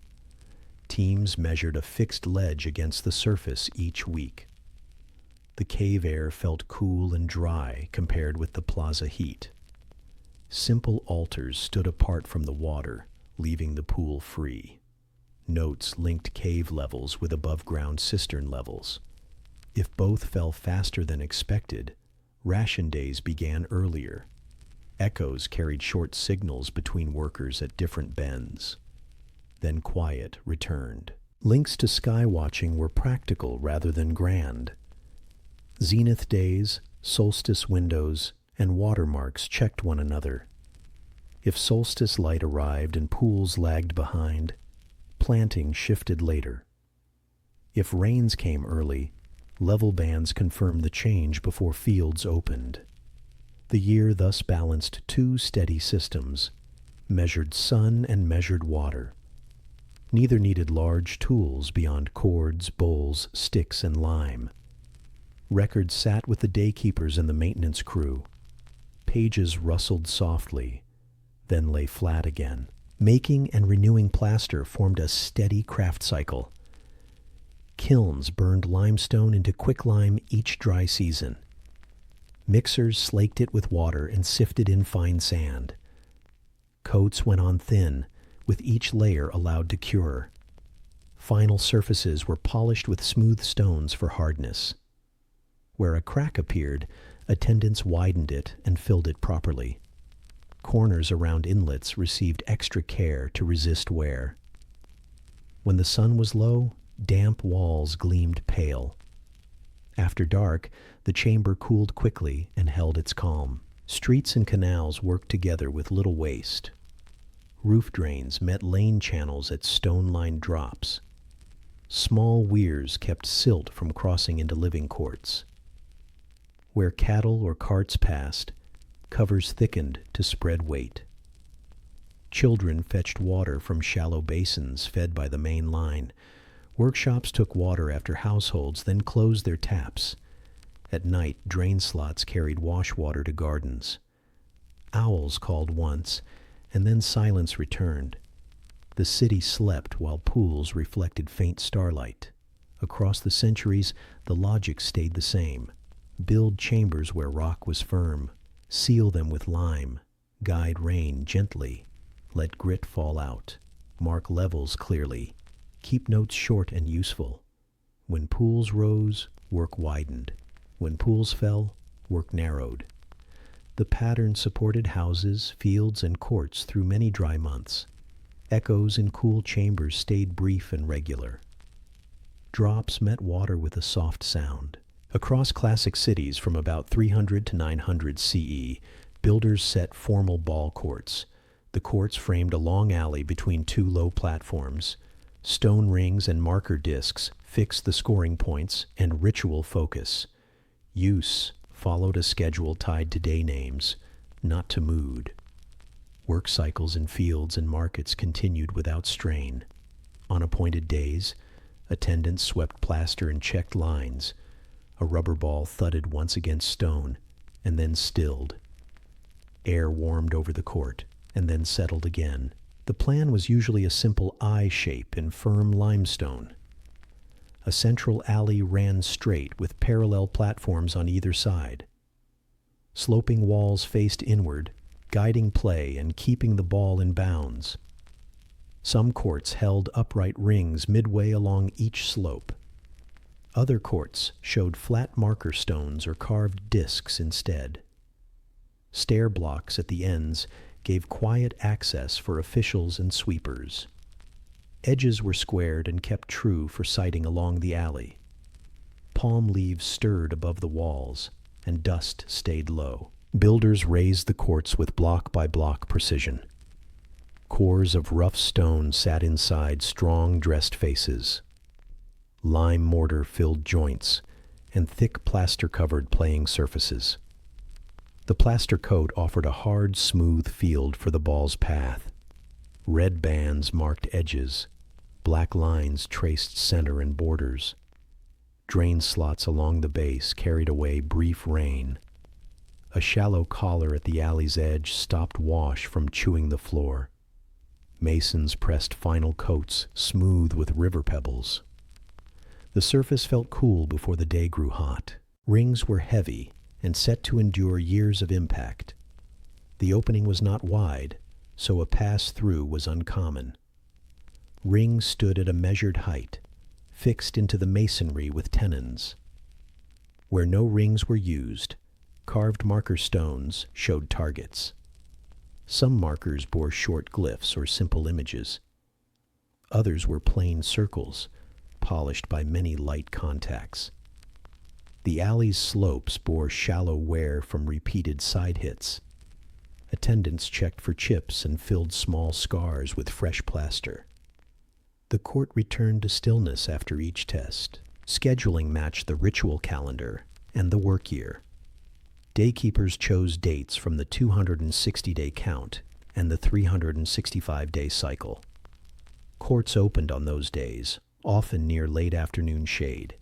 Speaker 1: Teams measured a fixed ledge against the surface each week. The cave air felt cool and dry compared with the plaza heat. Simple altars stood apart from the water, leaving the pool free. Notes linked cave levels with above-ground cistern levels. If both fell faster than expected, ration days began earlier. Echoes carried short signals between workers at different bends. Then quiet returned. Links to sky watching were practical rather than grand. Zenith days, solstice windows, and watermarks checked one another. If solstice light arrived and pools lagged behind, planting shifted later. If rains came early, level bands confirmed the change before fields opened. The year thus balanced two steady systems, measured sun and measured water. Neither needed large tools beyond cords, bowls, sticks, and lime. Records sat with the daykeepers and the maintenance crew. Pages rustled softly, then lay flat again. Making and renewing plaster formed a steady craft cycle. Kilns burned limestone into quicklime each dry season. Mixers slaked it with water and sifted in fine sand. Coats went on thin, with each layer allowed to cure. Final surfaces were polished with smooth stones for hardness. Where a crack appeared, attendants widened it and filled it properly. Corners around inlets received extra care to resist wear. When the sun was low, damp walls gleamed pale. After dark, the chamber cooled quickly and held its calm. Streets and canals worked together with little waste. Roof drains met lane channels at stone-lined drops. Small weirs kept silt from crossing into living courts. Where cattle or carts passed, covers thickened to spread weight. Children fetched water from shallow basins fed by the main line. Workshops took water after households, then closed their taps. At night, drain slots carried wash water to gardens. Owls called once, and then silence returned. The city slept while pools reflected faint starlight. Across the centuries, the logic stayed the same. Build chambers where rock was firm. Seal them with lime. Guide rain gently. Let grit fall out. Mark levels clearly. Keep notes short and useful. When pools rose, work widened. When pools fell, work narrowed. The pattern supported houses, fields, and courts through many dry months. Echoes in cool chambers stayed brief and regular. Drops met water with a soft sound. Across classic cities from about 300 to 900 CE, builders set formal ball courts. The courts framed a long alley between two low platforms. Stone rings and marker discs fixed the scoring points and ritual focus. Use followed a schedule tied to day names, not to mood. Work cycles in fields and markets continued without strain. On appointed days, attendants swept plaster and checked lines. A rubber ball thudded once against stone, and then stilled. Air warmed over the court, and then settled again. The plan was usually a simple I shape in firm limestone. A central alley ran straight with parallel platforms on either side. Sloping walls faced inward, guiding play and keeping the ball in bounds. Some courts held upright rings midway along each slope. Other courts showed flat marker stones or carved discs instead. Stair blocks at the ends gave quiet access for officials and sweepers. Edges were squared and kept true for sighting along the alley. Palm leaves stirred above the walls, and dust stayed low. Builders raised the courts with block-by-block precision. Cores of rough stone sat inside strong dressed faces. Lime mortar filled joints, and thick plaster covered playing surfaces. The plaster coat offered a hard, smooth field for the ball's path. Red bands marked edges. Black lines traced center and borders. Drain slots along the base carried away brief rain. A shallow collar at the alley's edge stopped wash from chewing the floor. Masons pressed final coats, smooth with river pebbles. The surface felt cool before the day grew hot. Rings were heavy and set to endure years of impact. The opening was not wide, so a pass-through was uncommon. Rings stood at a measured height, fixed into the masonry with tenons. Where no rings were used, carved marker stones showed targets. Some markers bore short glyphs or simple images. Others were plain circles, polished by many light contacts. The alley's slopes bore shallow wear from repeated side hits. Attendants checked for chips and filled small scars with fresh plaster. The court returned to stillness after each test. Scheduling matched the ritual calendar and the work year. Daykeepers chose dates from the 260-day count and the 365-day cycle. Courts opened on those days, often near late afternoon shade.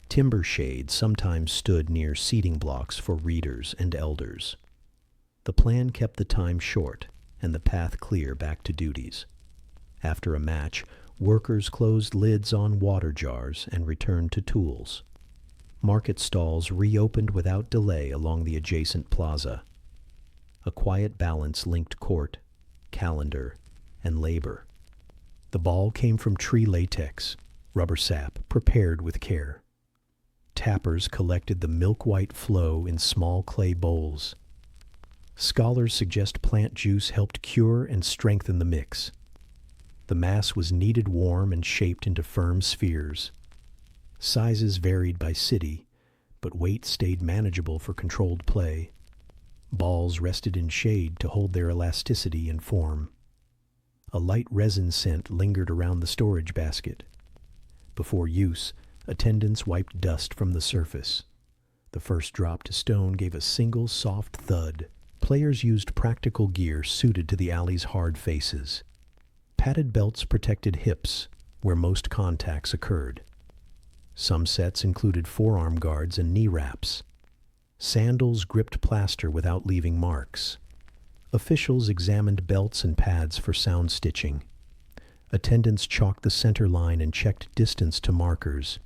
Speaker 1: Timber shade sometimes stood near seating blocks for readers and elders. The plan kept the time short and the path clear back to duties. After a match, workers closed lids on water jars and returned to tools. Market stalls reopened without delay along the adjacent plaza. A quiet balance linked court, calendar, and labor. The ball came from tree latex, rubber sap, prepared with care. Tappers collected the milk-white flow in small clay bowls. Scholars suggest plant juice helped cure and strengthen the mix. The mass was kneaded warm and shaped into firm spheres. Sizes varied by city, but weight stayed manageable for controlled play. Balls rested in shade to hold their elasticity and form. A light resin scent lingered around the storage basket. Before use, attendants wiped dust from the surface. The first drop to stone gave a single soft thud. Players used practical gear suited to the alley's hard faces. Padded belts protected hips, where most contacts occurred. Some sets included forearm guards and knee wraps. Sandals gripped plaster without leaving marks. Officials examined belts and pads for sound stitching. Attendants chalked the center line and checked distance to markers.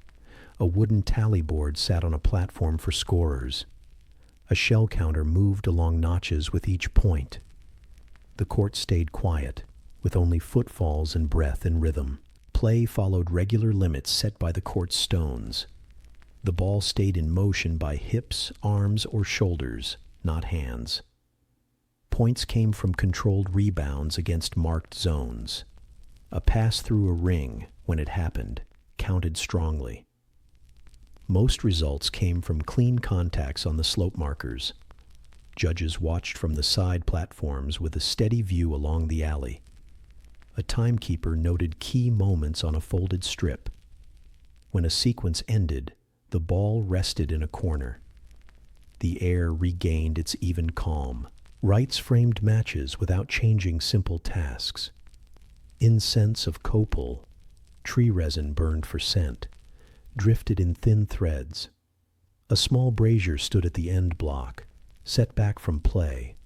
Speaker 1: A wooden tally board sat on a platform for scorers. A shell counter moved along notches with each point. The court stayed quiet, with only footfalls and breath in rhythm. Play followed regular limits set by the court's stones. The ball stayed in motion by hips, arms, or shoulders, not hands. Points came from controlled rebounds against marked zones. A pass through a ring, when it happened, counted strongly. Most results came from clean contacts on the slope markers. Judges watched from the side platforms with a steady view along the alley. A timekeeper noted key moments on a folded strip. When a sequence ended, the ball rested in a corner. The air regained its even calm. Rites framed matches without changing simple tasks. Incense of copal, tree resin burned for scent, drifted in thin threads. A small brazier stood at the end block, set back from play.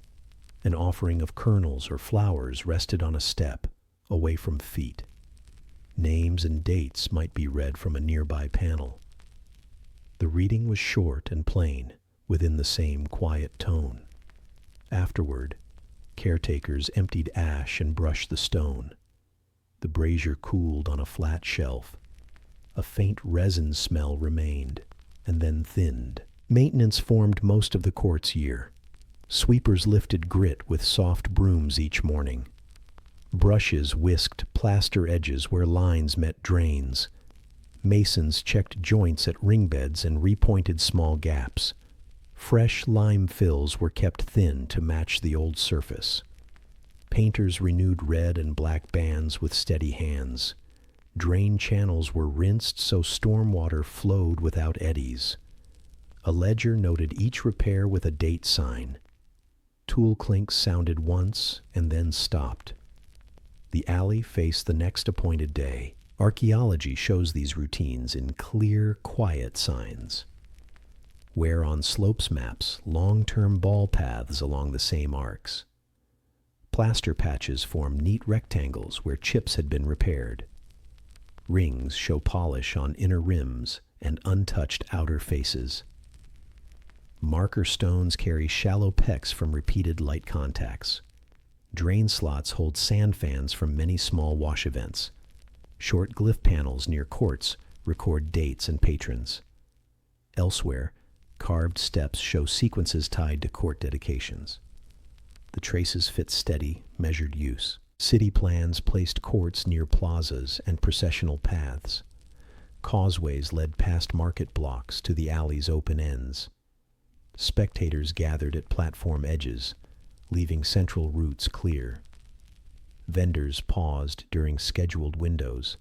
Speaker 1: An offering of kernels or flowers rested on a step, away from feet. Names and dates might be read from a nearby panel. The reading was short and plain, within the same quiet tone. Afterward, caretakers emptied ash and brushed the stone. The brazier cooled on a flat shelf. A faint resin smell remained, and then thinned. Maintenance formed most of the court's year. Sweepers lifted grit with soft brooms each morning. Brushes whisked plaster edges where lines met drains. Masons checked joints at ring beds and repointed small gaps. Fresh lime fills were kept thin to match the old surface. Painters renewed red and black bands with steady hands. Drain channels were rinsed so stormwater flowed without eddies. A ledger noted each repair with a date sign. Tool clinks sounded once and then stopped. The alley faced the next appointed day. Archaeology shows these routines in clear, quiet signs. Where on slopes maps, long-term ball paths along the same arcs. Plaster patches form neat rectangles where chips had been repaired. Rings show polish on inner rims and untouched outer faces. Marker stones carry shallow pecks from repeated light contacts. Drain slots hold sand fans from many small wash events. Short glyph panels near courts record dates and patrons. Elsewhere, carved steps show sequences tied to court dedications. The traces fit steady, measured use. City plans placed courts near plazas and processional paths. Causeways led past market blocks to the alley's open ends. Spectators gathered at platform edges, leaving central routes clear. Vendors paused during scheduled windows,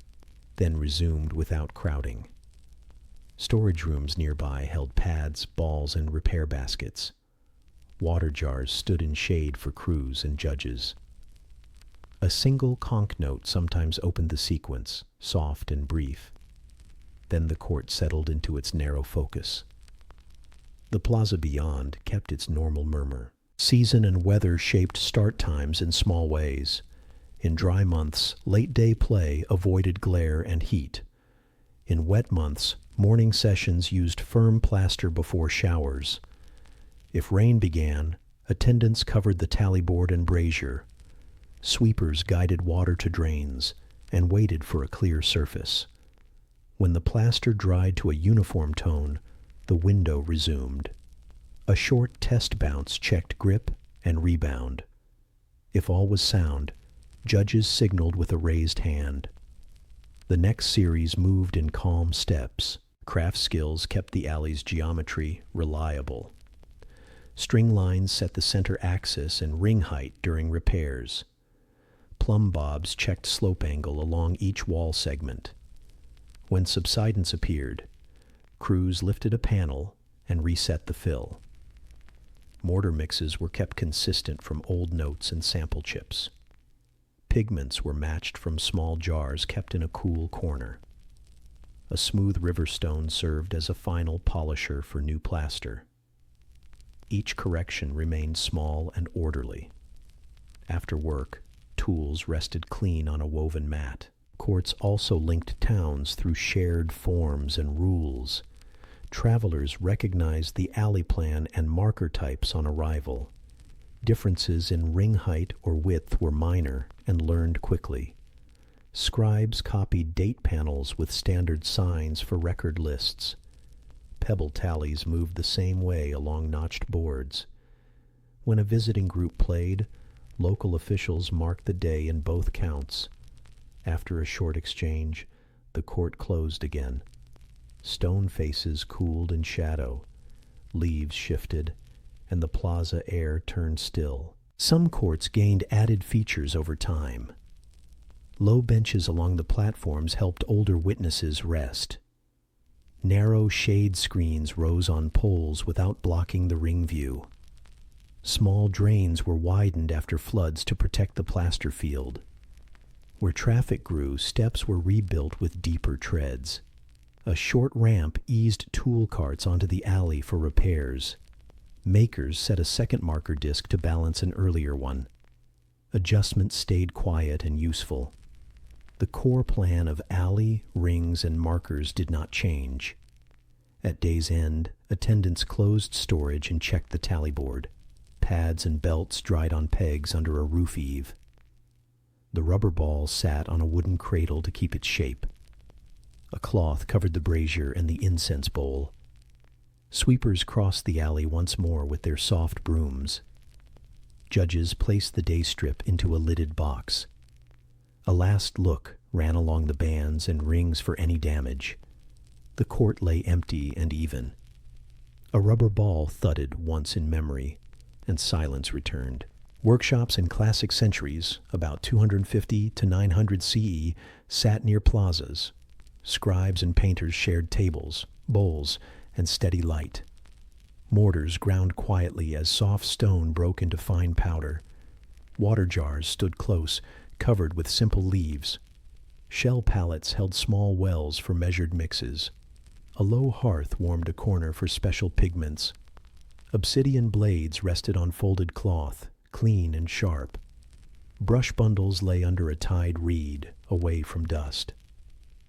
Speaker 1: then resumed without crowding. Storage rooms nearby held pads, balls, and repair baskets. Water jars stood in shade for crews and judges. A single conch note sometimes opened the sequence, soft and brief. Then the court settled into its narrow focus. The plaza beyond kept its normal murmur. Season and weather shaped start times in small ways. In dry months, late-day play avoided glare and heat. In wet months, morning sessions used firm plaster before showers. If rain began, attendants covered the tallyboard and brazier. Sweepers guided water to drains and waited for a clear surface. When the plaster dried to a uniform tone, the window resumed. A short test bounce checked grip and rebound. If all was sound, judges signaled with a raised hand. The next series moved in calm steps. Craft skills kept the alley's geometry reliable. String lines set the center axis and ring height during repairs. Plumb bobs checked slope angle along each wall segment. When subsidence appeared, crews lifted a panel and reset the fill. Mortar mixes were kept consistent from old notes and sample chips. Pigments were matched from small jars kept in a cool corner. A smooth river stone served as a final polisher for new plaster. Each correction remained small and orderly. After work, tools rested clean on a woven mat. Courts also linked towns through shared forms and rules. Travelers recognized the alley plan and marker types on arrival. Differences in ring height or width were minor and learned quickly. Scribes copied date panels with standard signs for record lists. Pebble tallies moved the same way along notched boards. When a visiting group played, local officials marked the day in both counts. After a short exchange, the court closed again. Stone faces cooled in shadow. Leaves shifted, and the plaza air turned still. Some courts gained added features over time. Low benches along the platforms helped older witnesses rest. Narrow shade screens rose on poles without blocking the ring view. Small drains were widened after floods to protect the plaster field. Where traffic grew, steps were rebuilt with deeper treads. A short ramp eased tool carts onto the alley for repairs. Makers set a second marker disc to balance an earlier one. Adjustments stayed quiet and useful. The core plan of alley, rings, and markers did not change. At day's end, attendants closed storage and checked the tallyboard. Pads and belts dried on pegs under a roof eave. The rubber ball sat on a wooden cradle to keep its shape. A cloth covered the brazier and the incense bowl. Sweepers crossed the alley once more with their soft brooms. Judges placed the day strip into a lidded box. A last look ran along the bands and rings for any damage. The court lay empty and even. A rubber ball thudded once in memory, and silence returned. Workshops in classic centuries, about 250 to 900 CE, sat near plazas. Scribes and painters shared tables, bowls, and steady light. Mortars ground quietly as soft stone broke into fine powder. Water jars stood close, covered with simple leaves. Shell pallets held small wells for measured mixes. A low hearth warmed a corner for special pigments. Obsidian blades rested on folded cloth, clean and sharp. Brush bundles lay under a tied reed, away from dust.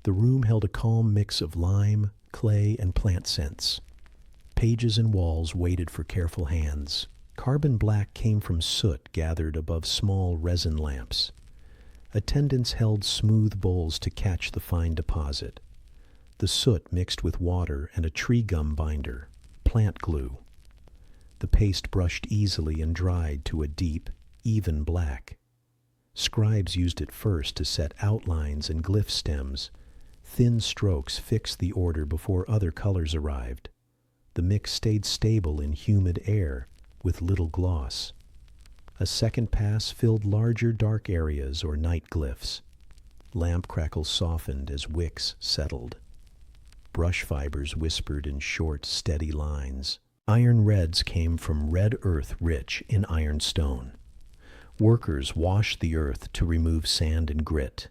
Speaker 1: The room held a calm mix of lime, clay, and plant scents. Pages and walls waited for careful hands. Carbon black came from soot gathered above small resin lamps. Attendants held smooth bowls to catch the fine deposit. The soot mixed with water and a tree gum binder, plant glue. The paste brushed easily and dried to a deep, even black. Scribes used it first to set outlines and glyph stems. Thin strokes fixed the order before other colors arrived. The mix stayed stable in humid air, with little gloss. A second pass filled larger dark areas or night glyphs. Lamp crackles softened as wicks settled. Brush fibers whispered in short, steady lines. Iron reds came from red earth rich in ironstone. Workers washed the earth to remove sand and grit.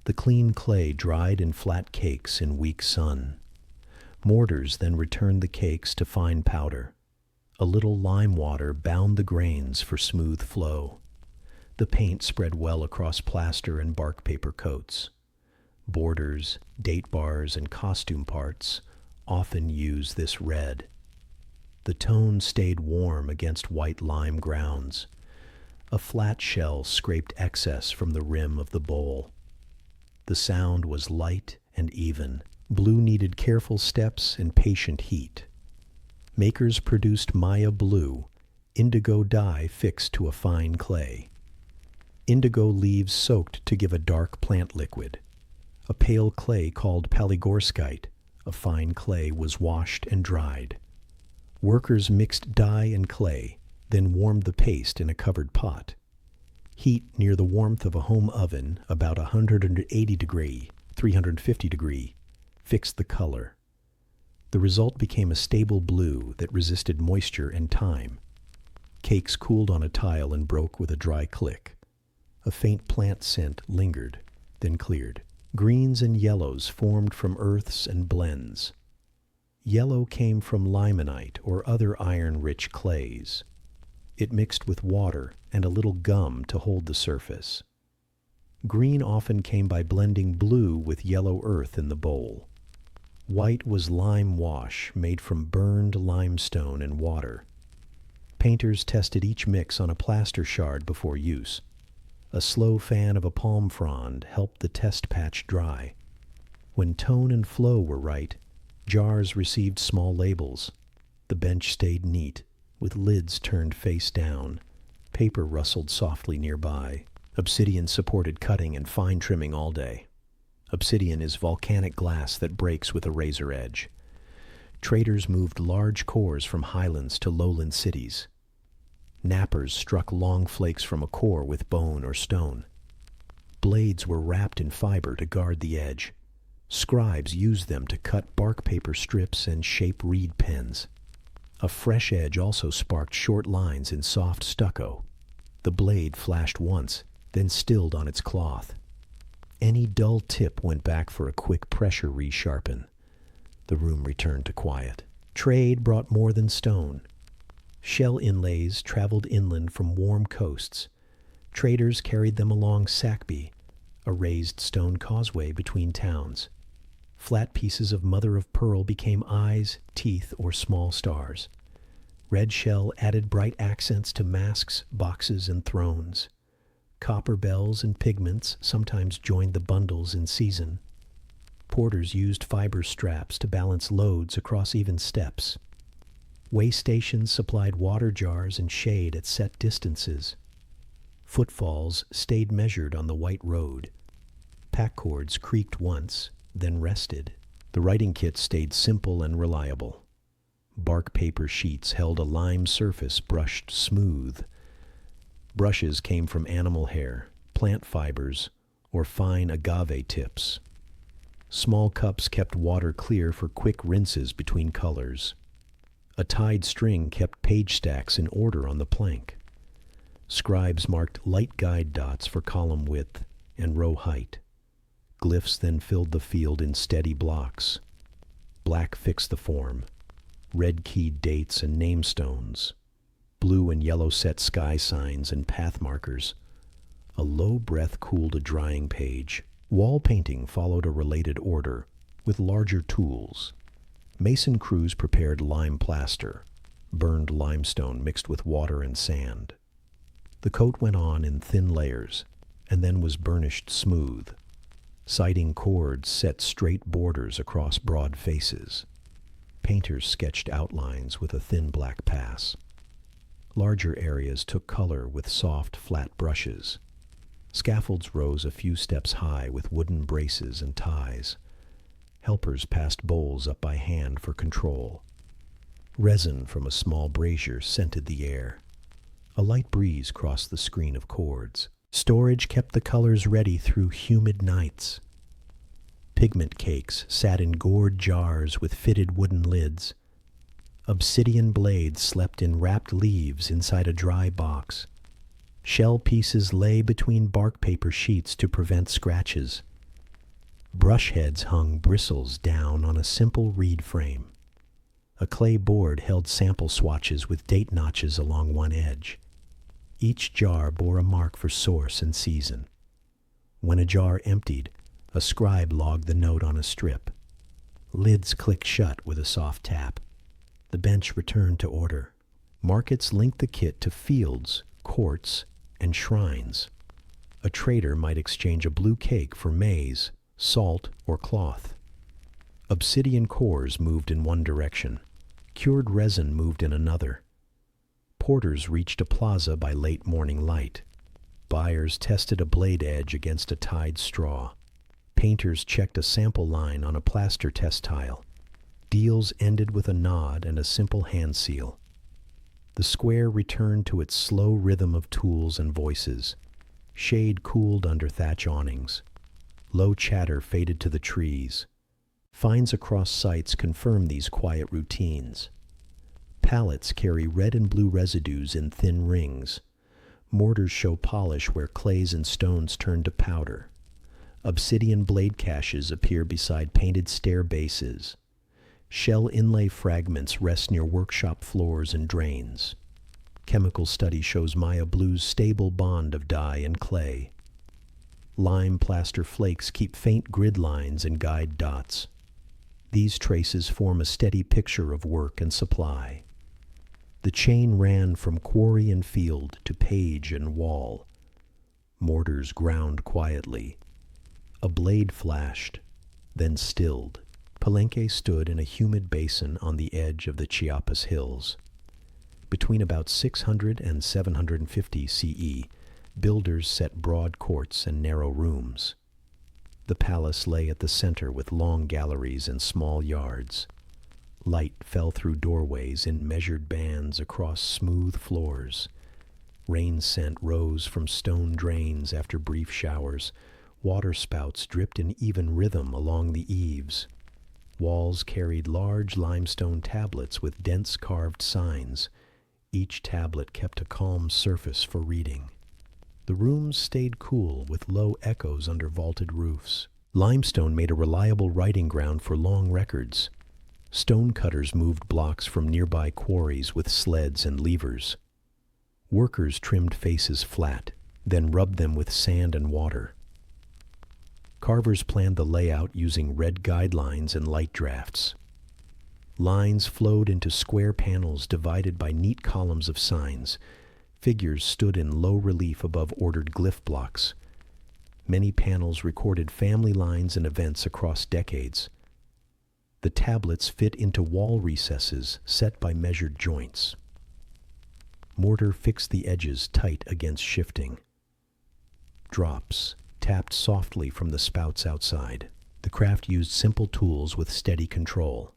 Speaker 1: The clean clay dried in flat cakes in weak sun. Mortars then returned the cakes to fine powder. A little lime water bound the grains for smooth flow. The paint spread well across plaster and bark paper coats. Borders, date bars, and costume parts often use this red. The tone stayed warm against white lime grounds. A flat shell scraped excess from the rim of the bowl. The sound was light and even. Blue needed careful steps and patient heat. Makers produced Maya blue, indigo dye fixed to a fine clay. Indigo leaves soaked to give a dark plant liquid. A pale clay called palygorskite, a fine clay, was washed and dried. Workers mixed dye and clay, then warmed the paste in a covered pot. Heat near the warmth of a home oven, about 180 degree, 350 degree, fixed the color. The result became a stable blue that resisted moisture and time. Cakes cooled on a tile and broke with a dry click. A faint plant scent lingered, then cleared. Greens and yellows formed from earths and blends. Yellow came from limonite or other iron-rich clays. It mixed with water and a little gum to hold the surface. Green often came by blending blue with yellow earth in the bowl. White was lime wash made from burned limestone and water. Painters tested each mix on a plaster shard before use. A slow fan of a palm frond helped the test patch dry. When tone and flow were right, jars received small labels. The bench stayed neat, with lids turned face down. Paper rustled softly nearby. Obsidian supported cutting and fine trimming all day. Obsidian is volcanic glass that breaks with a razor edge. Traders moved large cores from highlands to lowland cities. Knappers struck long flakes from a core with bone or stone. Blades were wrapped in fiber to guard the edge. Scribes used them to cut bark paper strips and shape reed pens. A fresh edge also sparked short lines in soft stucco. The blade flashed once, then stilled on its cloth. Any dull tip went back for a quick pressure resharpen. The room returned to quiet. Trade brought more than stone. Shell inlays traveled inland from warm coasts. Traders carried them along Sackby, a raised stone causeway between towns. Flat pieces of mother-of-pearl became eyes, teeth, or small stars. Red shell added bright accents to masks, boxes, and thrones. Copper bells and pigments sometimes joined the bundles in season. Porters used fiber straps to balance loads across even steps. Way stations supplied water jars and shade at set distances. Footfalls stayed measured on the white road. Pack cords creaked once, then rested. The writing kit stayed simple and reliable. Bark paper sheets held a lime surface brushed smooth. Brushes came from animal hair, plant fibers, or fine agave tips. Small cups kept water clear for quick rinses between colors. A tied string kept page stacks in order on the plank. Scribes marked light guide dots for column width and row height. Glyphs then filled the field in steady blocks. Black fixed the form. Red keyed dates and namestones. Blue and yellow set sky signs and path markers. A low breath cooled a drying page. Wall painting followed a related order, with larger tools. Mason crews prepared lime plaster, burned limestone mixed with water and sand. The coat went on in thin layers, and then was burnished smooth. Siding cords set straight borders across broad faces. Painters sketched outlines with a thin black pass. Larger areas took color with soft, flat brushes. Scaffolds rose a few steps high with wooden braces and ties. Helpers passed bowls up by hand for control. Resin from a small brazier scented the air. A light breeze crossed the screen of cords. Storage kept the colors ready through humid nights. Pigment cakes sat in gourd jars with fitted wooden lids. Obsidian blades slept in wrapped leaves inside a dry box. Shell pieces lay between bark paper sheets to prevent scratches. Brush heads hung bristles down on a simple reed frame. A clay board held sample swatches with date notches along one edge. Each jar bore a mark for source and season. When a jar emptied, a scribe logged the note on a strip. Lids clicked shut with a soft tap. The bench returned to order. Markets linked the kit to fields, courts, and shrines. A trader might exchange a blue cake for maize, salt, or cloth. Obsidian cores moved in one direction. Cured resin moved in another. Porters reached a plaza by late morning light. Buyers tested a blade edge against a tied straw. Painters checked a sample line on a plaster test tile. Deals ended with a nod and a simple hand seal. The square returned to its slow rhythm of tools and voices. Shade cooled under thatch awnings. Low chatter faded to the trees. Finds across sites confirm these quiet routines. Pallets carry red and blue residues in thin rings. Mortars show polish where clays and stones turn to powder. Obsidian blade caches appear beside painted stair bases. Shell inlay fragments rest near workshop floors and drains. Chemical study shows Maya blue's stable bond of dye and clay. Lime plaster flakes keep faint grid lines and guide dots. These traces form a steady picture of work and supply. The chain ran from quarry and field to page and wall. Mortars ground quietly. A blade flashed, then stilled. Palenque stood in a humid basin on the edge of the Chiapas Hills. Between about 600 and 750 CE, builders set broad courts and narrow rooms. The palace lay at the center with long galleries and small yards. Light fell through doorways in measured bands across smooth floors. Rain scent rose from stone drains after brief showers. Water spouts dripped in even rhythm along the eaves. Walls carried large limestone tablets with dense carved signs. Each tablet kept a calm surface for reading. The rooms stayed cool with low echoes under vaulted roofs. Limestone made a reliable writing ground for long records. Stonecutters moved blocks from nearby quarries with sleds and levers. Workers trimmed faces flat, then rubbed them with sand and water. Carvers planned the layout using red guidelines and light drafts. Lines flowed into square panels divided by neat columns of signs. Figures stood in low relief above ordered glyph blocks. Many panels recorded family lines and events across decades. The tablets fit into wall recesses set by measured joints. Mortar fixed the edges tight against shifting. Drops tapped softly from the spouts outside. The craft used simple tools with steady control.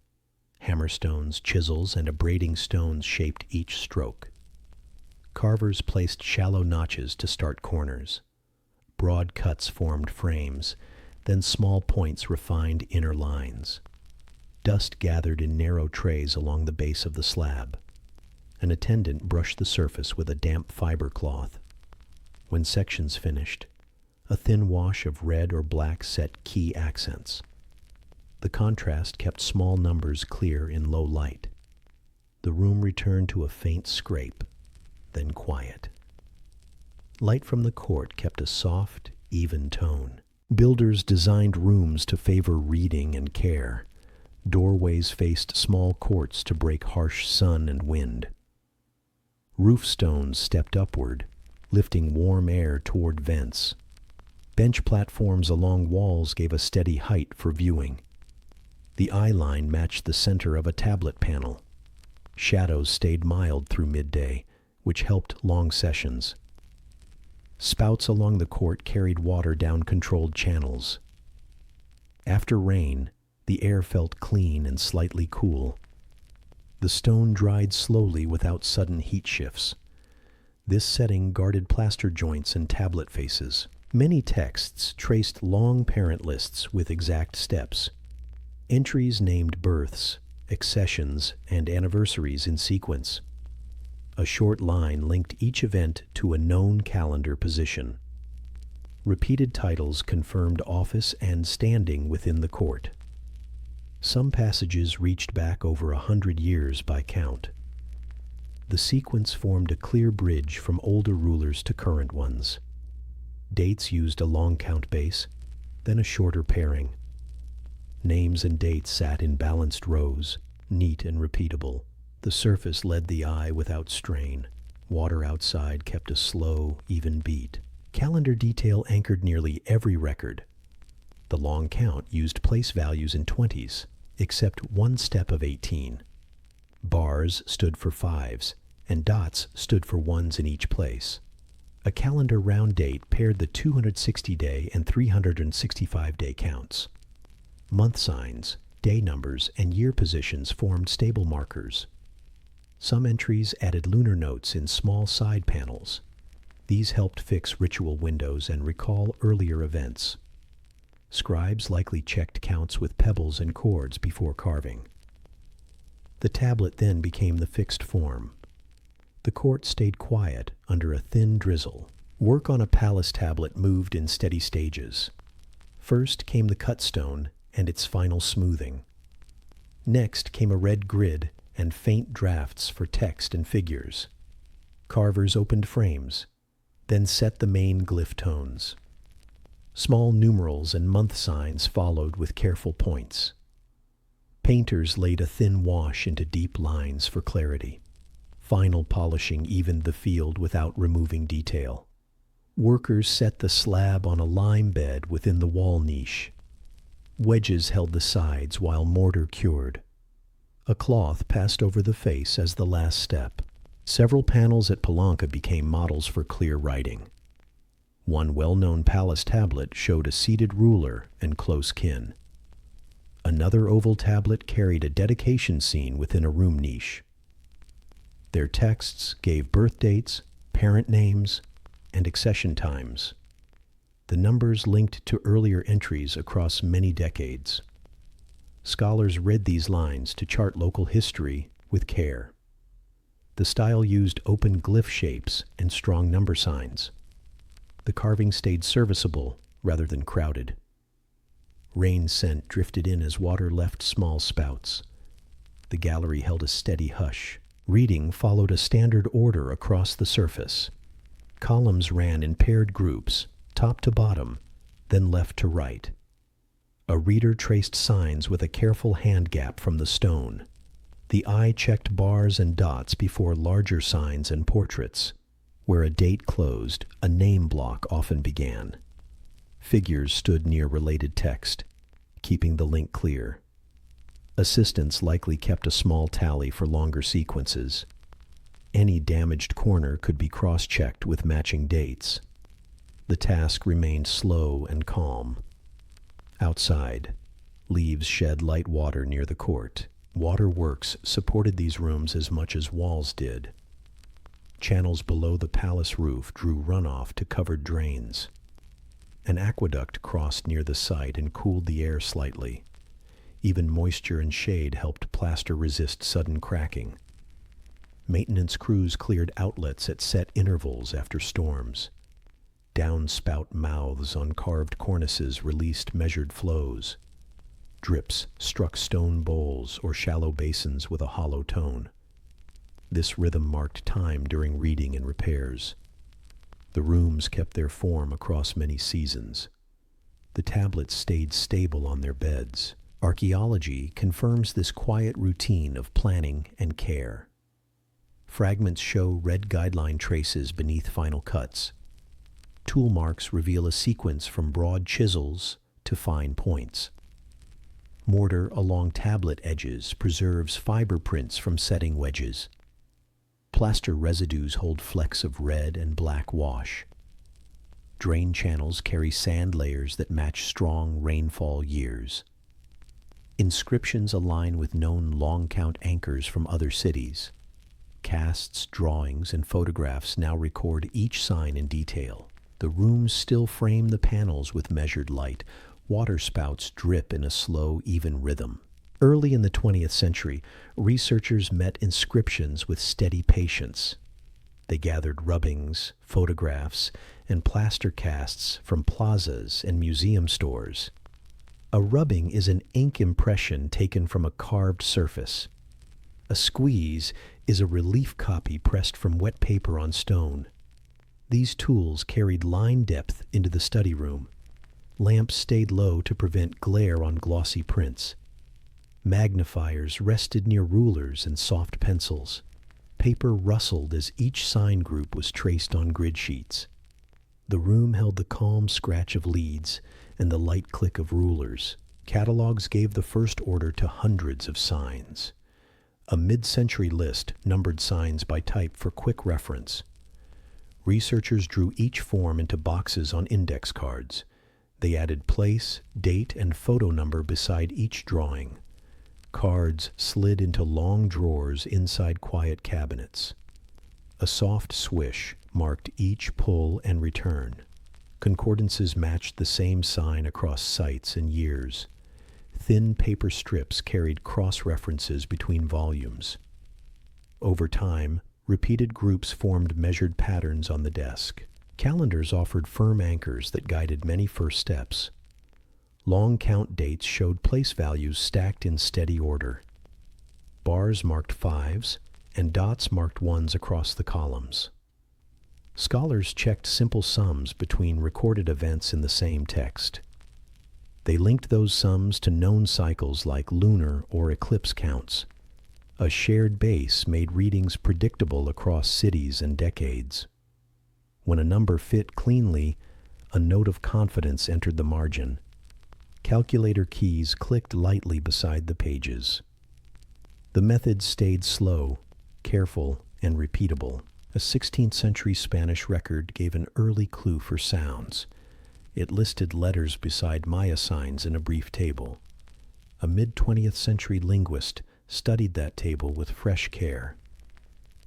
Speaker 1: Hammerstones, chisels, and abrading stones shaped each stroke. Carvers placed shallow notches to start corners. Broad cuts formed frames, then small points refined inner lines. Dust gathered in narrow trays along the base of the slab. An attendant brushed the surface with a damp fiber cloth. When sections finished, a thin wash of red or black set key accents. The contrast kept small numbers clear in low light. The room returned to a faint scrape, then quiet. Light from the court kept a soft, even tone. Builders designed rooms to favor reading and care. Doorways faced small courts to break harsh sun and wind. Roof stones stepped upward, lifting warm air toward vents. Bench platforms along walls gave a steady height for viewing. The eye line matched the center of a tablet panel. Shadows stayed mild through midday, which helped long sessions. Spouts along the court carried water down controlled channels. After rain, the air felt clean and slightly cool. The stone dried slowly without sudden heat shifts. This setting guarded plaster joints and tablet faces. Many texts traced long parent lists with exact steps. Entries named births, accessions, and anniversaries in sequence. A short line linked each event to a known calendar position. Repeated titles confirmed office and standing within the court. Some passages reached back over 100 years by count. The sequence formed a clear bridge from older rulers to current ones. Dates used a long count base, then a shorter pairing. Names and dates sat in balanced rows, neat and repeatable. The surface led the eye without strain. Water outside kept a slow, even beat. Calendar detail anchored nearly every record. The long count used place values in 20s, except one step of 18. Bars stood for 5s, and dots stood for 1s in each place. A calendar round date paired the 260-day and 365-day counts. Month signs, day numbers, and year positions formed stable markers. Some entries added lunar notes in small side panels. These helped fix ritual windows and recall earlier events. Scribes likely checked counts with pebbles and cords before carving. The tablet then became the fixed form. The court stayed quiet under a thin drizzle. Work on a palace tablet moved in steady stages. First came the cut stone and its final smoothing. Next came a red grid and faint drafts for text and figures. Carvers opened frames, then set the main glyph tones. Small numerals and month signs followed with careful points. Painters laid a thin wash into deep lines for clarity. Final polishing evened the field without removing detail. Workers set the slab on a lime bed within the wall niche. Wedges held the sides while mortar cured. A cloth passed over the face as the last step. Several panels at Palanca became models for clear writing. One well-known palace tablet showed a seated ruler and close kin. Another oval tablet carried a dedication scene within a room niche. Their texts gave birth dates, parent names, and accession times. The numbers linked to earlier entries across many decades. Scholars read these lines to chart local history with care. The style used open glyph shapes and strong number signs. The carving stayed serviceable rather than crowded. Rain scent drifted in as water left small spouts. The gallery held a steady hush. Reading followed a standard order across the surface. Columns ran in paired groups, top to bottom, then left to right. A reader traced signs with a careful hand gap from the stone. The eye checked bars and dots before larger signs and portraits. Where a date closed, a name block often began. Figures stood near related text, keeping the link clear. Assistants likely kept a small tally for longer sequences. Any damaged corner could be cross-checked with matching dates. The task remained slow and calm. Outside, leaves shed light water near the court. Waterworks supported these rooms as much as walls did. Channels below the palace roof drew runoff to covered drains. An aqueduct crossed near the site and cooled the air slightly. Even moisture and shade helped plaster resist sudden cracking. Maintenance crews cleared outlets at set intervals after storms. Downspout mouths on carved cornices released measured flows. Drips struck stone bowls or shallow basins with a hollow tone. This rhythm marked time during reading and repairs. The rooms kept their form across many seasons. The tablets stayed stable on their beds. Archaeology confirms this quiet routine of planning and care. Fragments show red guideline traces beneath final cuts. Tool marks reveal a sequence from broad chisels to fine points. Mortar along tablet edges preserves fiber prints from setting wedges. Plaster residues hold flecks of red and black wash. Drain channels carry sand layers that match strong rainfall years. Inscriptions align with known long-count anchors from other cities. Casts, drawings, and photographs now record each sign in detail. The rooms still frame the panels with measured light. Waterspouts drip in a slow, even rhythm. Early in the 20th century, researchers met inscriptions with steady patience. They gathered rubbings, photographs, and plaster casts from plazas and museum stores. A rubbing is an ink impression taken from a carved surface. A squeeze is a relief copy pressed from wet paper on stone. These tools carried line depth into the study room. Lamps stayed low to prevent glare on glossy prints. Magnifiers rested near rulers and soft pencils. Paper rustled as each sign group was traced on grid sheets. The room held the calm scratch of leads and the light click of rulers. Catalogs gave the first order to hundreds of signs. A mid-century list numbered signs by type for quick reference. Researchers drew each form into boxes on index cards. They added place, date, and photo number beside each drawing. Cards slid into long drawers inside quiet cabinets. A soft swish marked each pull and return. Concordances matched the same sign across sites and years. Thin paper strips carried cross-references between volumes. Over time, repeated groups formed measured patterns on the desk. Calendars offered firm anchors that guided many first steps. Long count dates showed place values stacked in steady order. Bars marked fives, and dots marked ones across the columns. Scholars checked simple sums between recorded events in the same text. They linked those sums to known cycles like lunar or eclipse counts. A shared base made readings predictable across cities and decades. When a number fit cleanly, a note of confidence entered the margin. Calculator keys clicked lightly beside the pages. The method stayed slow, careful, and repeatable. A 16th century Spanish record gave an early clue for sounds. It listed letters beside Maya signs in a brief table. A mid-20th century linguist studied that table with fresh care.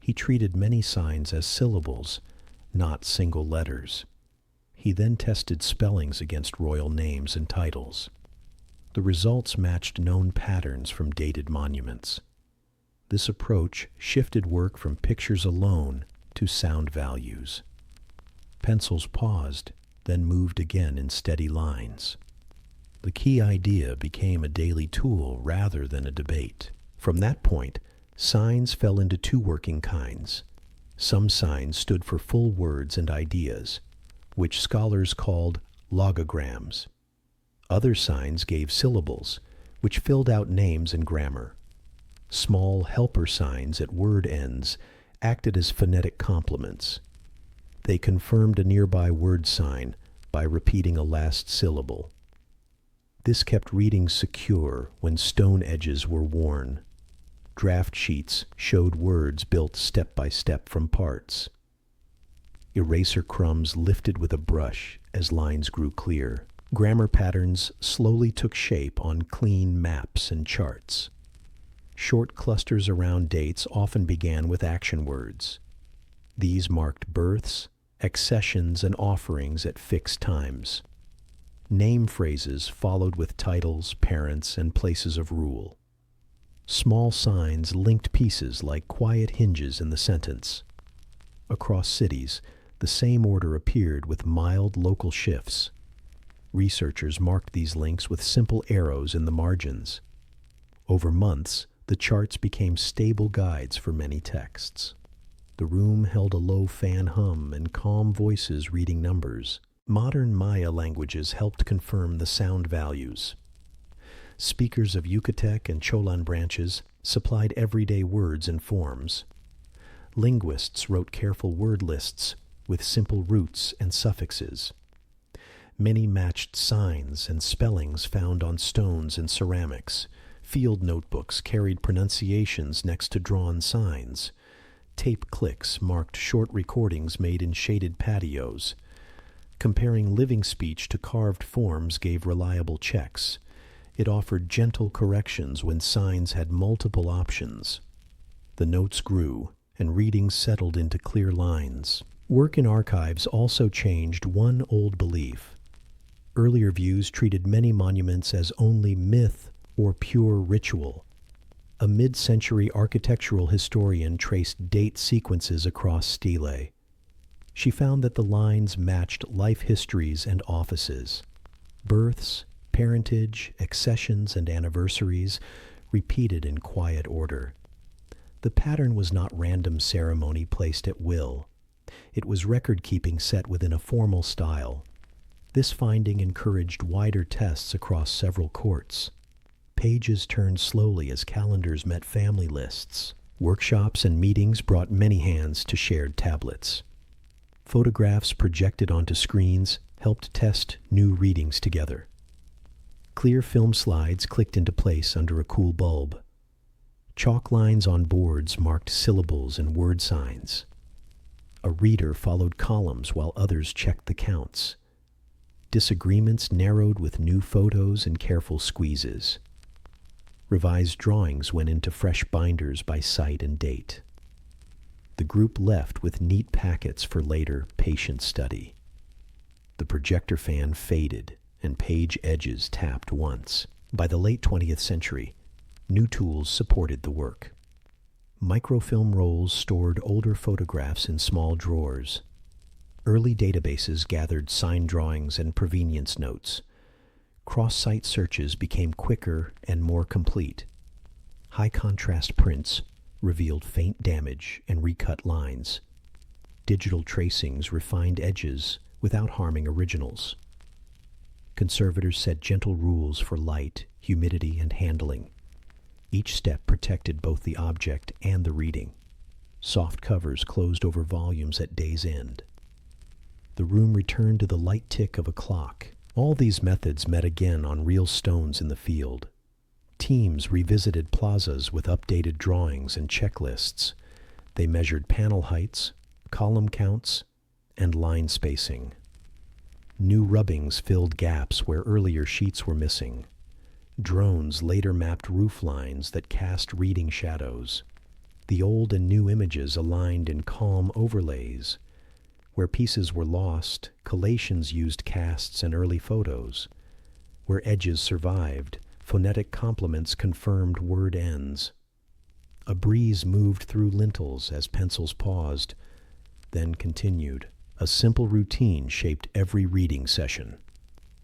Speaker 1: He treated many signs as syllables, not single letters. He then tested spellings against royal names and titles. The results matched known patterns from dated monuments. This approach shifted work from pictures alone to sound values. Pencils paused, then moved again in steady lines. The key idea became a daily tool rather than a debate. From that point, signs fell into two working kinds. Some signs stood for full words and ideas, which scholars called logograms. Other signs gave syllables, which filled out names and grammar. Small helper signs at word ends acted as phonetic complements. They confirmed a nearby word sign by repeating a last syllable. This kept readings secure when stone edges were worn. Draft sheets showed words built step by step from parts. Eraser crumbs lifted with a brush as lines grew clear. Grammar patterns slowly took shape on clean maps and charts. Short clusters around dates often began with action words. These marked births, accessions, and offerings at fixed times. Name phrases followed with titles, parents, and places of rule. Small signs linked pieces like quiet hinges in the sentence. Across cities, the same order appeared with mild local shifts. Researchers marked these links with simple arrows in the margins. Over months, the charts became stable guides for many texts. The room held a low fan hum and calm voices reading numbers. Modern Maya languages helped confirm the sound values. Speakers of Yucatec and Cholan branches supplied everyday words and forms. Linguists wrote careful word lists with simple roots and suffixes. Many matched signs and spellings found on stones and ceramics. Field notebooks carried pronunciations next to drawn signs. Tape clicks marked short recordings made in shaded patios. Comparing living speech to carved forms gave reliable checks. It offered gentle corrections when signs had multiple options. The notes grew, and readings settled into clear lines. Work in archives also changed one old belief. Earlier views treated many monuments as only myth or pure ritual. A mid-century architectural historian traced date sequences across stelae. She found that the lines matched life histories and offices. Births, parentage, accessions, and anniversaries repeated in quiet order. The pattern was not random ceremony placed at will. It was record-keeping set within a formal style. This finding encouraged wider tests across several courts. Pages turned slowly as calendars met family lists. Workshops and meetings brought many hands to shared tablets. Photographs projected onto screens helped test new readings together. Clear film slides clicked into place under a cool bulb. Chalk lines on boards marked syllables and word signs. A reader followed columns while others checked the counts. Disagreements narrowed with new photos and careful squeezes. Revised drawings went into fresh binders by site and date. The group left with neat packets for later, patient study. The projector fan faded, and page edges tapped once. By the late 20th century, new tools supported the work. Microfilm rolls stored older photographs in small drawers. Early databases gathered sign drawings and provenience notes. Cross-site searches became quicker and more complete. High-contrast prints revealed faint damage and recut lines. Digital tracings refined edges without harming originals. Conservators set gentle rules for light, humidity, and handling. Each step protected both the object and the reading. Soft covers closed over volumes at day's end. The room returned to the light tick of a clock. All these methods met again on real stones in the field. Teams revisited plazas with updated drawings and checklists. They measured panel heights, column counts, and line spacing. New rubbings filled gaps where earlier sheets were missing. Drones later mapped roof lines that cast reading shadows. The old and new images aligned in calm overlays. Where pieces were lost, collations used casts and early photos. Where edges survived, phonetic complements confirmed word ends. A breeze moved through lintels as pencils paused, then continued. A simple routine shaped every reading session.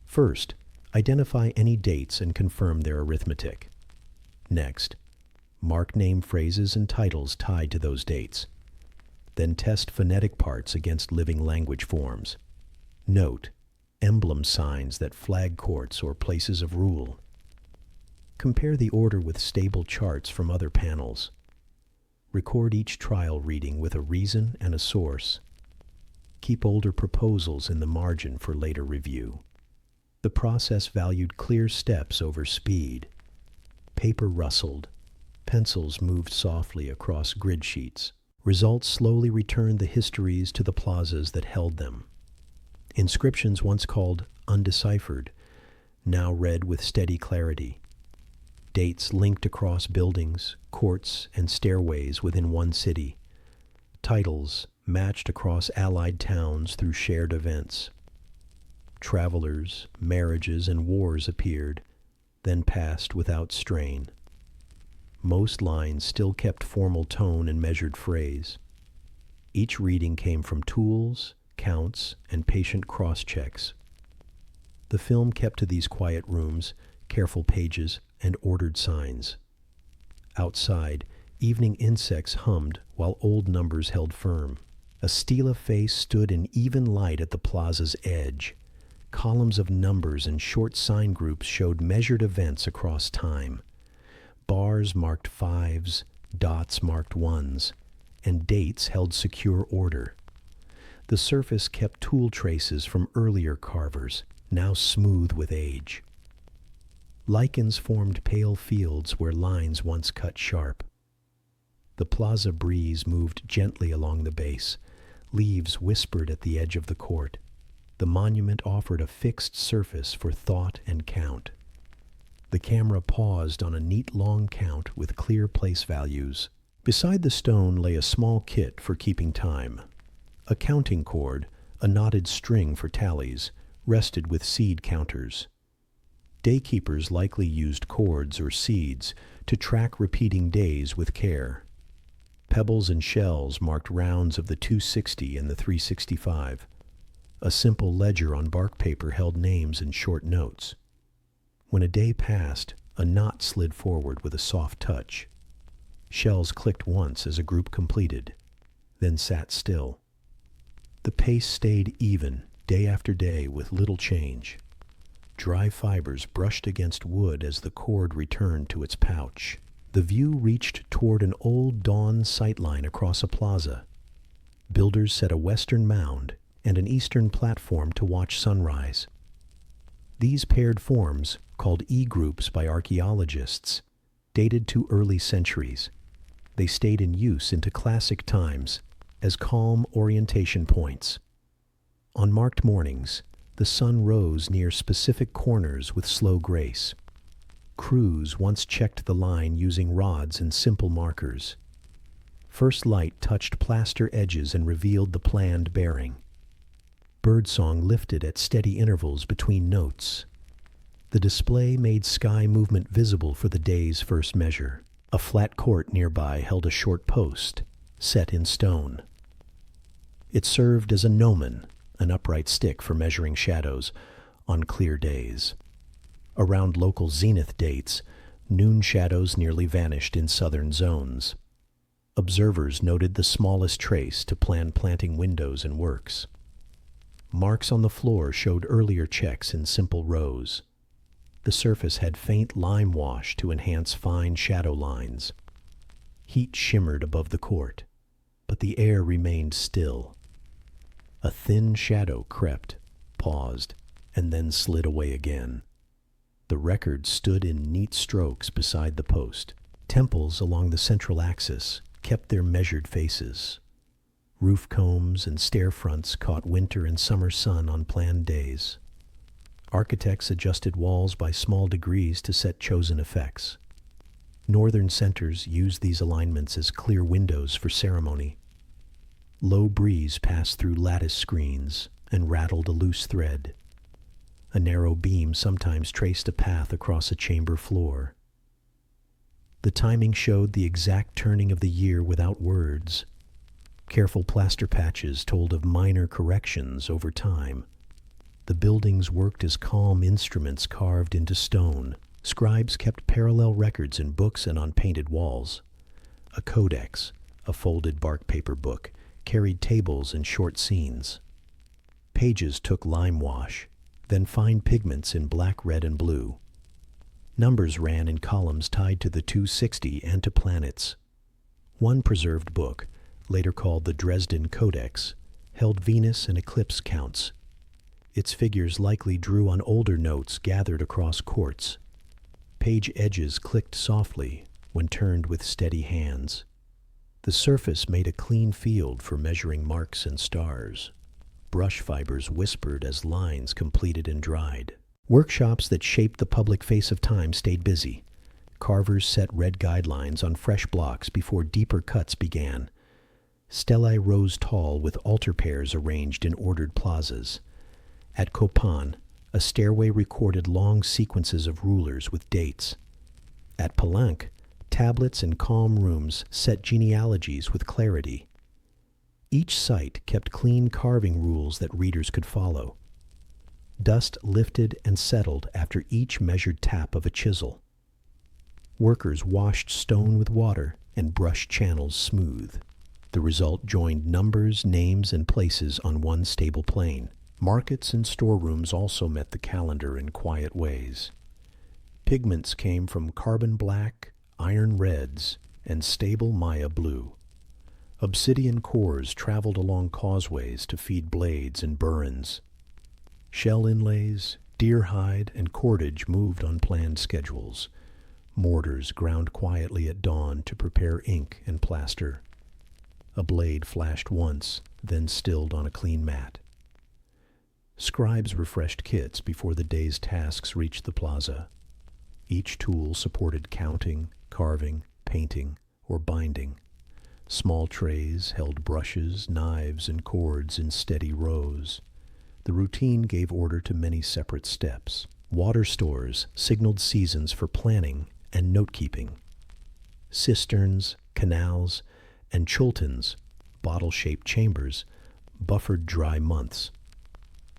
Speaker 1: First, identify any dates and confirm their arithmetic. Next, mark name phrases and titles tied to those dates. Then test phonetic parts against living language forms. Note emblem signs that flag courts or places of rule. Compare the order with stable charts from other panels. Record each trial reading with a reason and a source. Keep older proposals in the margin for later review. The process valued clear steps over speed. Paper rustled. Pencils moved softly across grid sheets. Results slowly returned the histories to the plazas that held them. Inscriptions once called undeciphered, now read with steady clarity. Dates linked across buildings, courts, and stairways within one city. Titles matched across allied towns through shared events. Travelers, marriages, and wars appeared, then passed without strain. Most lines still kept formal tone and measured phrase. Each reading came from tools, counts, and patient cross-checks. The film kept to these quiet rooms, careful pages, and ordered signs. Outside, evening insects hummed while old numbers held firm. A stela face stood in even light at the plaza's edge. Columns of numbers and short sign groups showed measured events across time. Bars marked 5s, dots marked 1s, and dates held secure order. The surface kept tool traces from earlier carvers. now smooth with age. Lichens formed pale fields where lines once cut sharp. The plaza breeze moved gently along the base. Leaves whispered at the edge of the court. The monument offered a fixed surface for thought and count. The camera paused on a neat long count with clear place values. Beside the stone lay a small kit for keeping time. A counting cord, a knotted string for tallies, rested with seed counters. Daykeepers likely used cords or seeds to track repeating days with care. Pebbles and shells marked rounds of the 260 and the 365. A simple ledger on bark paper held names and short notes. When a day passed, a knot slid forward with a soft touch. Shells clicked once as a group completed, then sat still. The pace stayed even, day after day, with little change. Dry fibers brushed against wood as the cord returned to its pouch. The view reached toward an old dawn sightline across a plaza. Builders set a western mound and an eastern platform to watch sunrise. These paired forms, called E-groups by archaeologists, dated to early centuries. They stayed in use into classic times as calm orientation points. On marked mornings, the sun rose near specific corners with slow grace. Crews once checked the line using rods and simple markers. First light touched plaster edges and revealed the planned bearing. Birdsong lifted at steady intervals between notes. The display made sky movement visible for the day's first measure. A flat court nearby held a short post, set in stone. It served as a gnomon, an upright stick for measuring shadows, on clear days. Around local zenith dates, noon shadows nearly vanished in southern zones. Observers noted the smallest trace to plan planting windows and works. Marks on the floor showed earlier checks in simple rows. The surface had faint lime wash to enhance fine shadow lines. Heat shimmered above the court, but the air remained still. A thin shadow crept, paused, and then slid away again. The record stood in neat strokes beside the post. Temples along the central axis kept their measured faces. Roof combs and stair fronts caught winter and summer sun on planned days. Architects adjusted walls by small degrees to set chosen effects. Northern centers used these alignments as clear windows for ceremony. Low breeze passed through lattice screens and rattled a loose thread. A narrow beam sometimes traced a path across a chamber floor. The timing showed the exact turning of the year without words. Careful plaster patches told of minor corrections over time. The buildings worked as calm instruments carved into stone. Scribes kept parallel records in books and on painted walls. A codex, a folded bark paper book, carried tables and short scenes. Pages took lime wash, then fine pigments in black, red, and blue. Numbers ran in columns tied to the 260 and to planets. One preserved book, later called the Dresden Codex, held Venus and eclipse counts. Its figures likely drew on older notes gathered across courts. Page edges clicked softly when turned with steady hands. The surface made a clean field for measuring marks and stars. Brush fibers whispered as lines completed and dried. Workshops that shaped the public face of time stayed busy. Carvers set red guidelines on fresh blocks before deeper cuts began. Stellae rose tall with altar pairs arranged in ordered plazas. At Copan, a stairway recorded long sequences of rulers with dates. At Palenque, tablets and calm rooms set genealogies with clarity. Each site kept clean carving rules that readers could follow. Dust lifted and settled after each measured tap of a chisel. Workers washed stone with water and brushed channels smooth. The result joined numbers, names, and places on one stable plane. Markets and storerooms also met the calendar in quiet ways. Pigments came from carbon black, iron reds, and stable Maya blue. Obsidian cores traveled along causeways to feed blades and burins. Shell inlays, deer hide, and cordage moved on planned schedules. Mortars ground quietly at dawn to prepare ink and plaster. A blade flashed once, then stilled on a clean mat. Scribes refreshed kits before the day's tasks reached the plaza. Each tool supported counting, carving, painting, or binding. Small trays held brushes, knives, and cords in steady rows. The routine gave order to many separate steps. Water stores signaled seasons for planning and note-keeping. Cisterns, canals, and chultans, bottle-shaped chambers, buffered dry months.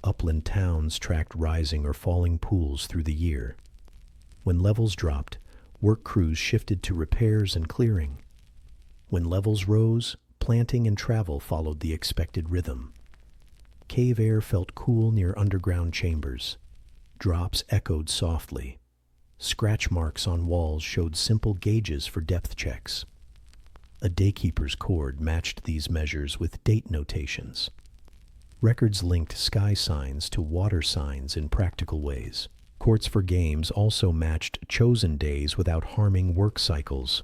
Speaker 1: Upland towns tracked rising or falling pools through the year. When levels dropped, work crews shifted to repairs and clearing. When levels rose, planting and travel followed the expected rhythm. Cave air felt cool near underground chambers. Drops echoed softly. Scratch marks on walls showed simple gauges for depth checks. A daykeeper's cord matched these measures with date notations. Records linked sky signs to water signs in practical ways. Courts for games also matched chosen days without harming work cycles.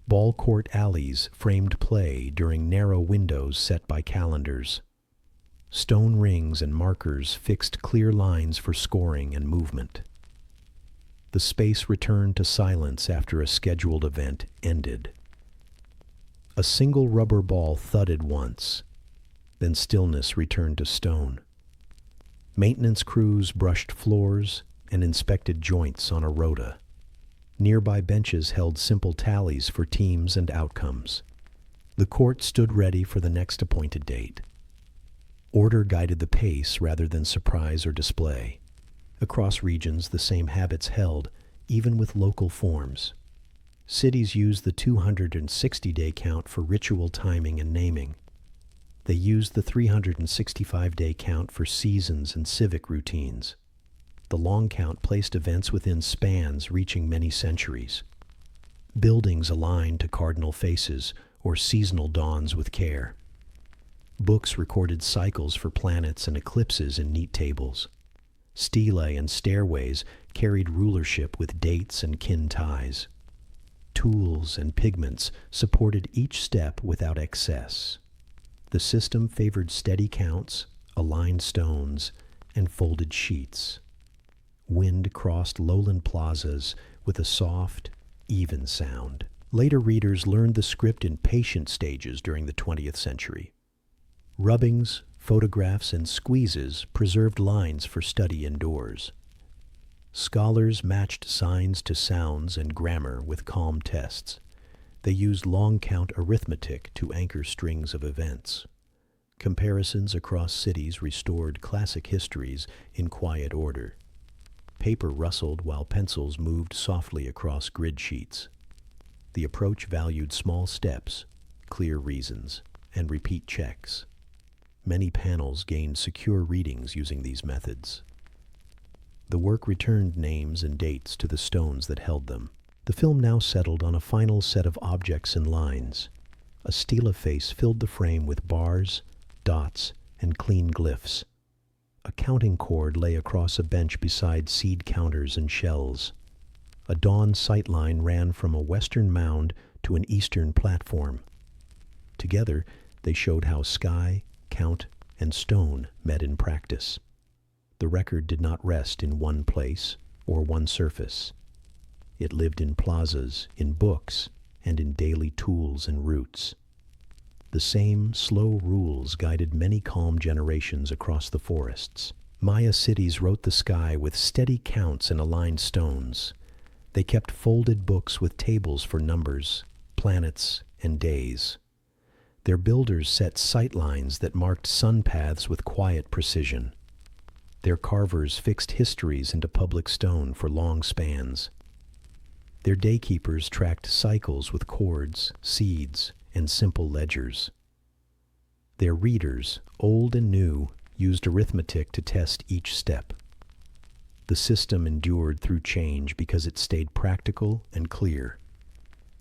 Speaker 1: Ball court alleys framed play during narrow windows set by calendars. Stone rings and markers fixed clear lines for scoring and movement. The space returned to silence after a scheduled event ended. A single rubber ball thudded once, then stillness returned to stone. Maintenance crews brushed floors and inspected joints on a rota. Nearby benches held simple tallies for teams and outcomes. The court stood ready for the next appointed date. Order guided the pace rather than surprise or display. Across regions, the same habits held, even with local forms. Cities used the 260-day count for ritual timing and naming. They used the 365-day count for seasons and civic routines. The long count placed events within spans reaching many centuries. Buildings aligned to cardinal faces or seasonal dawns with care. Books recorded cycles for planets and eclipses in neat tables. Stelae and stairways carried rulership with dates and kin ties. Tools and pigments supported each step without excess. The system favored steady counts, aligned stones, and folded sheets. Wind crossed lowland plazas with a soft, even sound. Later readers learned the script in patient stages during the 20th century. Rubbings, photographs, and squeezes preserved lines for study indoors. Scholars matched signs to sounds and grammar with calm tests. They used long-count arithmetic to anchor strings of events. Comparisons across cities restored classic histories in quiet order. Paper rustled while pencils moved softly across grid sheets. The approach valued small steps, clear reasons, and repeat checks. Many panels gained secure readings using these methods. The work returned names and dates to the stones that held them. The film now settled on a final set of objects and lines. A stela face filled the frame with bars, dots, and clean glyphs. A counting cord lay across a bench beside seed counters and shells. A dawn sightline ran from a western mound to an eastern platform. Together, they showed how sky, count, and stone met in practice. The record did not rest in one place or one surface. It lived in plazas, in books, and in daily tools and routes. The same slow rules guided many calm generations across the forests. Maya cities wrote the sky with steady counts and aligned stones. They kept folded books with tables for numbers, planets, and days. Their builders set sight lines that marked sun paths with quiet precision. Their carvers fixed histories into public stone for long spans. Their daykeepers tracked cycles with cords, seeds, and simple ledgers. Their readers, old and new, used arithmetic to test each step. The system endured through change because it stayed practical and clear.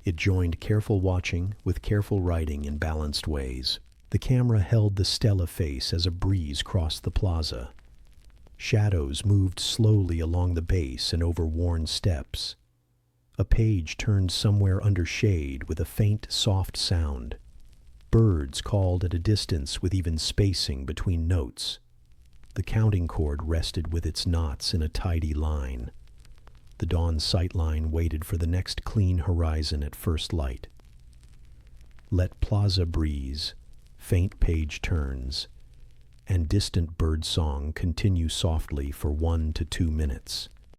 Speaker 1: It joined careful watching with careful writing in balanced ways. The camera held the stela face as a breeze crossed the plaza. Shadows moved slowly along the base and over worn steps. A page turned somewhere under shade with a faint, soft sound. Birds called at a distance with even spacing between notes. The counting cord rested with its knots in a tidy line. The dawn sightline waited for the next clean horizon at first light. Let plaza breeze, faint page turns, and distant bird song continue softly for 1 to 2 minutes.